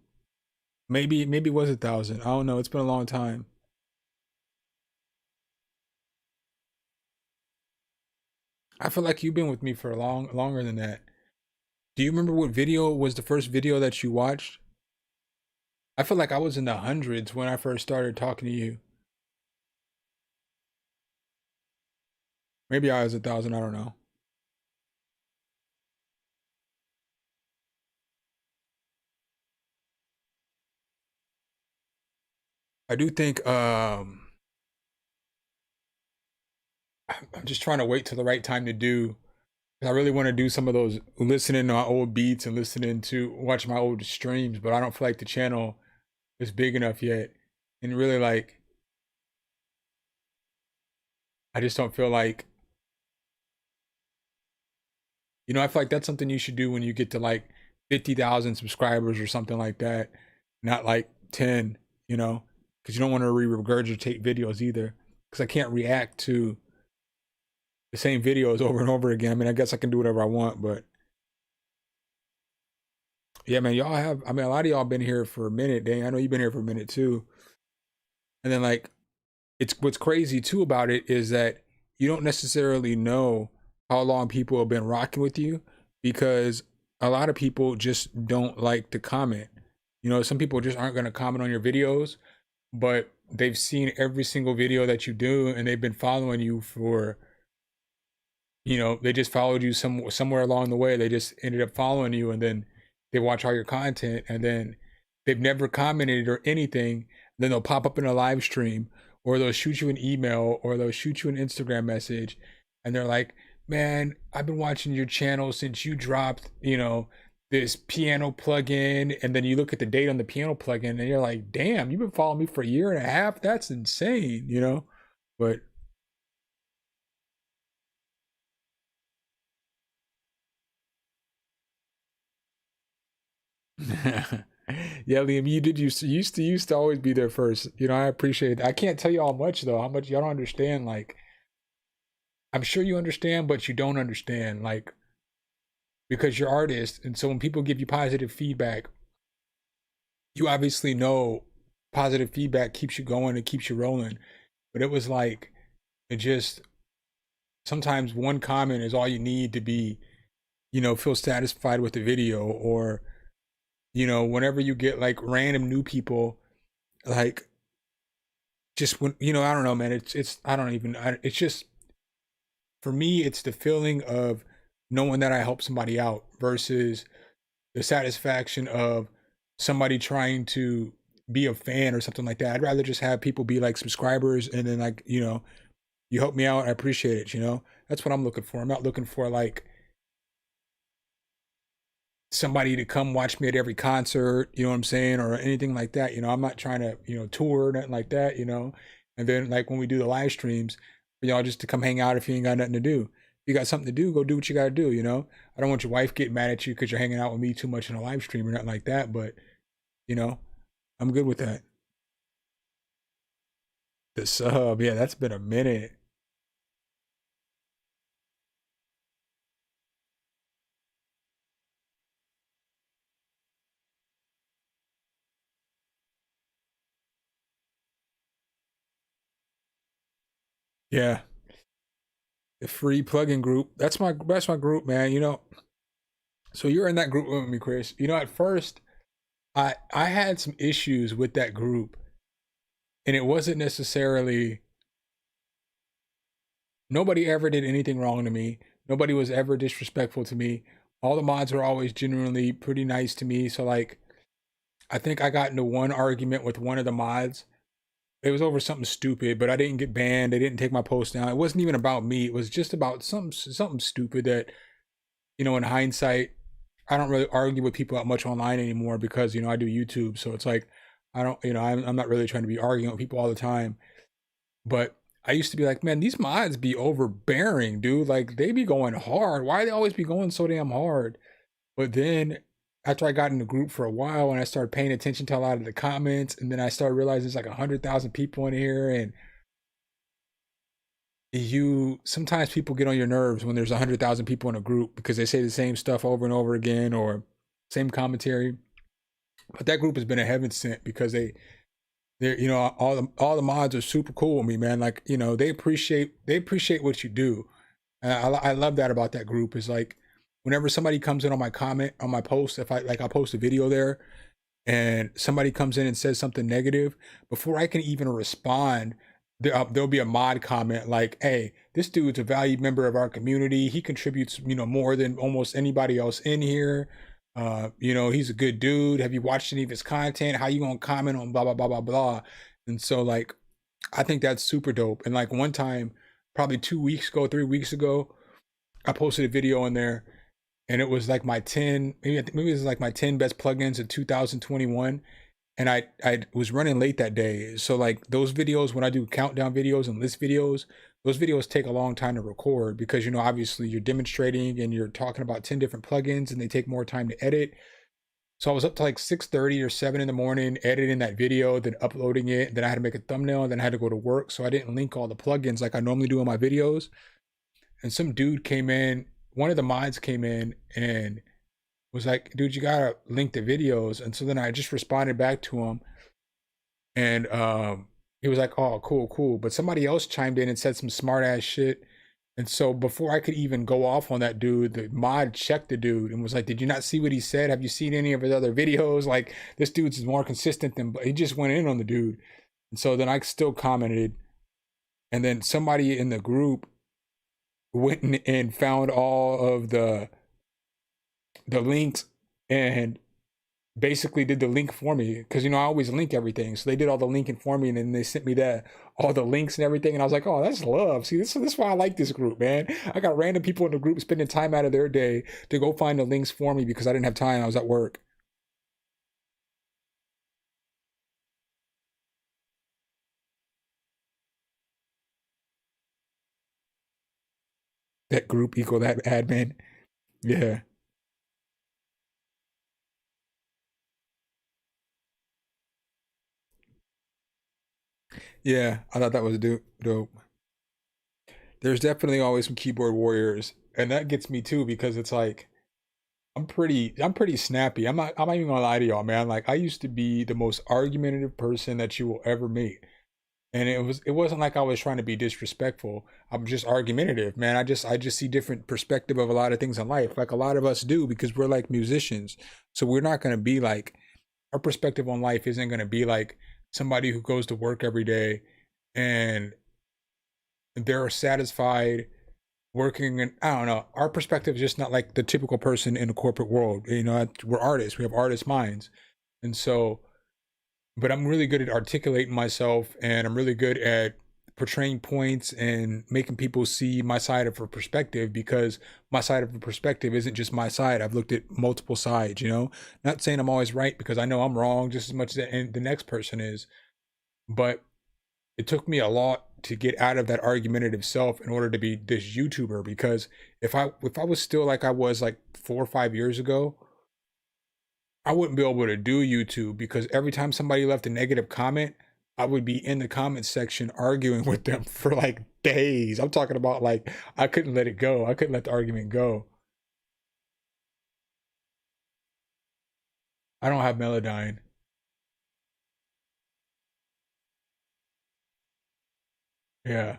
Maybe it was 1,000. I don't know. It's been a long time. I feel like you've been with me for longer than that. Do you remember what video was the first video that you watched? I feel like I was in the hundreds when I first started talking to you. Maybe I was 1,000. I don't know. I do think I'm just trying to wait till the right time to do. I really want to do some of those listening to my old beats and listening to watch my old streams, but I don't feel like the channel is big enough yet. And really like I just don't feel like I feel like that's something you should do when you get to like 50,000 subscribers or something like that, not like 10, because you don't want to regurgitate videos either. Because I can't react to the same videos over and over again. I mean, I guess I can do whatever I want, but yeah, man, a lot of y'all been here for a minute, dang. I know you've been here for a minute too. And then like, what's crazy too about it is that you don't necessarily know how long people have been rocking with you because a lot of people just don't like to comment. Some people just aren't going to comment on your videos, but they've seen every single video that you do and they've been following you for they just followed you somewhere along the way. They just ended up following you and then they watch all your content and then they've never commented or anything. Then they'll pop up in a live stream or they'll shoot you an email or they'll shoot you an Instagram message and they're like, man, I've been watching your channel since you dropped, this piano plugin. And then you look at the date on the piano plugin and you're like, damn, you've been following me for a year and a half. That's insane, but yeah, Liam, you used to always be there first. I appreciate it. I can't tell you how much though. How much y'all don't understand. Like, I'm sure you understand, but you don't understand. Like, because you're artists, and so when people give you positive feedback, you obviously know positive feedback keeps you going and keeps you rolling. But it was like it just sometimes one comment is all you need to be, feel satisfied with the video or whenever you get like random new people, like just when I don't know, man. It's I don't even. It's just for me, it's the feeling of knowing that I help somebody out versus the satisfaction of somebody trying to be a fan or something like that. I'd rather just have people be like subscribers and then like, you know, you help me out, I appreciate it, you know? That's what I'm looking for. I'm not looking for like somebody to come watch me at every concert, you know what I'm saying, or anything like that. You know, I'm not trying to, you know, tour or nothing like that, you know. And then like when we do the live streams, for y'all just to come hang out if you ain't got nothing to do. If you got something to do, go do what you gotta do, you know. I don't want your wife getting mad at you because you're hanging out with me too much in a live stream or nothing like that, but you know, I'm good with that. The sub, yeah, that's been a minute. Yeah. The free plugin group. That's my group, man. You know, so you're in that group with me, Chris. You know, at first I had some issues with that group, and it wasn't necessarily nobody ever did anything wrong to me. Nobody was ever disrespectful to me. All the mods were always genuinely pretty nice to me. So like I think I got into one argument with one of the mods. It was over something stupid, but I didn't get banned. They didn't take my post down. It wasn't even about me. It was just about something stupid that, you know, in hindsight, I don't really argue with people that much online anymore because, you know, I do YouTube. So it's like I don't, you know, I'm not really trying to be arguing with people all the time. But I used to be like, man, these mods be overbearing, dude. Like they be going hard. Why they always be going so damn hard? But then after I got in the group for a while and I started paying attention to a lot of the comments, and then I started realizing there's like 100,000 people in here, and you sometimes people get on your nerves when there's 100,000 people in a group because they say the same stuff over and over again or same commentary. But that group has been a heaven sent because they're, you know, all the mods are super cool with me, man. Like, you know, they appreciate what you do. I love that about that group. Is like whenever somebody comes in on my comment on my post, if I post a video there and somebody comes in and says something negative, before I can even respond, there'll be a mod comment like, "Hey, this dude's a valued member of our community. He contributes, you know, more than almost anybody else in here. You know, he's a good dude. Have you watched any of his content? How you gonna comment on blah blah blah blah blah?" And so like, I think that's super dope. And like one time, probably 2 weeks ago, 3 weeks ago, I posted a video in there and it was like my 10, maybe it was like my 10 best plugins of 2021. And I was running late that day. So like those videos, when I do countdown videos and list videos, those videos take a long time to record because, you know, obviously you're demonstrating and you're talking about 10 different plugins and they take more time to edit. So I was up to like 6:30 or 7 in the morning editing that video, then uploading it. Then I had to make a thumbnail, and then I had to go to work. So I didn't link all the plugins like I normally do in my videos. And some dude came in, one of the mods came in and was like, dude, you gotta link the videos. And so then I just responded back to him, and he was like, oh, cool, cool. But somebody else chimed in and said some smart ass shit. And so before I could even go off on that dude, the mod checked the dude and was like, did you not see what he said? Have you seen any of his other videos? Like this dude's more consistent than, but he just went in on the dude. And so then I still commented. And then somebody in the group went and found all of the links and basically did the link for me because, you know, I always link everything. So they did all the linking for me, and then they sent me that all the links and everything. And I was like, oh, that's love. See, this is why I like this group, man. I got random people in the group spending time out of their day to go find the links for me because I didn't have time. I was at work. That group equal that admin. Yeah. Yeah. I thought that was dope. There's definitely always some keyboard warriors. And that gets me too because it's like I'm pretty snappy. I'm not even gonna lie to y'all, man. Like I used to be the most argumentative person that you will ever meet. And it wasn't like I was trying to be disrespectful. I'm just argumentative, man. I just see different perspective of a lot of things in life, like a lot of us do, because we're like musicians. So we're not gonna be like our perspective on life isn't gonna be like somebody who goes to work every day and they're satisfied working in, I don't know, our perspective is just not like the typical person in the corporate world. You know, we're artists, we have artist minds. And so, but I'm really good at articulating myself, and I'm really good at portraying points and making people see my side of a perspective, because my side of a perspective isn't just my side. I've looked at multiple sides, you know, not saying I'm always right, because I know I'm wrong just as much as the next person is. But it took me a lot to get out of that argumentative self in order to be this YouTuber, because if I was still like I was like 4 or 5 years ago, I wouldn't be able to do YouTube, because every time somebody left a negative comment, I would be in the comment section arguing with them for like days. I'm talking about like I couldn't let it go. I couldn't let the argument go. I don't have Melodyne. Yeah.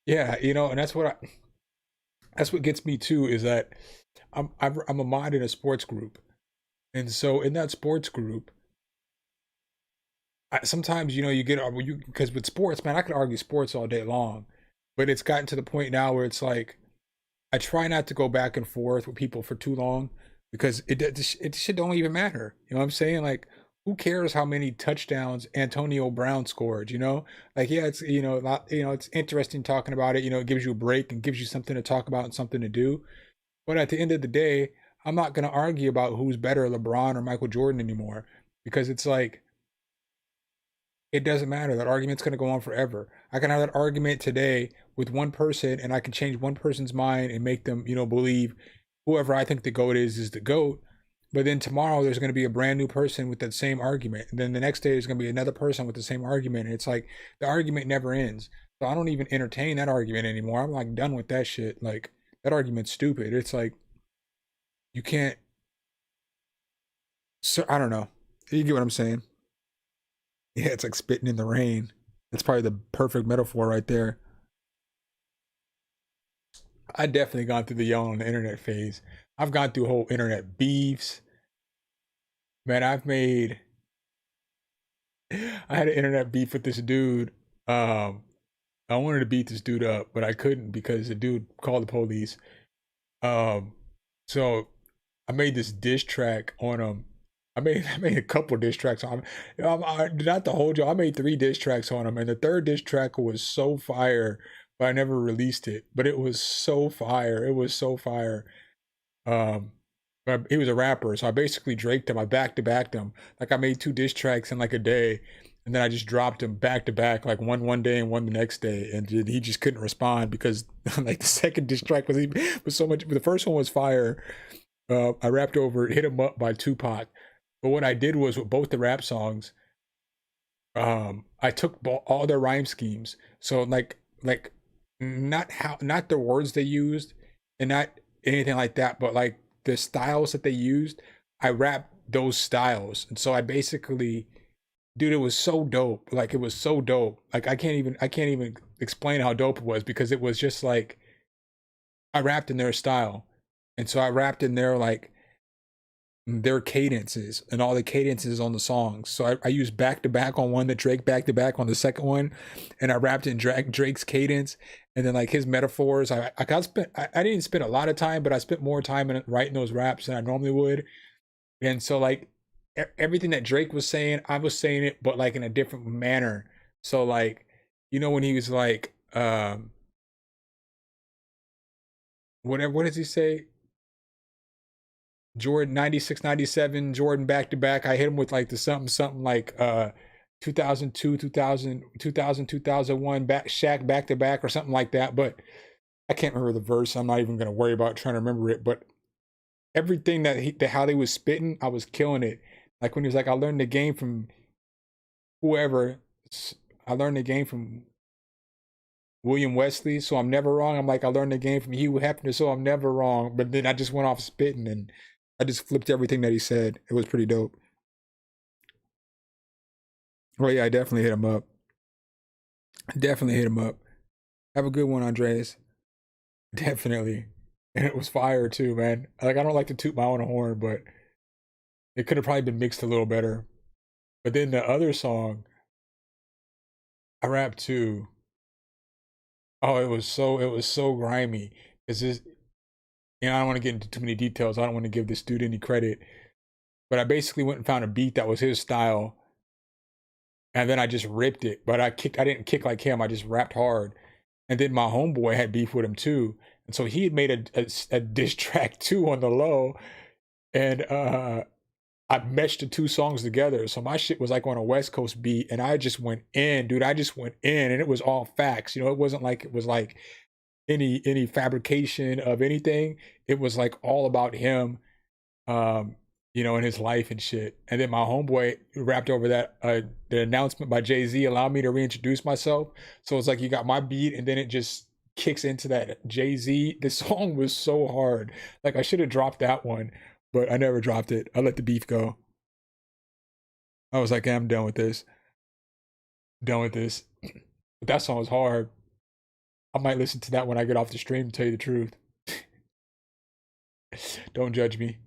Yeah, you know, and that's what gets me too, is that I'm a mod in a sports group. And so in that sports group, sometimes, you know, you get you, because with sports, man, I could argue sports all day long, but it's gotten to the point now where it's like I try not to go back and forth with people for too long, because it shit don't even matter. You know what I'm saying? Like, who cares how many touchdowns Antonio Brown scored? You know, like, yeah, it's, you know, not, you know, it's interesting talking about it. You know, it gives you a break and gives you something to talk about and something to do. But at the end of the day, I'm not gonna argue about who's better, LeBron or Michael Jordan anymore, because it's like it doesn't matter. That argument's going to go on forever. I can have that argument today with one person, and I can change one person's mind and make them, you know, believe whoever I think the GOAT is the GOAT. But then tomorrow there's going to be a brand new person with that same argument. And then the next day there's going to be another person with the same argument. And it's like the argument never ends. So I don't even entertain that argument anymore. I'm like done with that shit. Like, that argument's stupid. It's like you can't, so I don't know. You get what I'm saying? Yeah, it's like spitting in the rain. That's probably the perfect metaphor right there. I definitely gone through the yelling on the internet phase. I've gone through whole internet beefs. Man, I had an internet beef with this dude. Um, I wanted to beat this dude up, but I couldn't because the dude called the police. Um, so I made this diss track on him. I made a couple diss tracks on him. Not the whole job. I made 3 diss tracks on him, and the third diss track was so fire, but I never released it. But it was so fire. It was so fire. Um, but he was a rapper, so I basically draked him. I back to backed him. Like, I made 2 diss tracks in like a day, and then I just dropped him back to back, like one day and one the next day, and he just couldn't respond because like the second diss track was so much. The first one was fire. I rapped over "Hit 'Em Up" by Tupac, but what I did was with both the rap songs, I took all their rhyme schemes. So like not the words they used, and not anything like that, but like the styles that they used. I rapped those styles, and so I basically, dude, it was so dope. Like, it was so dope. Like, I can't even explain how dope it was, because it was just like I rapped in their style, and so I rapped in their cadences and all the cadences on the songs. So I used back to back on one, that Drake back to back on the second one, and I rapped in Drake's cadence, and then like his metaphors. I didn't spend a lot of time, but I spent more time in writing those raps than I normally would. And so like everything that Drake was saying, I was saying it, but like in a different manner. So like, you know, when he was like, whatever, what does he say? Jordan 96, 97, Jordan back to back. I hit him with like the something like 2002, 2001 back Shaq back to back or something like that. But I can't remember the verse. I'm not even gonna worry about trying to remember it. But everything how they was spitting, I was killing it. Like when he was like, I learned the game from whoever. I learned the game from William Wesley, so I'm never wrong. I'm like, I learned the game from Hugh Hefner, so I'm never wrong. But then I just went off spitting, and I just flipped everything that he said. It was pretty dope. Oh yeah, I definitely hit him up. Definitely hit him up. Have a good one, Andreas. Definitely. And it was fire too, man. Like, I don't like to toot my own horn, but it could have probably been mixed a little better. But then the other song I rapped to, oh, it was so grimy. Cause this, I don't want to get into too many details. I don't want to give this dude any credit. But I basically went and found a beat that was his style, and then I just ripped it. But I didn't kick like him. I just rapped hard. And then my homeboy had beef with him too, and so he had made a diss track too on the low, and I meshed the two songs together. So my shit was like on a West Coast beat, and I just went in, dude. I just went in, and it was all facts. It wasn't like it was like any fabrication of anything. It was like all about him, and his life and shit. And then my homeboy rapped over that the announcement by Jay-Z allowed me to reintroduce myself. So it's like you got my beat, and then it just kicks into that Jay-Z. The song was so hard. Like I should have dropped that one, but I never dropped it. I let the beef go. I was like, I'm done with this. Done with this. But that song was hard. I might listen to that when I get off the stream, to tell you the truth. Don't judge me.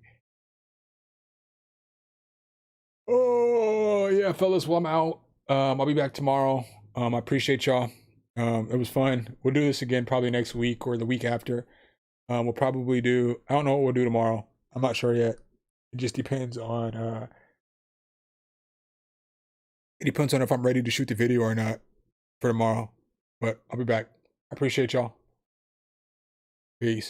Oh yeah, fellas. Well, I'm out. I'll be back tomorrow. I appreciate y'all. It was fun. We'll do this again probably next week or the week after. We'll probably do. I don't know what we'll do tomorrow. I'm not sure yet. It just depends on. It depends on if I'm ready to shoot the video or not for tomorrow. But I'll be back. I appreciate y'all. Peace.